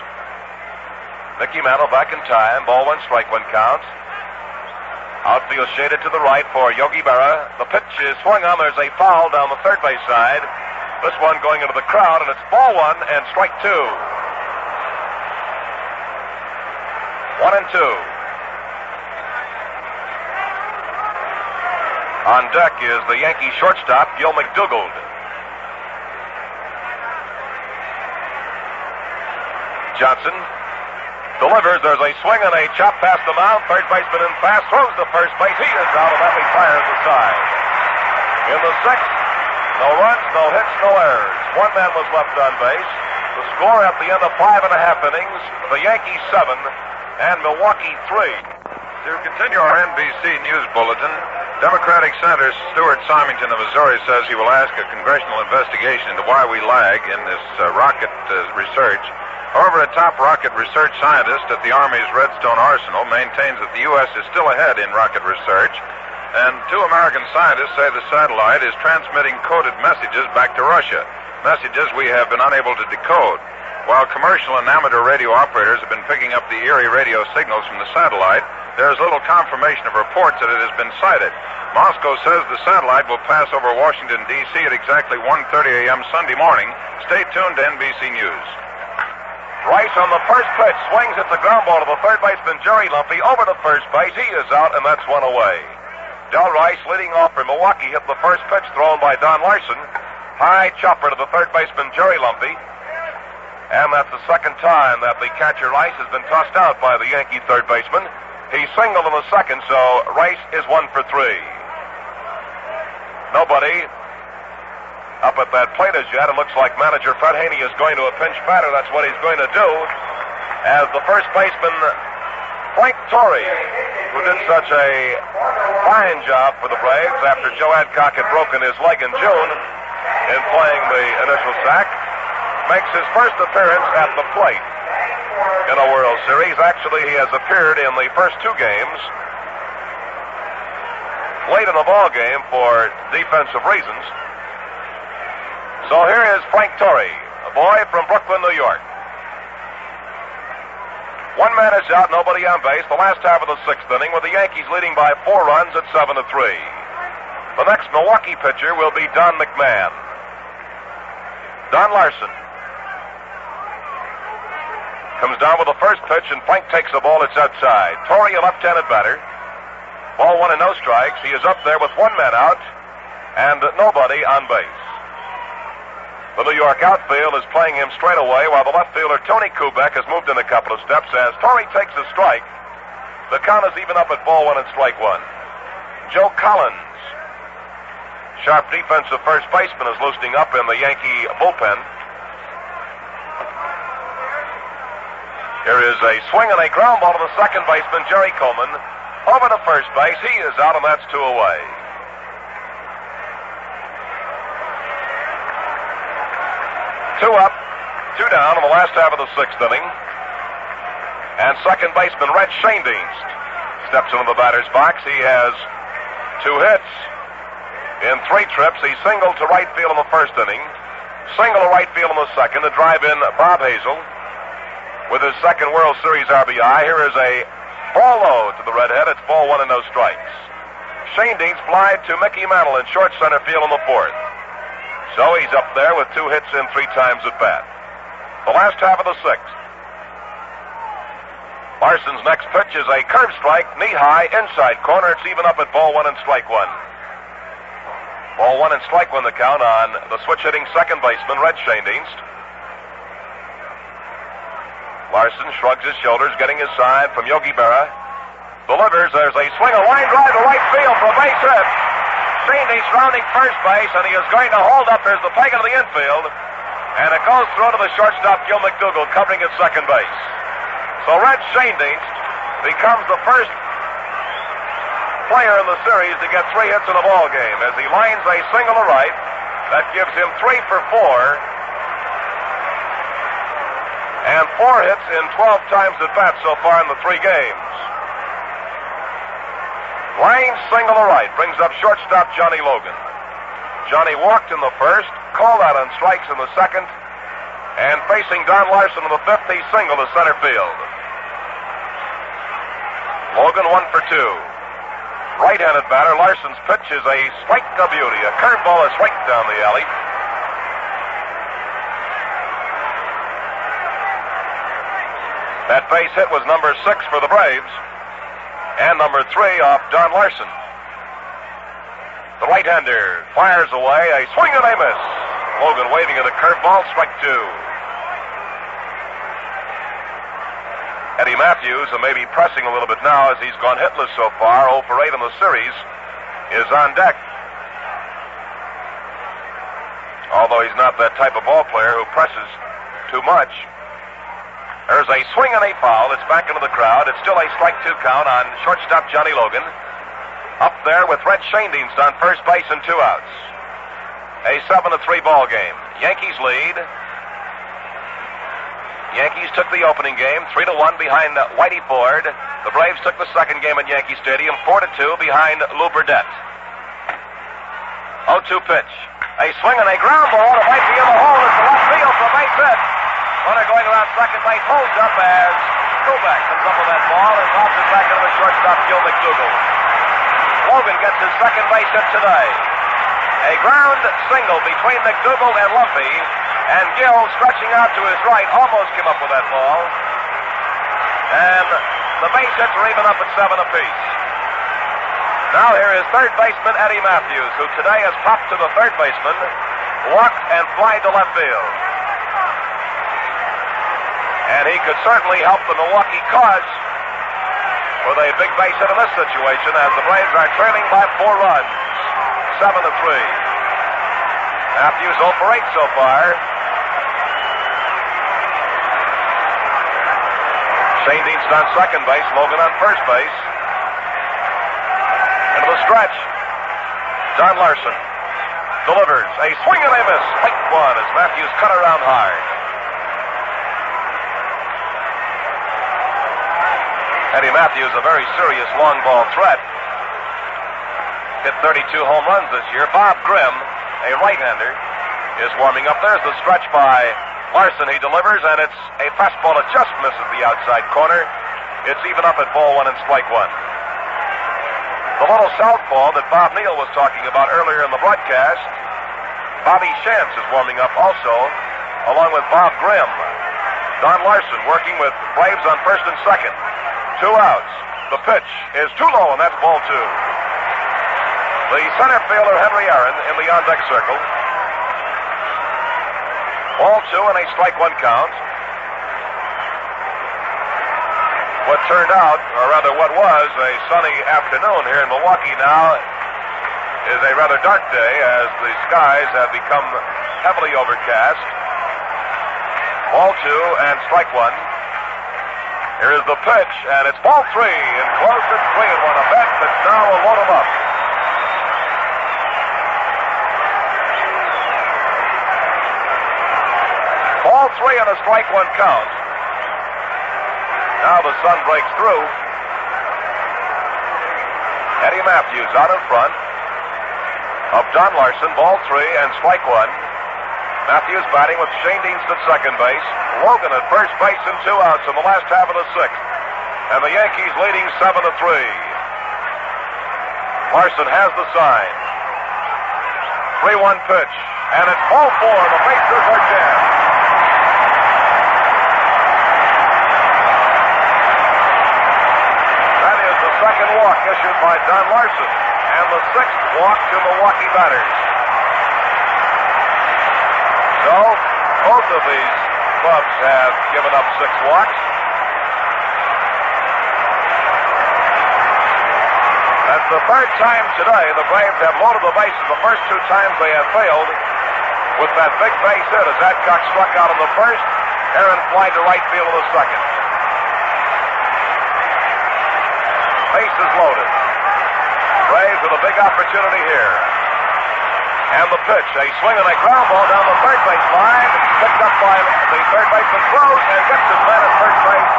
Mickey Mantle back in time. Ball 1, strike 1 count. Outfield shaded to the right for Yogi Berra. The pitch is swung on. There's a foul down the third base side. This one going into the crowd, and it's ball 1 and strike 2. 1 and 2. On deck is the Yankee shortstop, Gil McDougald. Johnson delivers. There's a swing and a chop past the mound. Third baseman in fast, throws to first base. He is out, and that retires the side. In the 6th, no runs, no hits, no errors. 1 man was left on base. The score at the end of 5.5 innings, the Yankees 7 and Milwaukee 3. To continue our NBC News Bulletin, Democratic Senator Stuart Symington of Missouri says he will ask a congressional investigation into why we lag in this rocket research. However, a top rocket research scientist at the Army's Redstone Arsenal maintains that the U.S. is still ahead in rocket research, and 2 American scientists say the satellite is transmitting coded messages back to Russia, messages we have been unable to decode. While commercial and amateur radio operators have been picking up the eerie radio signals from the satellite, there is little confirmation of reports that it has been sighted. Moscow says the satellite will pass over Washington, D.C. at exactly 1:30 a.m. Sunday morning. Stay tuned to NBC News. Rice on the first pitch swings at the ground ball to the third baseman Jerry Lumpy over to first base. He is out, and that's 1 away. Del Rice leading off for Milwaukee hit the first pitch thrown by Don Larson. High chopper to the third baseman Jerry Lumpy. And that's the second time that the catcher Rice has been tossed out by the Yankee third baseman. He singled in the second, so Rice is 1 for 3. Nobody up at that plate as yet. It looks like manager Fred Haney is going to a pinch batter. That's what he's going to do. As the first baseman, Frank Torrey, who did such a fine job for the Braves after Joe Adcock had broken his leg in June in playing the initial sack, makes his first appearance at the plate in a World Series. Actually, he has appeared in the first 2 games late in the ball game for defensive reasons. So here is Frank Torrey, a boy from Brooklyn, New York. 1 man is out, nobody on base. The last half of the 6th inning, with the Yankees leading by 4 runs at 7-3. The next Milwaukee pitcher will be Don McMahon. Don Larson comes down with the first pitch, and Frank takes the ball. It's outside. Torrey, a left-handed batter. Ball 1 and no strikes. He is up there with 1 man out and nobody on base. The New York outfield is playing him straight away, while the left fielder Tony Kubek has moved in a couple of steps. As Torrey takes a strike, the count is even up at ball 1 and strike 1. Joe Collins, sharp defensive first baseman, is loosening up in the Yankee bullpen. Here is a swing and a ground ball to the second baseman, Jerry Coleman. Over to first base. He is out, and that's 2 away. 2 up, 2 down in the last half of the 6th inning. And second baseman Red Schoendienst steps into the batter's box. He has 2 hits in 3 trips. He singled to right field in the 1st inning, single to right field in the 2nd to drive in Bob Hazel with his 2nd World Series RBI. Here is a ball low to the redhead. It's ball 1 and no strikes. Schoendienst flied to Mickey Mantle in short center field in the 4th. So he's up there with 2 hits in 3 times at bat. The last half of the 6th. Larson's next pitch is a curve strike, knee-high, inside corner. It's even up at ball 1 and strike 1. Ball 1 and strike 1 the count on the switch-hitting second baseman, Red Schoendienst. Larson shrugs his shoulders, getting his sign from Yogi Berra. Delivers. There's a swing, a line drive to right field for a base hit. Schoendienst rounding first base, and he is going to hold up. There's the peg into the infield, and it goes through to the shortstop, Gil McDougall, covering at second base. So Red Schoendienst becomes the first player in the series to get 3 hits in a ball game as he lines a single to right. That gives him 3 for 4. And 4 hits in 12 times at bat so far in the 3 games. Line single to right brings up shortstop Johnny Logan. Johnny walked in the 1st, called out on strikes in the 2nd, and facing Don Larson in the 5th, he singled to center field. Logan 1 for 2. Right-handed batter, Larson's pitch is a strike of beauty. A curveball is right down the alley. That base hit was number 6 for the Braves, and number 3 off Don Larson. The right-hander fires away, a swing and a miss. Logan waving at a curveball, strike 2. Eddie Matthews, who may be pressing a little bit now as he's gone hitless so far, 0 for 8 in the series, is on deck. Although he's not that type of ball player who presses too much. There's a swing and a foul. It's back into the crowd. It's still a strike 2 count on shortstop Johnny Logan. Up there with Red Schoendienst on first base and 2 outs. A 7-3 ball game. Yankees lead. Yankees took the opening game 3-1 behind Whitey Ford. The Braves took the second game at Yankee Stadium 4-2 behind Lou Burdette. 0-2 pitch. A swing and a ground ball. It might be in the hole. It's the left field for a base hit. Runner going around second base holds up as Krubeck comes up with that ball and drops it back into the shortstop, Gil McDougall. Logan gets his second base hit today. A ground single between McDougall and Lumpy, and Gil, stretching out to his right, almost came up with that ball. And the base hits are even up at 7 apiece. Now here is third baseman Eddie Matthews, who today has popped to the third baseman, walked and flied to left field. And he could certainly help the Milwaukee cause with a big base hit in this situation as the Braves are trailing by 4 runs, 7-3. Matthews 0 for 8 so far. Schoendienst on second base, Logan on first base. Into the stretch. Don Larson delivers a swing and a miss. Strike 1 as Matthews cut around hard. Eddie Matthews, a very serious long ball threat. Hit 32 home runs this year. Bob Grimm, a right-hander, is warming up. There's the stretch by Larson. He delivers, and it's a fastball that just misses the outside corner. It's even up at ball 1 and strike 1. The little southpaw that Bob Neal was talking about earlier in the broadcast, Bobby Shantz is warming up also, along with Bob Grimm. Don Larson working with Braves on first and second. 2 outs. The pitch is too low, and that's ball 2. The center fielder, Henry Aaron, in the on-deck circle. Ball 2 and a strike 1 count. What turned out, or rather what was, a sunny afternoon here in Milwaukee now is a rather dark day as the skies have become heavily overcast. Ball 2 and strike 1. Here is the pitch, and it's ball 3, and close at 3-1. A bet that's now will load him up. Ball 3 and a strike 1 count. Now the sun breaks through. Eddie Matthews out in front of Don Larson. Ball 3 and strike 1. Matthews batting with Shane Deans at second base. Logan at first base and 2 outs in the last half of the 6th. And the Yankees leading 7-3. Larson has the sign. 3-1 pitch. And it's ball 4. The bases are jammed. That is the second walk issued by Don Larson. And the 6th walk to Milwaukee batters. So, both of these clubs have given up 6 walks. That's the third time today the Braves have loaded the bases. The first 2 times they have failed with that big base hit as Adcock struck out in the first. Aaron flied to right field in the second. Bases loaded. Braves with a big opportunity here. And the pitch, a swing and a ground ball down the third base line, picked up by the third baseman, throws and gets his man at first base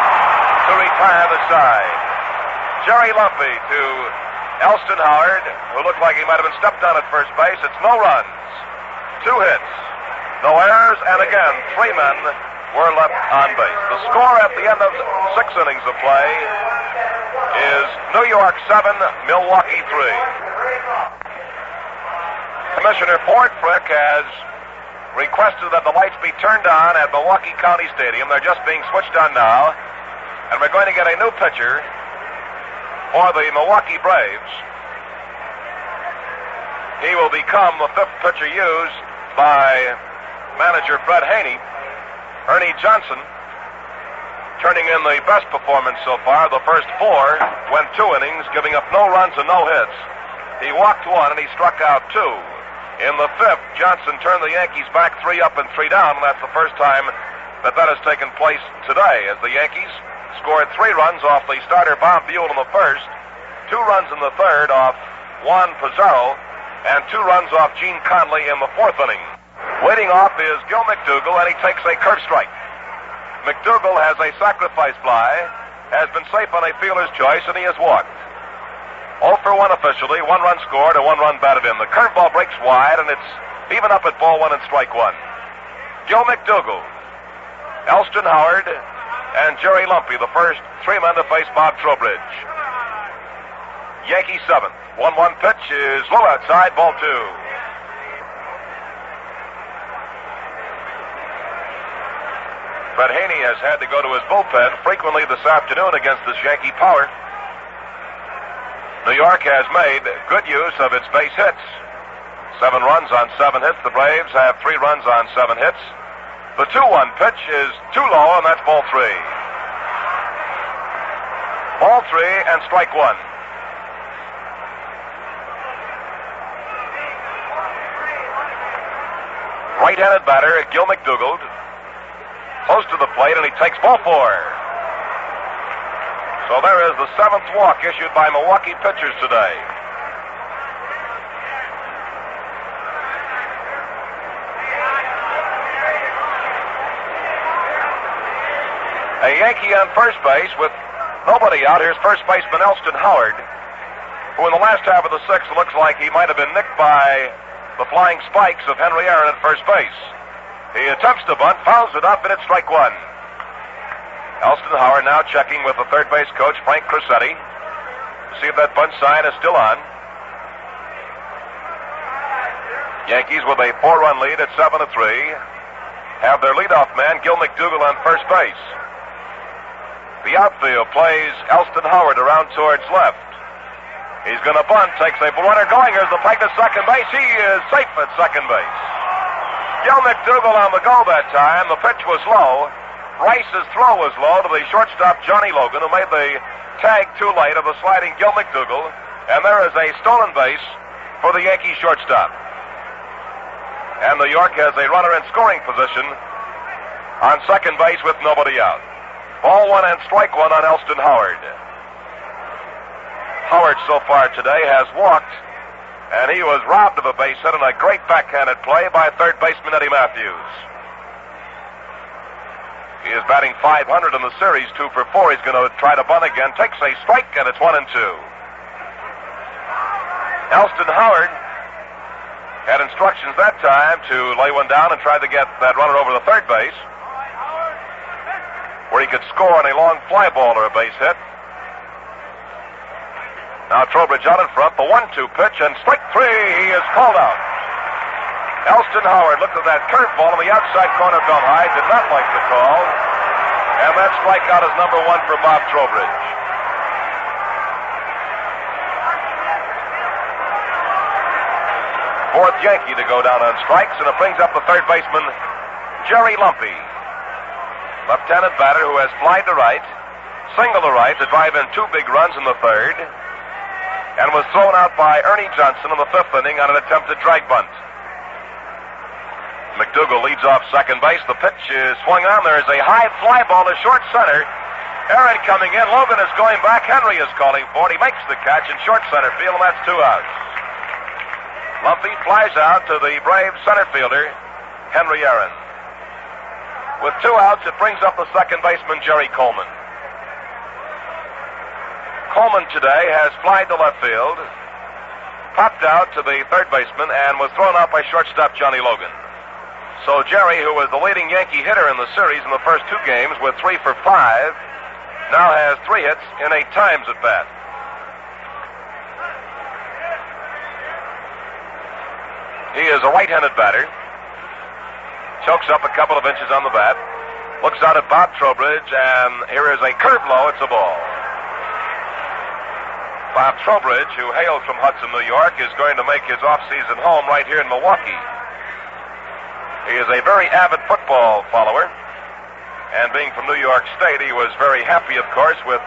to retire the side. Jerry Lumpy to Elston Howard, who looked like he might have been stepped on at first base. It's no runs, 2 hits, no errors, and again, 3 men were left on base. The score at the end of 6 innings of play is New York 7, Milwaukee 3. Commissioner Ford Frick has requested that the lights be turned on at Milwaukee County Stadium. They're just being switched on now. And we're going to get a new pitcher for the Milwaukee Braves. He will become the 5th pitcher used by manager Fred Haney. Ernie Johnson turning in the best performance so far. The first 4 went 2 innings, giving up no runs and no hits. He walked 1 and he struck out 2. In the 5th, Johnson turned the Yankees back 3 up and 3 down, and that's the first time that has taken place today, as the Yankees scored 3 runs off the starter Bob Buell in the first, 2 runs in the third off Juan Pizarro, and 2 runs off Gene Conley in the 4th inning. Leading off is Gil McDougall, and he takes a curve strike. McDougall has a sacrifice fly, has been safe on a fielder's choice, and he has walked. 0 for 1 officially, 1 run scored, and 1 run batted in. The curveball breaks wide, and it's even up at ball 1 and strike 1. Gil McDougall, Elston Howard, and Jerry Lumpy, the first 3 men to face Bob Trowbridge. Yankee 7th. 1-1 pitch is low outside, ball 2. Fred Haney has had to go to his bullpen frequently this afternoon against this Yankee power. New York has made good use of its base hits. 7 runs on 7 hits. The Braves have 3 runs on 7 hits. The 2-1 pitch is too low, and that's ball 3. Ball 3 and strike 1. Right-handed batter, Gil McDougall, close to the plate, and he takes ball 4. So there is the 7th walk issued by Milwaukee pitchers today. A Yankee on first base with nobody out. Here's first baseman Elston Howard, who in the last half of the 6th looks like he might have been nicked by the flying spikes of Henry Aaron at first base. He attempts to bunt, fouls it up, and it's strike 1. Elston Howard now checking with the third base coach, Frank Crissetti, to see if that bunt sign is still on. Yankees with a 4-run lead at 7-3 have their leadoff man, Gil McDougall, on first base. The outfield plays Elston Howard around towards left. He's going to bunt, takes a runner going. Here's the play to second base. He is safe at second base. Gil McDougall on the go that time. The pitch was low. Rice's throw was low to the shortstop, Johnny Logan, who made the tag too late of the sliding Gil McDougall. And there is a stolen base for the Yankee shortstop. And New York has a runner in scoring position on second base with nobody out. Ball 1 and strike 1 on Elston Howard. Howard so far today has walked, and he was robbed of a base hit in a great backhanded play by third baseman Eddie Matthews. He is batting .500 in the series, 2 for 4. He's going to try to bunt again. Takes a strike, and it's 1-2. Elston Howard had instructions that time to lay one down and try to get that runner over the third base, where he could score on a long fly ball or a base hit. Now Trowbridge out in front, the 1-2 pitch, and strike 3. He is called out. Elston Howard looked at that curveball on the outside corner belt high, did not like the call, and that strikeout is number 1 for Bob Trowbridge. Fourth Yankee to go down on strikes, and it brings up the third baseman, Jerry Lumpy. Left-handed batter who has flied to right, single to right to drive in 2 big runs in the third, and was thrown out by Ernie Johnson in the 5th inning on an attempted drag bunt. McDougal leads off second base. The pitch is swung on. There is a high fly ball to short center. Aaron coming in. Logan is going back. Henry is calling for it. He makes the catch in short center field, and that's 2 outs. Lumpy flies out to the brave center fielder, Henry Aaron. With 2 outs, it brings up the second baseman, Jerry Coleman. Coleman today has flied to left field, popped out to the third baseman, and was thrown out by shortstop Johnny Logan. So Jerry, who was the leading Yankee hitter in the series in the first 2 games with 3 for 5, now has 3 hits in 8 times at bat. He is a right-handed batter. Chokes up a couple of inches on the bat. Looks out at Bob Trowbridge, and here is a curve low. It's a ball. Bob Trowbridge, who hails from Hudson, New York, is going to make his off-season home right here in Milwaukee. He is a very avid football follower, and being from New York State, he was very happy, of course, with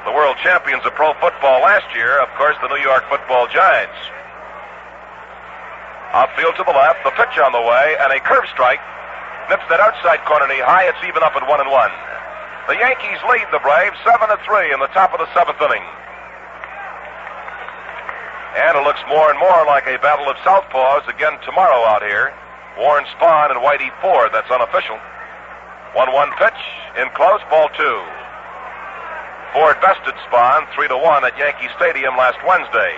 the world champions of pro football last year, of course, the New York Football Giants. Outfield to the left, the pitch on the way, and a curve strike. Nips that outside corner knee high. It's even up at 1-1. The Yankees lead the Braves 7-3 in the top of the 7th inning. And it looks more and more like a battle of southpaws again tomorrow out here. Warren Spahn and Whitey Ford, that's unofficial. 1-1 pitch, in close, ball 2. Ford bested Spahn 3-1 at Yankee Stadium last Wednesday.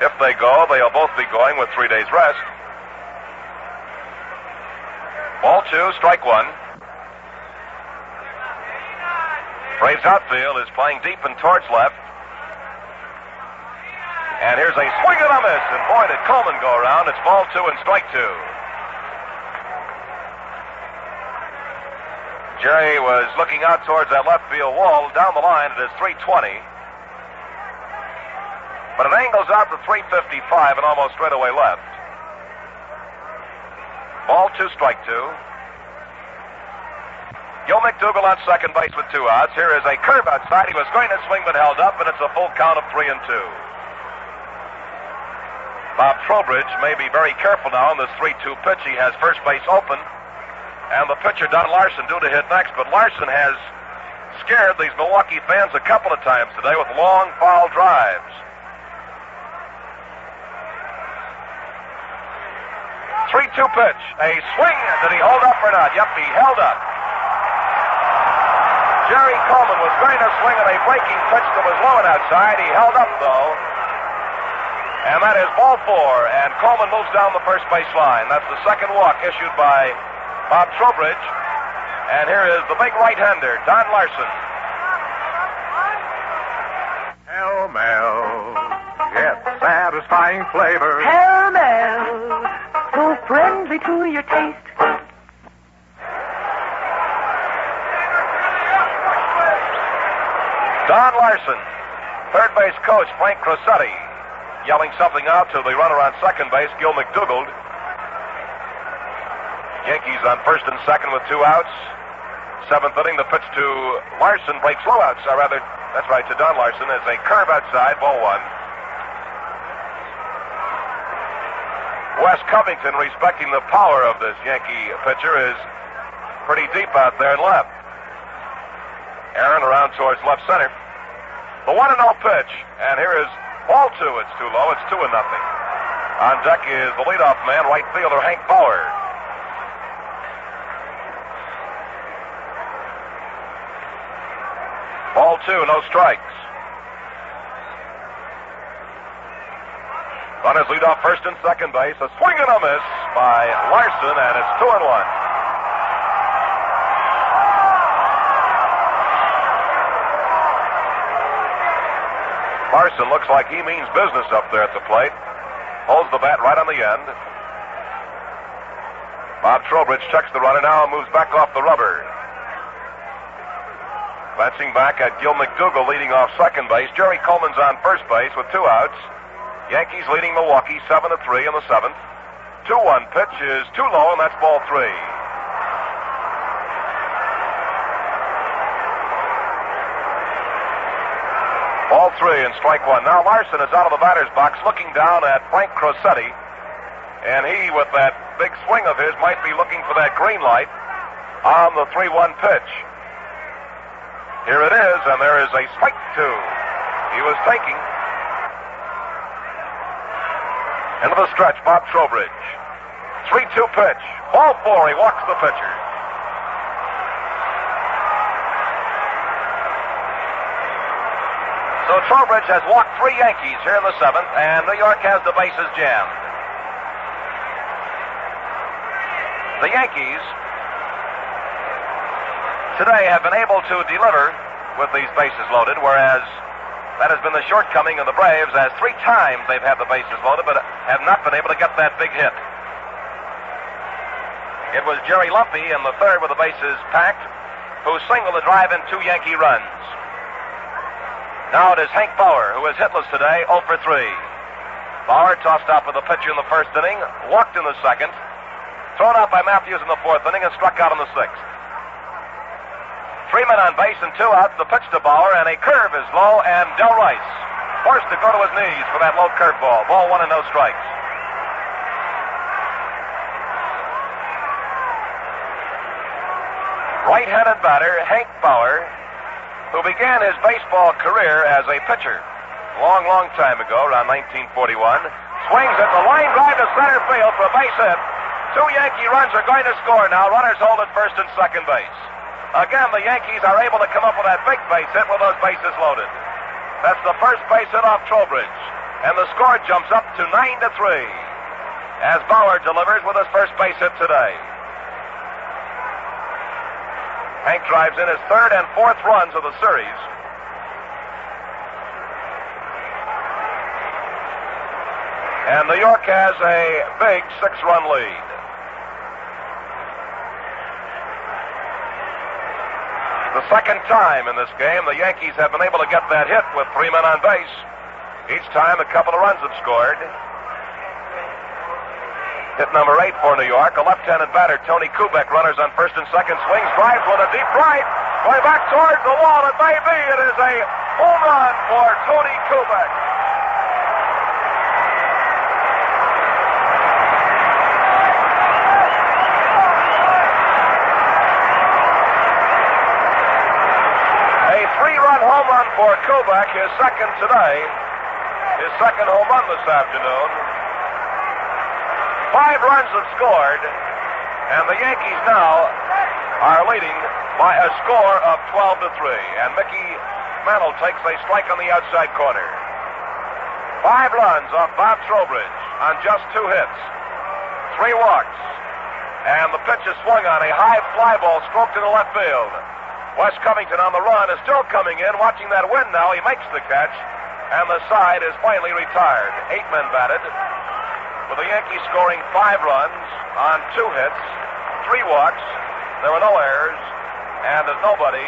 If they go, they'll both be going with 3 days rest. Ball 2, strike 1. Braves outfield is playing deep and towards left. And here's a swing and a miss, and boy, did Coleman go around. It's ball 2 and strike 2. Jerry was looking out towards that left field wall. Down the line, it is 320. But it angles out to 355 and almost straight away left. Ball 2, strike 2. Gil McDougal on second base with 2 outs. Here is a curve outside. He was going to swing but held up, and it's a full count of 3-2. Bob Trowbridge may be very careful now on this 3-2 pitch. He has first base open, and the pitcher, Don Larson, due to hit next. But Larson has scared these Milwaukee fans a couple of times today with long foul drives. 3-2 pitch. A swing. Did he hold up or not? Yep, he held up. Jerry Coleman was going to swing at a breaking pitch that was low and outside. He held up, though. And that is ball 4. And Coleman moves down the first base line. That's the second walk issued by Bob Trowbridge. And here is the big right-hander, Don Larson. Hell-Mel. Yes, satisfying flavor. Hell-Mel. So friendly to your taste. Don Larson, third base coach Frank Crosetti, yelling something out to the runner on second base, Gil McDougal. Yankees on first and second with 2 outs. 7th inning, the pitch to Larson breaks low outside, rather, that's right, to Don Larson as a curve outside, ball 1. Wes Covington, respecting the power of this Yankee pitcher, is pretty deep out there in left. Aaron around towards left center. The 1-0 pitch, and here is ball 2. It's too low. It's 2-0. On deck is the leadoff man, right fielder Hank Bauer. Ball 2, no strikes. Runners lead off first and second base. A swing and a miss by Larson, and it's 2-1. Larson looks like he means business up there at the plate. Holds the bat right on the end. Bob Trowbridge checks the runner now and moves back off the rubber. Glancing back at Gil McDougall leading off second base. Jerry Coleman's on first base with 2 outs. Yankees leading Milwaukee 7-3 in the 7th. 2-1 pitch is too low, and that's ball 3. Ball 3 and strike 1. Now Larson is out of the batter's box looking down at Frank Crosetti. And he, with that big swing of his, might be looking for that green light on the 3-1 pitch. Here it is, and there is a strike 2. He was taking. Into the stretch, Bob Trowbridge. 3-2 pitch. Ball 4, he walks the pitcher. So Trowbridge has walked 3 Yankees here in the 7th, and New York has the bases jammed. The Yankees today have been able to deliver with these bases loaded, whereas that has been the shortcoming of the Braves, as 3 times they've had the bases loaded, but have not been able to get that big hit. It was Jerry Lumpy in the 3rd with the bases packed, who singled to drive in 2 Yankee runs. Now it is Hank Bauer, who is hitless today, 0 for 3. Bauer tossed out with the pitcher in the 1st inning, walked in the 2nd, thrown out by Matthews in the 4th inning, and struck out in the 6th. 3 men on base and 2 outs. The pitch to Bauer, and a curve is low, and Del Rice forced to go to his knees for that low curveball. Ball 1 and no strikes. Right-handed batter Hank Bauer, who began his baseball career as a pitcher long, long time ago, around 1941, swings at the line drive to center field for a base hit. 2 Yankee runs are going to score now. Runners hold at first and second base. Again, the Yankees are able to come up with that big base hit with those bases loaded. That's the first base hit off Trowbridge. And the score jumps up to 9-3 as Bauer delivers with his first base hit today. Hank drives in his 3rd and 4th runs of the series. And New York has a big 6-run lead. The second time in this game the Yankees have been able to get that hit with 3 men on base. Each time a couple of runs have scored. Hit number 8 for New York. A left-handed batter, Tony Kubek, runners on first and second, swings, drives with a deep right, going back towards the wall. It may be. It is a home run for Tony Kubek. A 3-run home run for Kubek, his second today, his second home run this afternoon. 5 runs have scored, and the Yankees now are leading by a score of 12-3. And Mickey Mantle takes a strike on the outside corner. 5 runs off Bob Trowbridge on just 2 hits, 3 walks, and the pitch is swung on a high fly ball stroked into left field. Wes Covington on the run is still coming in, watching that wind now. He makes the catch, and the side is finally retired. 8 men batted, with the Yankees scoring 5 runs on 2 hits, 3 walks. There were no errors, and nobody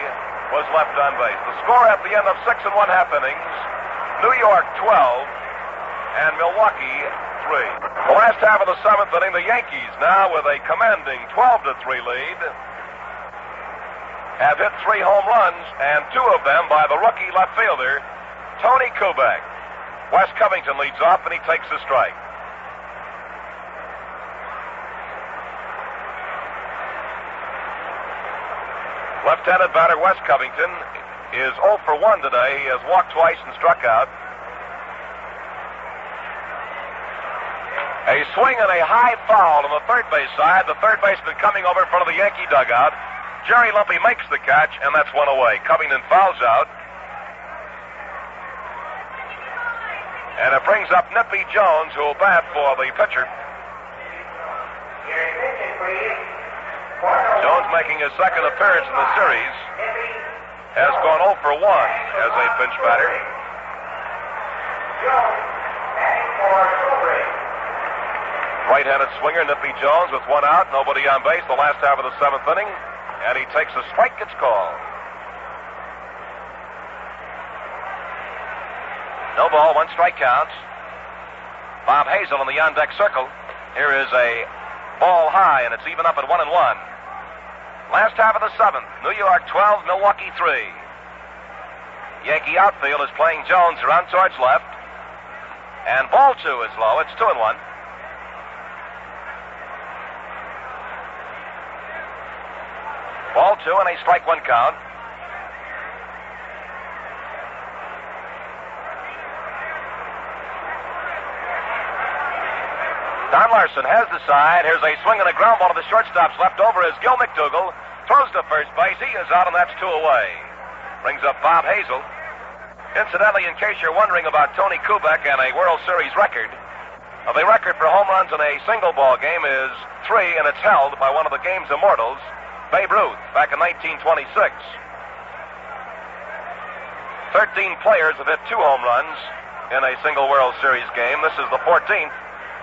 was left on base. The score at the end of 6 1/2 innings, New York 12 and Milwaukee 3. The last half of the 7th inning, the Yankees now with a commanding 12-3 lead have hit 3 home runs, and 2 of them by the rookie left fielder, Tony Kubek. Wes Covington leads off, and he takes the strike. Left-handed batter Wes Covington is 0 for 1 today. He has walked twice and struck out. A swing and a high foul on the third base side. The third baseman coming over in front of the Yankee dugout. Jerry Lumpy makes the catch, and that's one away. Covington fouls out. And it brings up Nippy Jones, who will bat for the pitcher. Jones, making his second appearance in the series, has gone 0 for 1 as a pinch batter. Right-handed swinger Nippy Jones with one out, nobody on base the last half of the seventh inning, and he takes a strike. It's called. No ball, one strike counts. Bob Hazel in the on-deck circle. Here is a ball high, and it's even up at 1-1. Last half of the seventh, New York 12, Milwaukee 3. Yankee outfield is playing Jones around towards left. And ball 2 is low. It's 2-1. Ball 2 and a strike one count. Don Larson has the side. Here's a swing and a ground ball to the shortstop's left over as Gil McDougal throws to first base. He is out, and that's 2 away. Brings up Bob Hazel. Incidentally, in case you're wondering about Tony Kubek and a World Series record, the record for home runs in a single ball game is 3, and it's held by one of the game's immortals, Babe Ruth, back in 1926. 13 players have hit 2 home runs in a single World Series game. This is the 14th.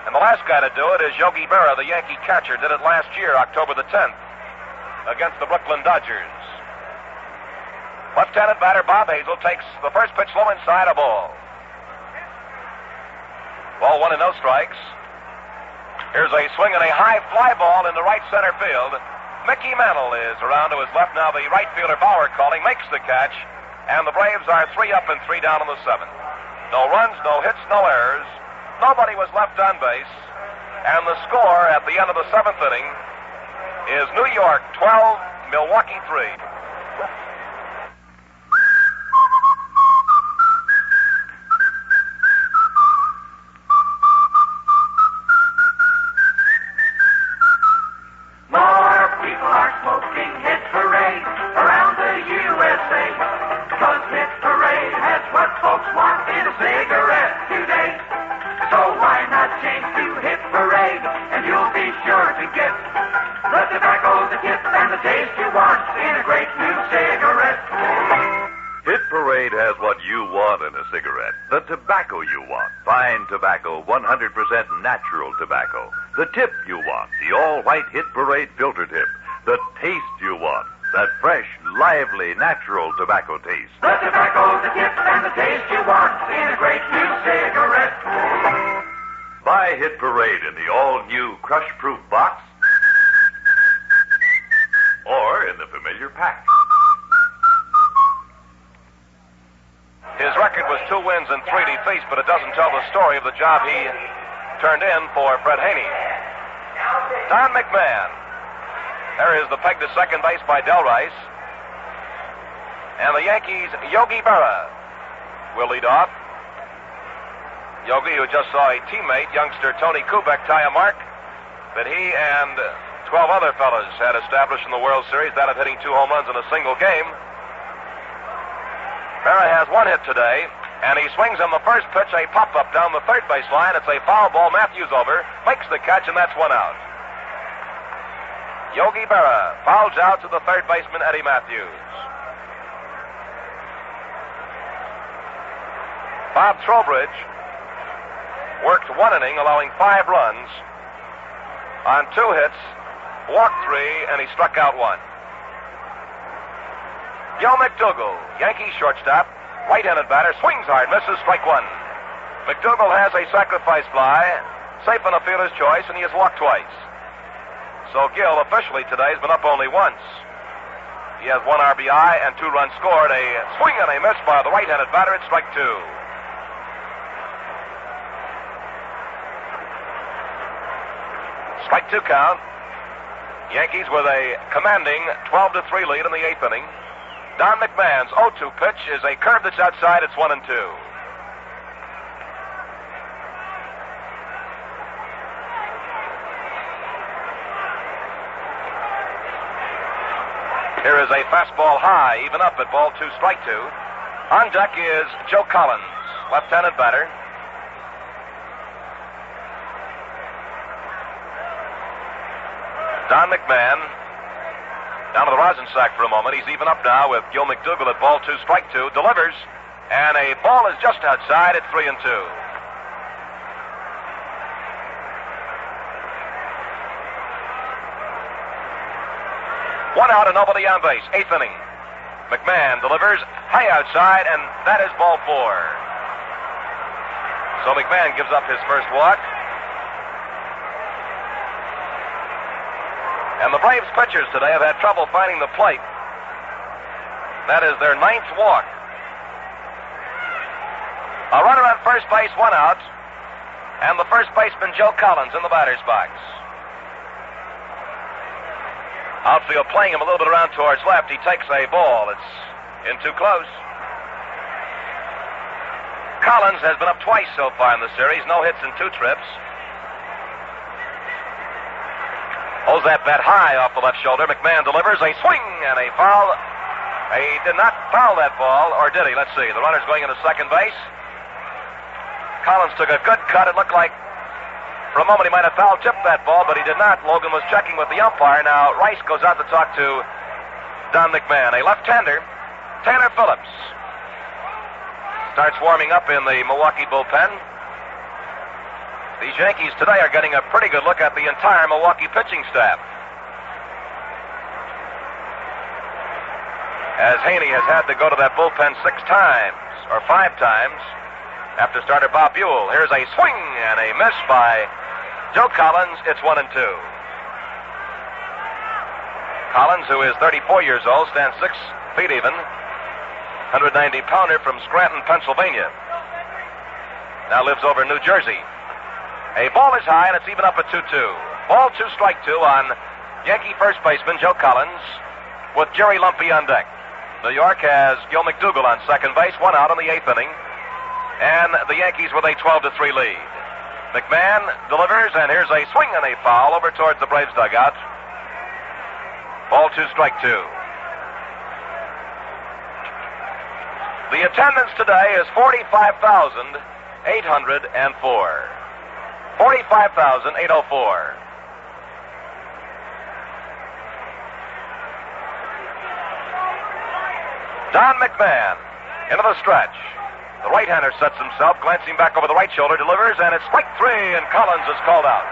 And the last guy to do it is Yogi Berra, the Yankee catcher, did it last year, October the 10th, against the Brooklyn Dodgers. Left-handed batter Bob Hazel takes the first pitch low inside, a ball. Ball 1 and no strikes. Here's a swing and a high fly ball into right center field. Mickey Mantle is around to his left now. The right fielder Bauer calling, makes the catch, and the Braves are 3 up and 3 down in the 7th. No runs, no hits, no errors. Nobody was left on base, and the score at the end of the 7th inning is New York 12, Milwaukee 3. More people are smoking Hit Parade around the USA, because Hit Parade has what folks want in a cigarette today. So why not change to Hit Parade, and you'll be sure to get the tobacco, the tip, and the taste you want in a great new cigarette. Hit Parade has what you want in a cigarette. The tobacco you want. Fine tobacco, 100% natural tobacco. The tip you want. The all-white Hit Parade filter tip. The taste you want. That fresh, lively, natural tobacco taste. The tobacco, the tip, and the taste you want in a great new cigarette. Buy Hit Parade in the all-new crush-proof box or in the familiar pack. His record was 2 wins and 3 defeats, but it doesn't tell the story of the job he turned in for Fred Haney. Don McMahon. There is the peg to second base by Del Rice. And the Yankees' Yogi Berra will lead off. Yogi, who just saw a teammate, youngster Tony Kubek, tie a mark that he and 12 other fellas had established in the World Series, that of hitting 2 home runs in a single game. Berra has 1 hit today, and he swings on the first pitch, a pop-up down the third base line. It's a foul ball. Matthews over, makes the catch, and that's 1 out. Yogi Berra fouls out to the third baseman, Eddie Matthews. Bob Trowbridge worked 1 inning, allowing 5 runs on 2 hits, walked 3, and he struck out 1. Gil McDougal, Yankee shortstop, right-handed batter, swings hard, misses, strike 1. McDougal has a sacrifice fly, safe on a fielder's choice, and he has walked twice. So Gil, officially today, has been up only once. He has 1 RBI and 2 runs scored. A swing and a miss by the right-handed batter at strike 2. Strike 2 count. Yankees with a commanding 12-3 lead in the 8th inning. Don McMahon's 0-2 pitch is a curve that's outside. It's 1-2. Here is a fastball high, even up at ball 2, strike 2. On deck is Joe Collins, left-handed batter. Don McMahon down to the rosin sack for a moment. He's even up now with Gil McDougall at ball 2, strike 2. Delivers, and a ball is just outside at 3-2. One out and nobody on base. 8th inning. McMahon delivers high outside, and that is ball 4. So McMahon gives up his first walk. And the Braves pitchers today have had trouble finding the plate. That is their 9th walk. A runner on first base, 1 out. And the first baseman, Joe Collins, in the batter's box. Outfield playing him a little bit around towards left. He takes a ball. It's in too close. Collins has been up twice so far in the series. No hits in 2 trips. Holds that bat high off the left shoulder. McMahon delivers a swing and a foul. He did not foul that ball, or did he? Let's see. The runner's going into second base. Collins took a good cut. It looked like for a moment he might have foul-tipped that ball, but he did not. Logan was checking with the umpire. Now Rice goes out to talk to Don McMahon. A left-hander, Tanner Phillips, starts warming up in the Milwaukee bullpen. These Yankees today are getting a pretty good look at the entire Milwaukee pitching staff, as Haney has had to go to that bullpen 6 times, or 5 times, after starter Bob Buell. Here's a swing and a miss by Joe Collins. It's 1-2. Collins, who is 34 years old, stands 6 feet even, 190-pounder from Scranton, Pennsylvania. Now lives over in New Jersey. A ball is high, and it's even up at 2-2. Ball 2, strike 2 on Yankee first baseman Joe Collins with Jerry Lumpy on deck. New York has Gil McDougall on second base, 1 out in the 8th inning, and the Yankees with a 12-3 lead. McMahon delivers, and here's a swing and a foul over towards the Braves dugout. Ball 2, strike 2. The attendance today is 45,804. 45,804. Don McMahon into the stretch. The right-hander sets himself, glancing back over the right shoulder, delivers, and it's strike 3, and Collins is called out.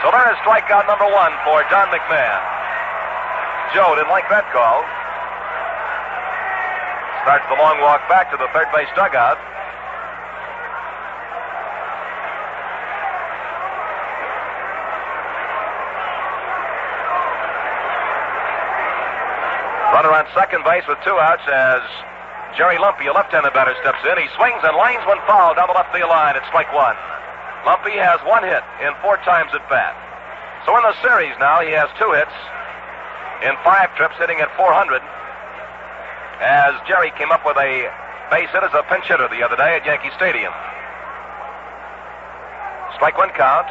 So there is strikeout number 1 for Don McMahon. Joe didn't like that call. Starts the long walk back to the third base dugout. Runner on second base with 2 outs as Jerry Lumpy, a left-handed batter, steps in. He swings and lines one foul down the left field line. It's strike 1. Lumpy has 1 hit in 4 times at bat. So in the series now, he has 2 hits in 5 trips, hitting at 400. As Jerry came up with a base hit as a pinch hitter the other day at Yankee Stadium. Strike 1 count.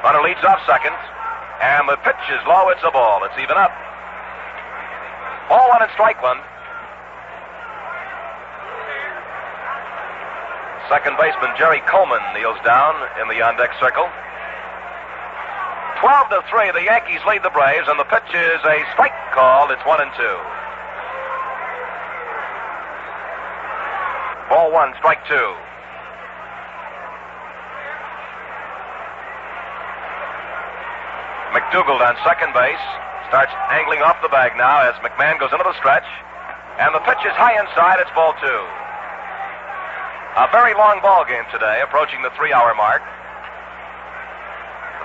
Runner leads off second. And the pitch is low. It's a ball. It's even up. Ball 1 and strike 1. Second baseman Jerry Coleman kneels down in the on-deck circle. 12-3. The Yankees lead the Braves, and the pitch is a strike called. It's 1-2. Ball 1, strike 2. McDougall on second base starts angling off the bag now as McMahon goes into the stretch, and the pitch is high inside. It's ball 2. A very long ball game today, approaching the 3-hour mark.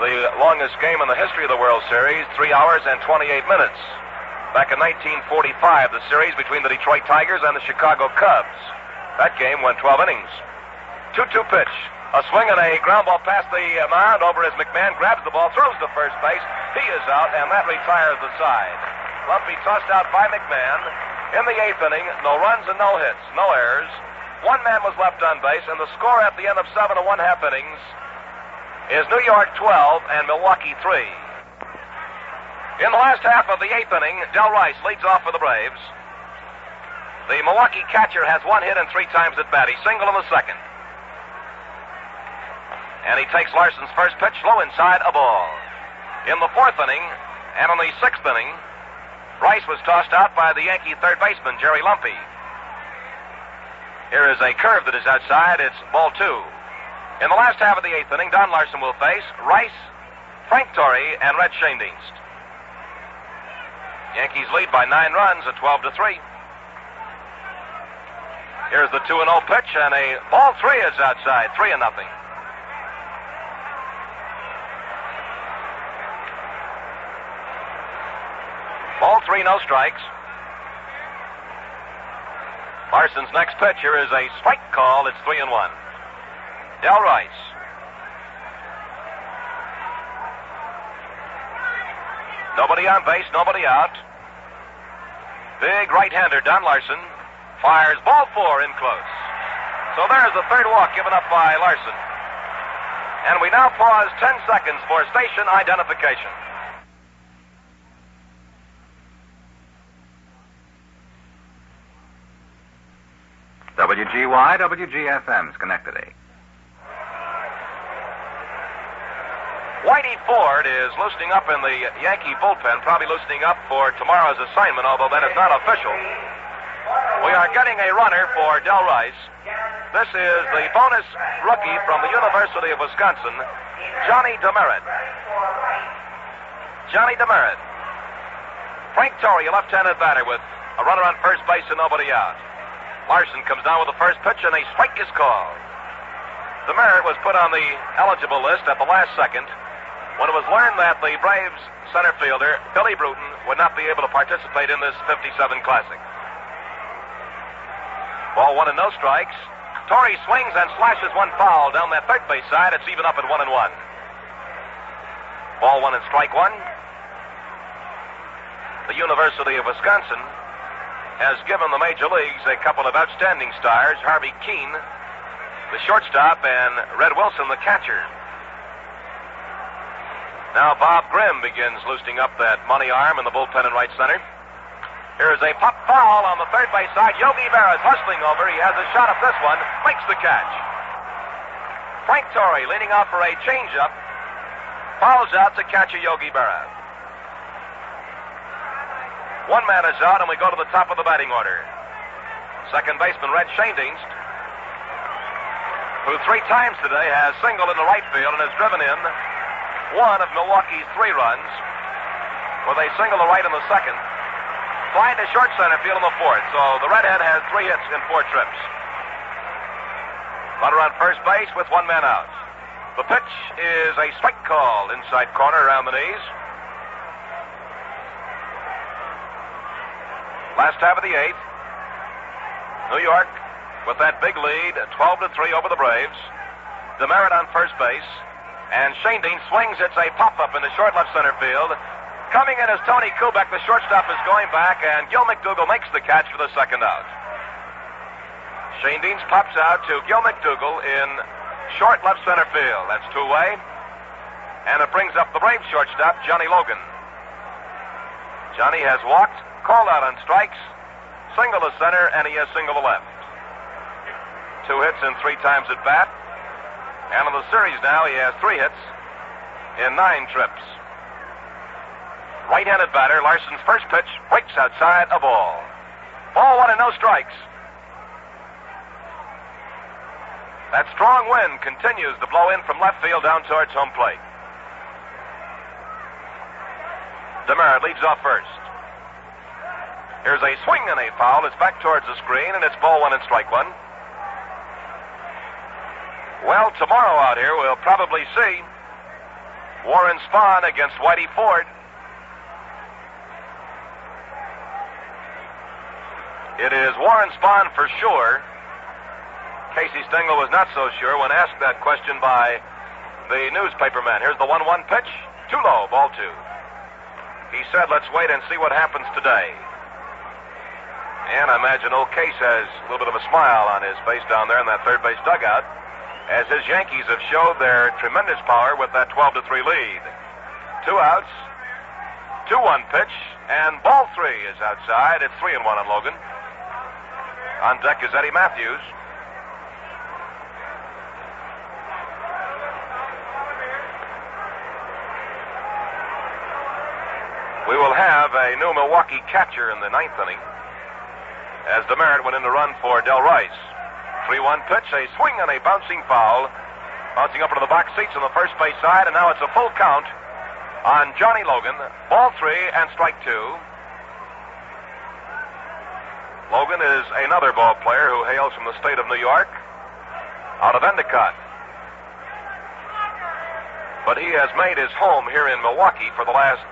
The longest game in the history of the World Series, 3 hours and 28 minutes. Back in 1945, the series between the Detroit Tigers and the Chicago Cubs. That game went 12 innings. 2-2 pitch. A swing and a ground ball past the mound over as McMahon grabs the ball, throws to first base. He is out, and that retires the side. Lumpy tossed out by McMahon. In the 8th inning, no runs and no hits, no errors. 1 man was left on base, and the score at the end of 7 1/2 innings is New York 12 and Milwaukee 3. In the last half of the 8th inning, Del Rice leads off for the Braves. The Milwaukee catcher has 1 hit and 3 times at bat. He's single in the second. And he takes Larson's first pitch low inside, a ball. In the 4th inning and in the 6th inning, Rice was tossed out by the Yankee third baseman, Jerry Lumpy. Here is a curve that is outside. It's ball 2. In the last half of the 8th inning, Don Larson will face Rice, Frank Torrey, and Red Schoendienst. Yankees lead by 9 runs at 12-3. Here's the 2-0 pitch, and a ball 3 is outside, 3-0. Ball 3, no strikes. Larson's next pitch here is a strike call. It's 3-1. Del Rice. Nobody on base, nobody out. Big right-hander, Don Larson, fires ball 4 in close. So there's the third walk given up by Larson. And we now pause 10 seconds for station identification. WGY, WGFM, Schenectady. Whitey Ford is loosening up in the Yankee bullpen, probably loosening up for tomorrow's assignment, although that is not official. We are getting a runner for Del Rice. This is the bonus rookie from the University of Wisconsin, Johnny Demerit. Johnny Demerit. Frank Torrey, a left-handed batter with a runner on first base and nobody out. Larson comes down with the first pitch, and a strike is called. Demerit was put on the eligible list at the last second when it was learned that the Braves center fielder, Billy Bruton, would not be able to participate in this 57 Classic. Ball 1 and no strikes. Torrey swings and slashes one foul down that third base side. It's even up at 1-1. Ball 1 and strike 1. The University of Wisconsin has given the major leagues a couple of outstanding stars, Harvey Keene, the shortstop, and Red Wilson, the catcher. Now Bob Grimm begins loosening up that money arm in the bullpen in right center. Here is a pop foul on the third base side. Yogi Berra is hustling over. He has a shot at this one, makes the catch. Frank Torrey leaning out for a changeup, fouls out to catcher Yogi Berra. One man is out, and we go to the top of the batting order. Second baseman Red Schoendienst, who 3 times today has singled in the right field and has driven in one of Milwaukee's 3 runs, with a single to right in the second, flying to short center field in the 4th. So the redhead has 3 hits in 4 trips. Runner on first base with 1 man out. The pitch is a strike call, inside corner around the knees. Last half of the 8th. New York with that big lead, 12-3 over the Braves. Demerit on first base. And Schoendienst swings. It's a pop-up in the short left center field. Coming in is Tony Kubek. The shortstop is going back, and Gil McDougall makes the catch for the second out. Schoendienst pops out to Gil McDougall in short left center field. That's 2-way. And it brings up the Braves shortstop, Johnny Logan. Johnny has walked, called out on strikes, single to center, and he has single to left. 2 hits in 3 times at bat. And in the series now, he has 3 hits in 9 trips. Right-handed batter, Larson's first pitch breaks outside, a ball. Ball 1 and no strikes. That strong wind continues to blow in from left field down towards home plate. Demerit leads off first. Here's a swing and a foul. It's back towards the screen, and it's ball 1 and strike 1. Well, tomorrow out here we'll probably see Warren Spahn against Whitey Ford. It is Warren Spahn for sure. Casey Stengel was not so sure when asked that question by the newspaperman. Here's the 1-1 pitch. Too low, ball 2. He said, let's wait and see what happens today. And I imagine old Case has a little bit of a smile on his face down there in that third base dugout, as his Yankees have showed their tremendous power with that 12-3 lead. 2 outs. 2-1 pitch, and ball 3 is outside. It's 3-1 on Logan. On deck is Eddie Matthews. We will have a new Milwaukee catcher in the ninth inning, as DeMeritt went in to run for Del Rice. 3-1 pitch, a swing and a bouncing foul. Bouncing up into the box seats on the first base side, and now it's a full count on Johnny Logan. Ball 3 and strike 2. Logan is another ball player who hails from the state of New York, out of Endicott. But he has made his home here in Milwaukee for the last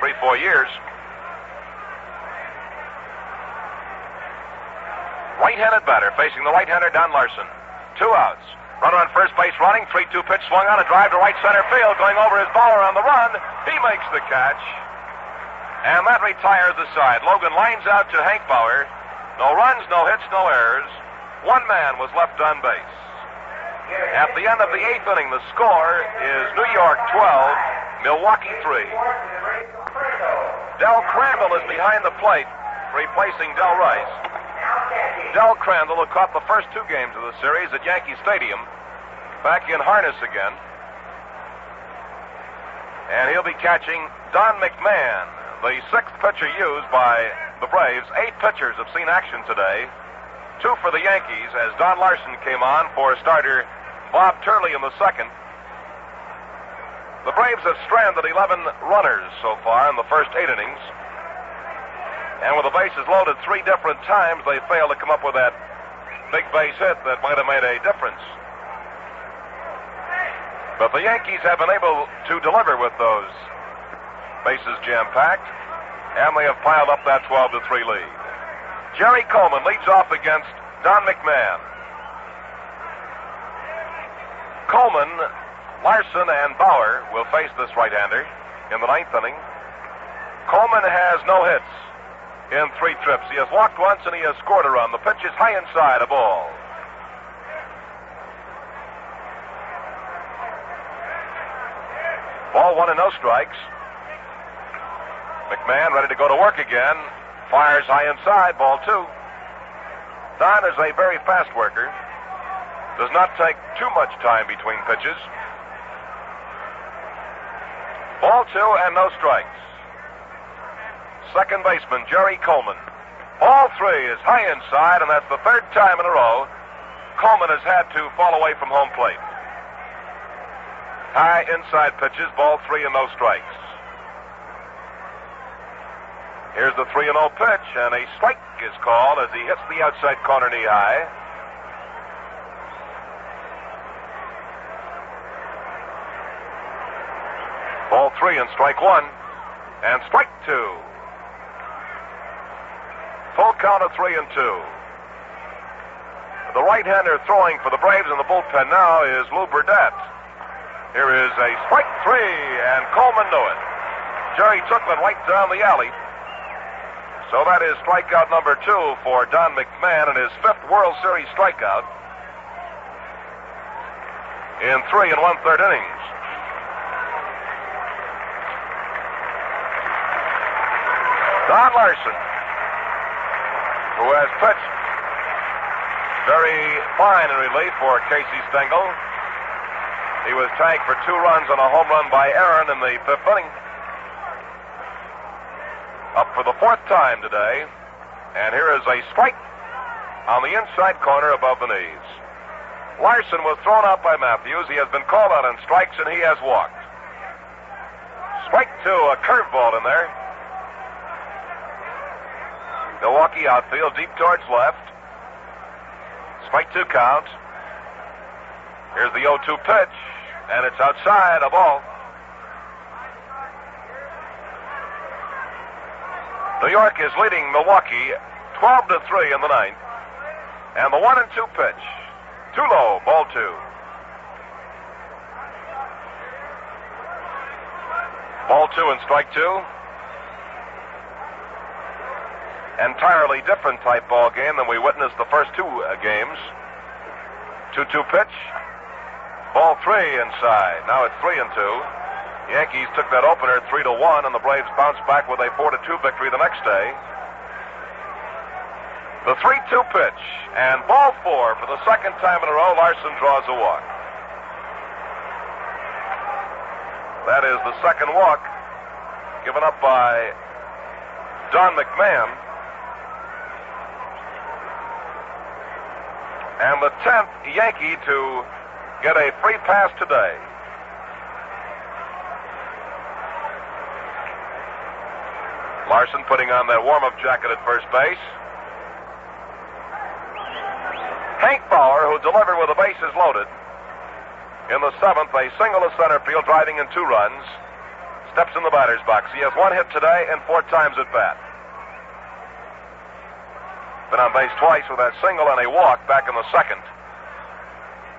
3-4 years. Right-handed batter facing the right-hander Don Larson. 2 outs. Runner on first base running. 3-2 pitch swung on. A drive to right center field. Going over his baller on the run. He makes the catch. And that retires the side. Logan lines out to Hank Bauer. No runs, no hits, no errors. 1 man was left on base. At the end of the 8th inning, the score is New York 12, Milwaukee 3. Del Crandall is behind the plate, replacing Del Rice. Del Crandall, who caught the first 2 games of the series at Yankee Stadium, back in harness again. And he'll be catching Don McMahon, the 6th pitcher used by the Braves. 8 pitchers have seen action today. 2 for the Yankees, as Don Larson came on for starter Bob Turley in the 2nd. The Braves have stranded 11 runners so far in the first 8 innings. And with the bases loaded 3 different times, they failed to come up with that big base hit that might have made a difference. But the Yankees have been able to deliver with those bases jam-packed, and they have piled up that 12-3 lead. Jerry Coleman leads off against Don McMahon. Coleman, Larson, and Bauer will face this right-hander in the 9th inning. Coleman has no hits in 3 trips. He has walked once and he has scored a run. The pitch is high inside, a ball. Ball 1 and no strikes. McMahon ready to go to work again. Fires high inside, ball 2. Don is a very fast worker. Does not take too much time between pitches. Ball 2 and no strikes. Second baseman, Jerry Coleman. Ball 3 is high inside, and that's the 3rd time in a row Coleman has had to fall away from home plate. High inside pitches, ball 3 and no strikes. Here's the 3-0 pitch, and a strike is called as he hits the outside corner knee high. Ball 3 and strike 1, and strike 2. Full count of 3-2. The right-hander throwing for the Braves in the bullpen now is Lou Burdett. Here is a strike 3, and Coleman knew it. Jerry took it right down the alley. So that is strikeout number 2 for Don McMahon and his 5th World Series strikeout in 3 1/3 innings. Don Larson, who has pitched very fine in relief for Casey Stengel. He was tagged for 2 runs on a home run by Aaron in the 5th inning. Up for the 4th time today. And here is a strike on the inside corner above the knees. Larson was thrown out by Matthews. He has been called out on strikes, and he has walked. Strike 2, a curveball in there. Milwaukee outfield deep towards left. Strike 2 count. Here's the 0-2 pitch, and it's outside, a ball. New York is leading Milwaukee 12-3 in the 9th. And the 1-2 pitch. Too low, ball 2. Ball 2 and strike 2. Entirely different type ball game than we witnessed the first 2 games. 2-2 pitch. Ball 3 inside. Now it's 3-2. Yankees took that opener 3-1, and the Braves bounced back with a 4-2 victory the next day. The 3-2 pitch, and ball 4 for the second time in a row. Larson draws a walk. That is the second walk given up by Don McMahon. And the 10th Yankee to get a free pass today. Larson putting on that warm-up jacket at first base. Hank Bauer, who delivered with the bases loaded. In the 7th, a single to center field, driving in 2 runs. Steps in the batter's box. He has 1 hit today and 4 times at bat. Been on base twice with that single and a walk back in the 2nd.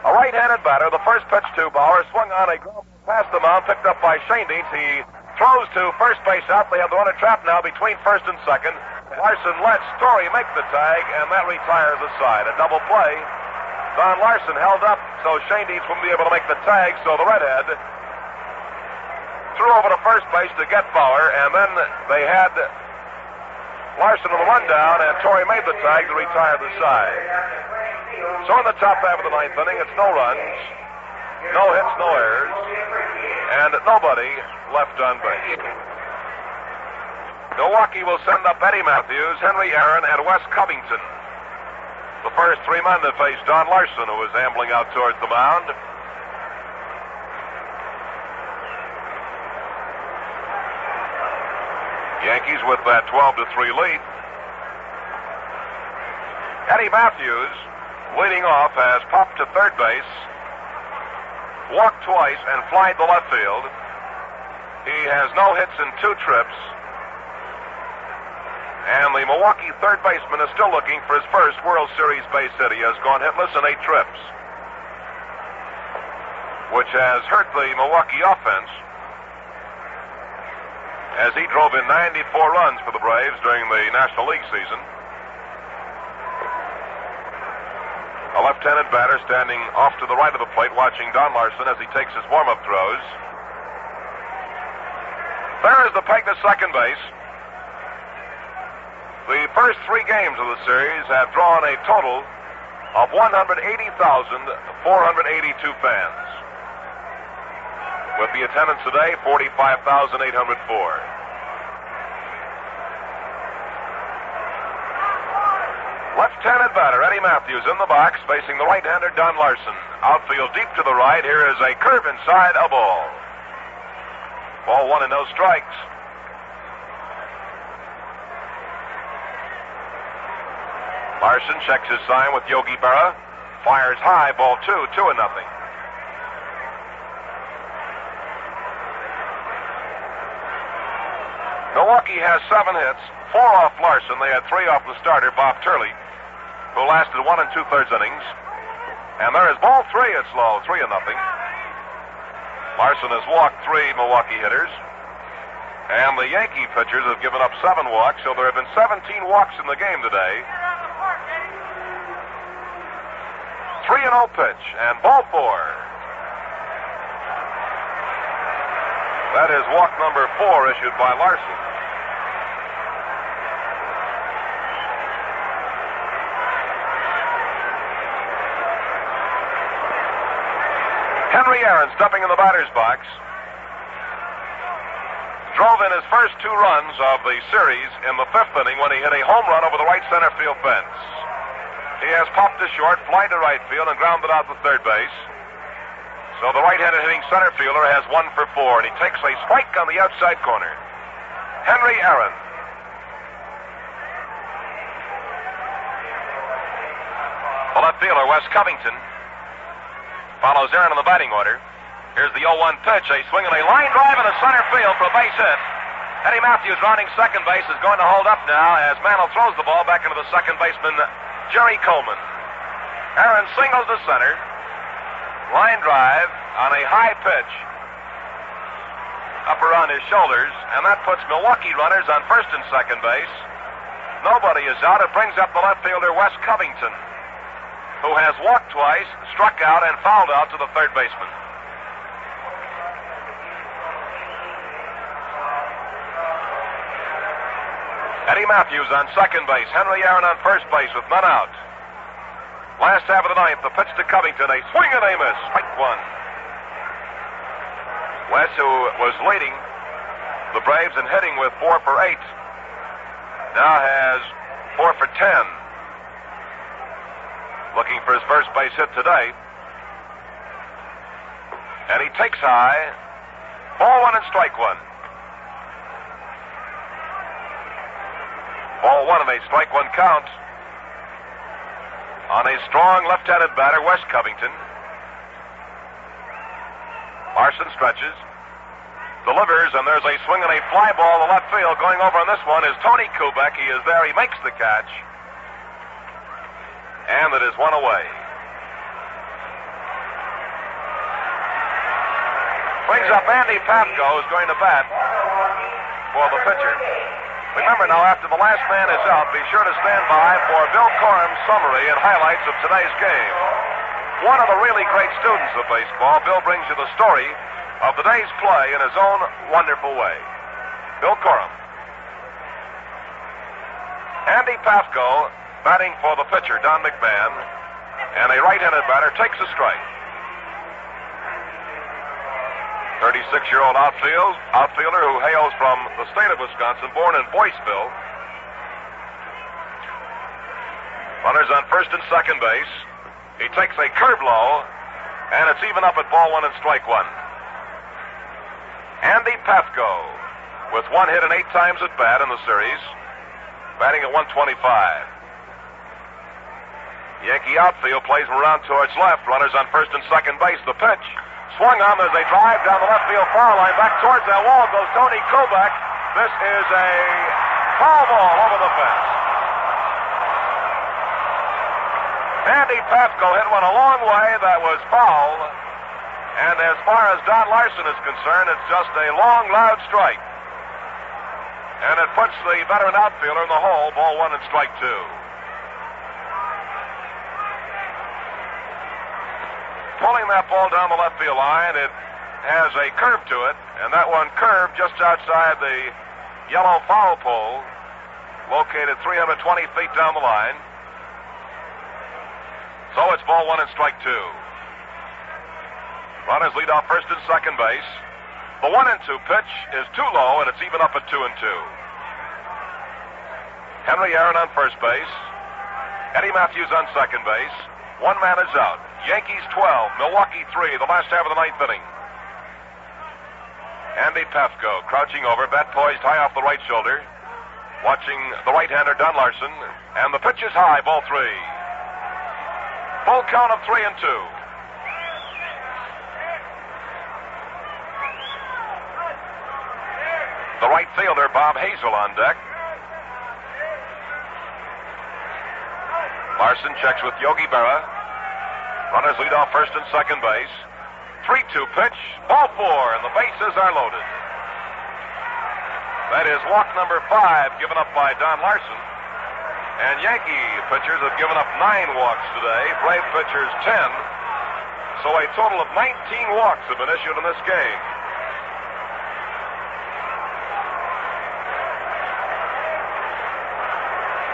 A right-handed batter. The first pitch to Bauer swung on a ground past the mound, picked up by Shaindienz. He throws to first base out. They have the runner trapped now between first and second. Larson lets Story make the tag, and that retires the side. A double play. Don Larson held up so Shaindienz wouldn't be able to make the tag, so the redhead threw over to first base to get Bauer, and then they had Larson on the rundown, and Torrey made the tag to retire the side. So in the top half of the 9th inning, it's no runs, no hits, no errors, and nobody left on base. Milwaukee will send up Eddie Matthews, Henry Aaron, and Wes Covington. The first 3 men to face Don Larson, who is ambling out towards the mound. Yankees with that 12-3 lead. Eddie Matthews, leading off, has popped to third base, walked twice, and flied to left field. He has no hits in 2 trips. And the Milwaukee third baseman is still looking for his first World Series base hit. He has gone hitless in 8 trips, which has hurt the Milwaukee offense, as he drove in 94 runs for the Braves during the National League season. A left-handed batter standing off to the right of the plate watching Don Larson as he takes his warm-up throws. There is the peg to second base. The first 3 games of the series have drawn a total of 180,482 fans. With the attendance today, 45,804. Left-handed batter Eddie Matthews in the box, facing the right-hander Don Larson. Outfield deep to the right. Here is a curve inside, a ball. Ball 1 and no strikes. Larson checks his sign with Yogi Berra. Fires high, ball 2, 2-0. Milwaukee has 7 hits, 4 off Larson. They had 3 off the starter, Bob Turley, who lasted 1 2/3 innings. And there is ball 3. It's low, 3-0. Larson has walked 3 Milwaukee hitters. And the Yankee pitchers have given up 7 walks, so there have been 17 walks in the game today. 3-0 pitch, and ball 4. That is walk number 4 issued by Larson. Henry Aaron stepping in the batter's box. Drove in his first 2 runs of the series in the 5th inning when he hit a home run over the right center field fence. He has popped to short, fly to right field, and grounded out to third base. So the right-handed hitting center fielder has 1 for 4, and he takes a strike on the outside corner. Henry Aaron. The left fielder, Wes Covington, follows Aaron in the batting order. Here's the 0-1 pitch, a swing and a line drive in the center field for a base hit. Eddie Matthews, rounding second base, is going to hold up now as Mantle throws the ball back into the second baseman, Jerry Coleman. Aaron singles to center. Line drive on a high pitch up around his shoulders, and that puts Milwaukee runners on first and second base. Nobody is out. It brings up the left fielder, Wes Covington, who has walked twice, struck out, and fouled out to the third baseman. Eddie Matthews on second base. Henry Aaron on first base with none out. Last half of the ninth, the pitch to Covington. A swing and a miss. Strike one. Wes, who was leading the Braves in hitting with 4 for 8, now has 4 for 10. Looking for his first base hit today. And he takes high. Ball 1 and strike 1. Ball 1 and a strike 1 count on a strong left-handed batter, Wes Covington. Larson stretches, delivers, and there's a swing and a fly ball to left field. Going over on this one is Tony Kubek. He is there. He makes the catch. And it is one away. Brings up Andy Pafko, who's going to bat for the pitcher. Remember now, after the last man is out, be sure to stand by for Bill Corum's summary and highlights of today's game. One of the really great students of baseball, Bill brings you the story of the day's play in his own wonderful way. Bill Corum. Andy Pafko batting for the pitcher, Don McMahon, and a right-handed batter takes a strike. 36-year-old outfielder who hails from the state of Wisconsin, born in Boyceville. Runners on first and second base. He takes a curve low, and it's even up at ball 1 and strike 1. Andy Pafko, with 1 hit and 8 times at bat in the series, batting at 125. Yankee outfield plays him around towards left. Runners on first and second base. The pitch. Swung on, there's a drive down the left field foul line. Back towards that wall goes Tony Kubek. This is a foul ball over the fence. Andy Pafko hit one a long way that was foul. And as far as Don Larson is concerned, it's just a long, loud strike. And it puts the veteran outfielder in the hole, ball 1 and strike 2. Pulling that ball down the left field line, it has a curve to it, and that one curved just outside the yellow foul pole, located 320 feet down the line. So it's ball 1 and strike 2. Runners lead off first and second base. The 1 and 2 pitch is too low, and it's even up at 2 and 2. Henry Aaron on first base. Eddie Matthews on second base. 1 man is out. Yankees 12, Milwaukee 3, the last half of the ninth inning. Andy Pafko crouching over, bat poised high off the right shoulder, watching the right-hander Don Larson, and the pitch is high, ball 3. Full count of 3 and 2. The right fielder, Bob Hazel, on deck. Larson checks with Yogi Berra. Runners lead off first and second base. 3-2 pitch, ball 4, and the bases are loaded. That is walk number 5 given up by Don Larson. And Yankee pitchers have given up 9 walks today. Brave pitchers 10. So a total of 19 walks have been issued in this game.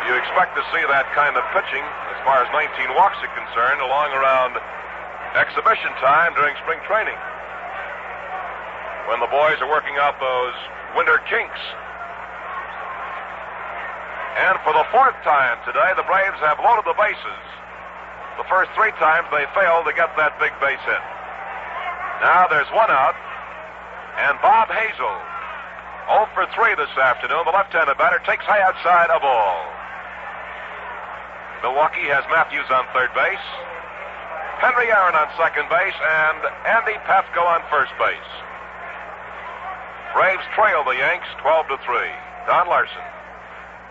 You expect to see that kind of pitching, as far as 19 walks are concerned, along around exhibition time during spring training, when the boys are working out those winter kinks. And for the 4th time today, the Braves have loaded the bases. The first 3 times they failed to get that big base hit. Now there's 1 out, and Bob Hazel, 0 for 3 this afternoon, the left-handed batter, takes high outside a ball. Milwaukee has Matthews on third base, Henry Aaron on second base, and Andy Pafko on first base. Braves trail the Yanks 12-3. Don Larson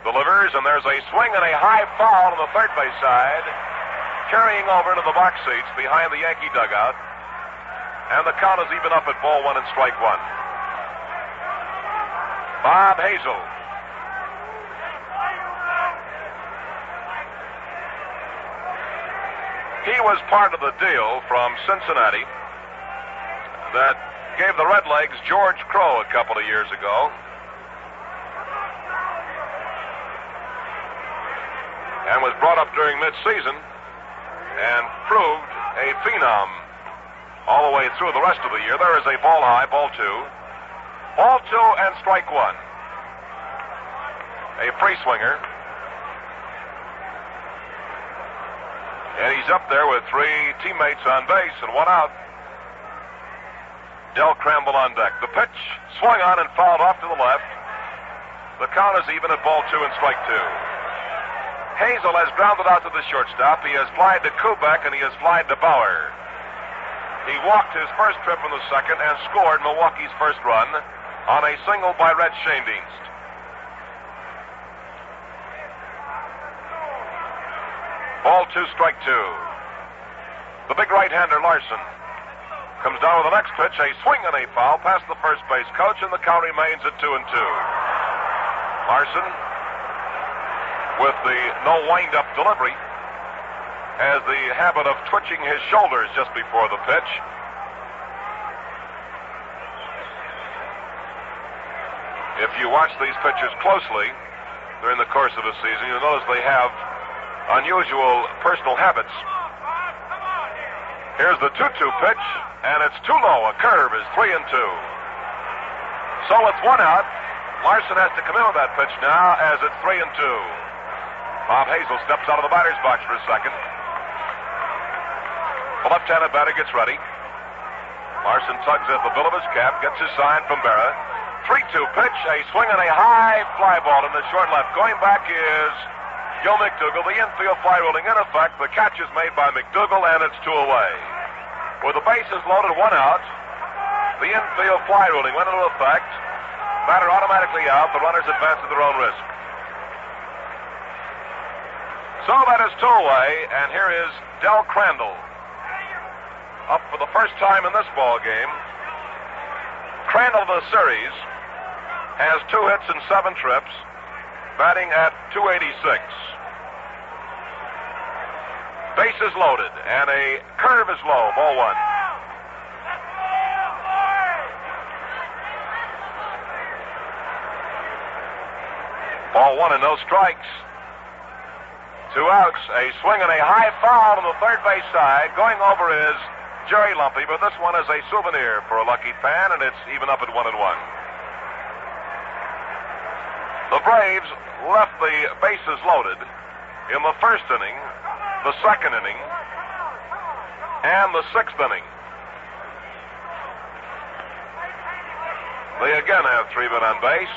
delivers, and there's a swing and a high foul on the third base side, carrying over to the box seats behind the Yankee dugout. And the count is even up at ball 1 and strike 1. Bob Hazel. He was part of the deal from Cincinnati that gave the Redlegs George Crowe a couple of years ago. and was brought up during midseason and proved a phenom all the way through the rest of the year. There is a ball high, ball two. Ball two and strike one. A free swinger. And he's up there with three teammates on base and one out. Del Crandall on deck. The pitch swung on and fouled off to the left. The count is even at ball two and strike two. Hazel has grounded out to the shortstop. He has flied to Kubek and he has flied to Bauer. He walked his first trip in the second and scored Milwaukee's first run on a single by Red Schoendienst. Ball two, strike two. The big right-hander Larson comes down with the next pitch, a swing and a foul past the first base coach, and the count remains at 2-2. Larson, with the no wind-up delivery, has the habit of twitching his shoulders just before the pitch. If you watch these pitchers closely during the course of the season, you'll notice they have unusual personal habits. Here's the 2-2 pitch, and it's too low. A curve is 3-2. So it's one out. Larson has to come in with that pitch now as it's 3-2. Bob Hazel steps out of the batter's box for a second. The left-handed batter gets ready. Larson tugs at the bill of his cap, gets his sign from Berra. 3-2 pitch, a swing and a high fly ball in the short left. Going back is Joe McDougal. The infield fly ruling in effect. The catch is made by McDougal, and it's two away. With the bases loaded, one out, the infield fly ruling went into effect. Batter automatically out. The runners advance at their own risk. So that is two away, and here is Del Crandall up for the first time in this ball game. Crandall of the series has 2 hits and 7 trips, batting at .286. Bases loaded, and a curve is low, ball one. Ball one and no strikes. 2 outs, a swing and a high foul on the third base side. Going over is Jerry Lumpy, but this one is a souvenir for a lucky fan, and it's even up at 1-1. The Braves left the bases loaded in the first inning, the second inning, and the 6th inning. They again have 3 men on base,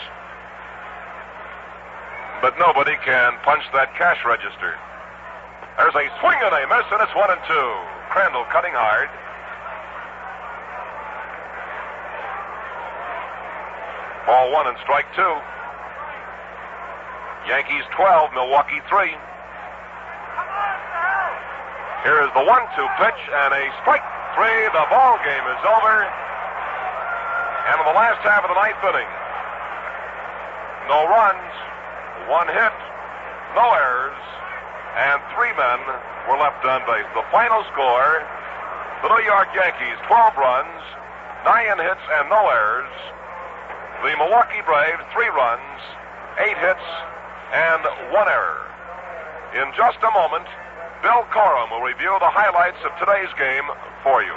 but nobody can punch that cash register. There's a swing and a miss, and it's 1-2. Crandall cutting hard. Ball one and strike two. Yankees 12, Milwaukee 3. Here is the 1-2 pitch and a strike 3. The ball game is over. And in the last half of the 9th inning, no runs, 1 hit, no errors, and 3 men were left on base. The final score, the New York Yankees 12 runs, 9 hits, and no errors. The Milwaukee Braves 3 runs, 8 hits, and 1 error. In just a moment, Bill Corum will review the highlights of today's game for you.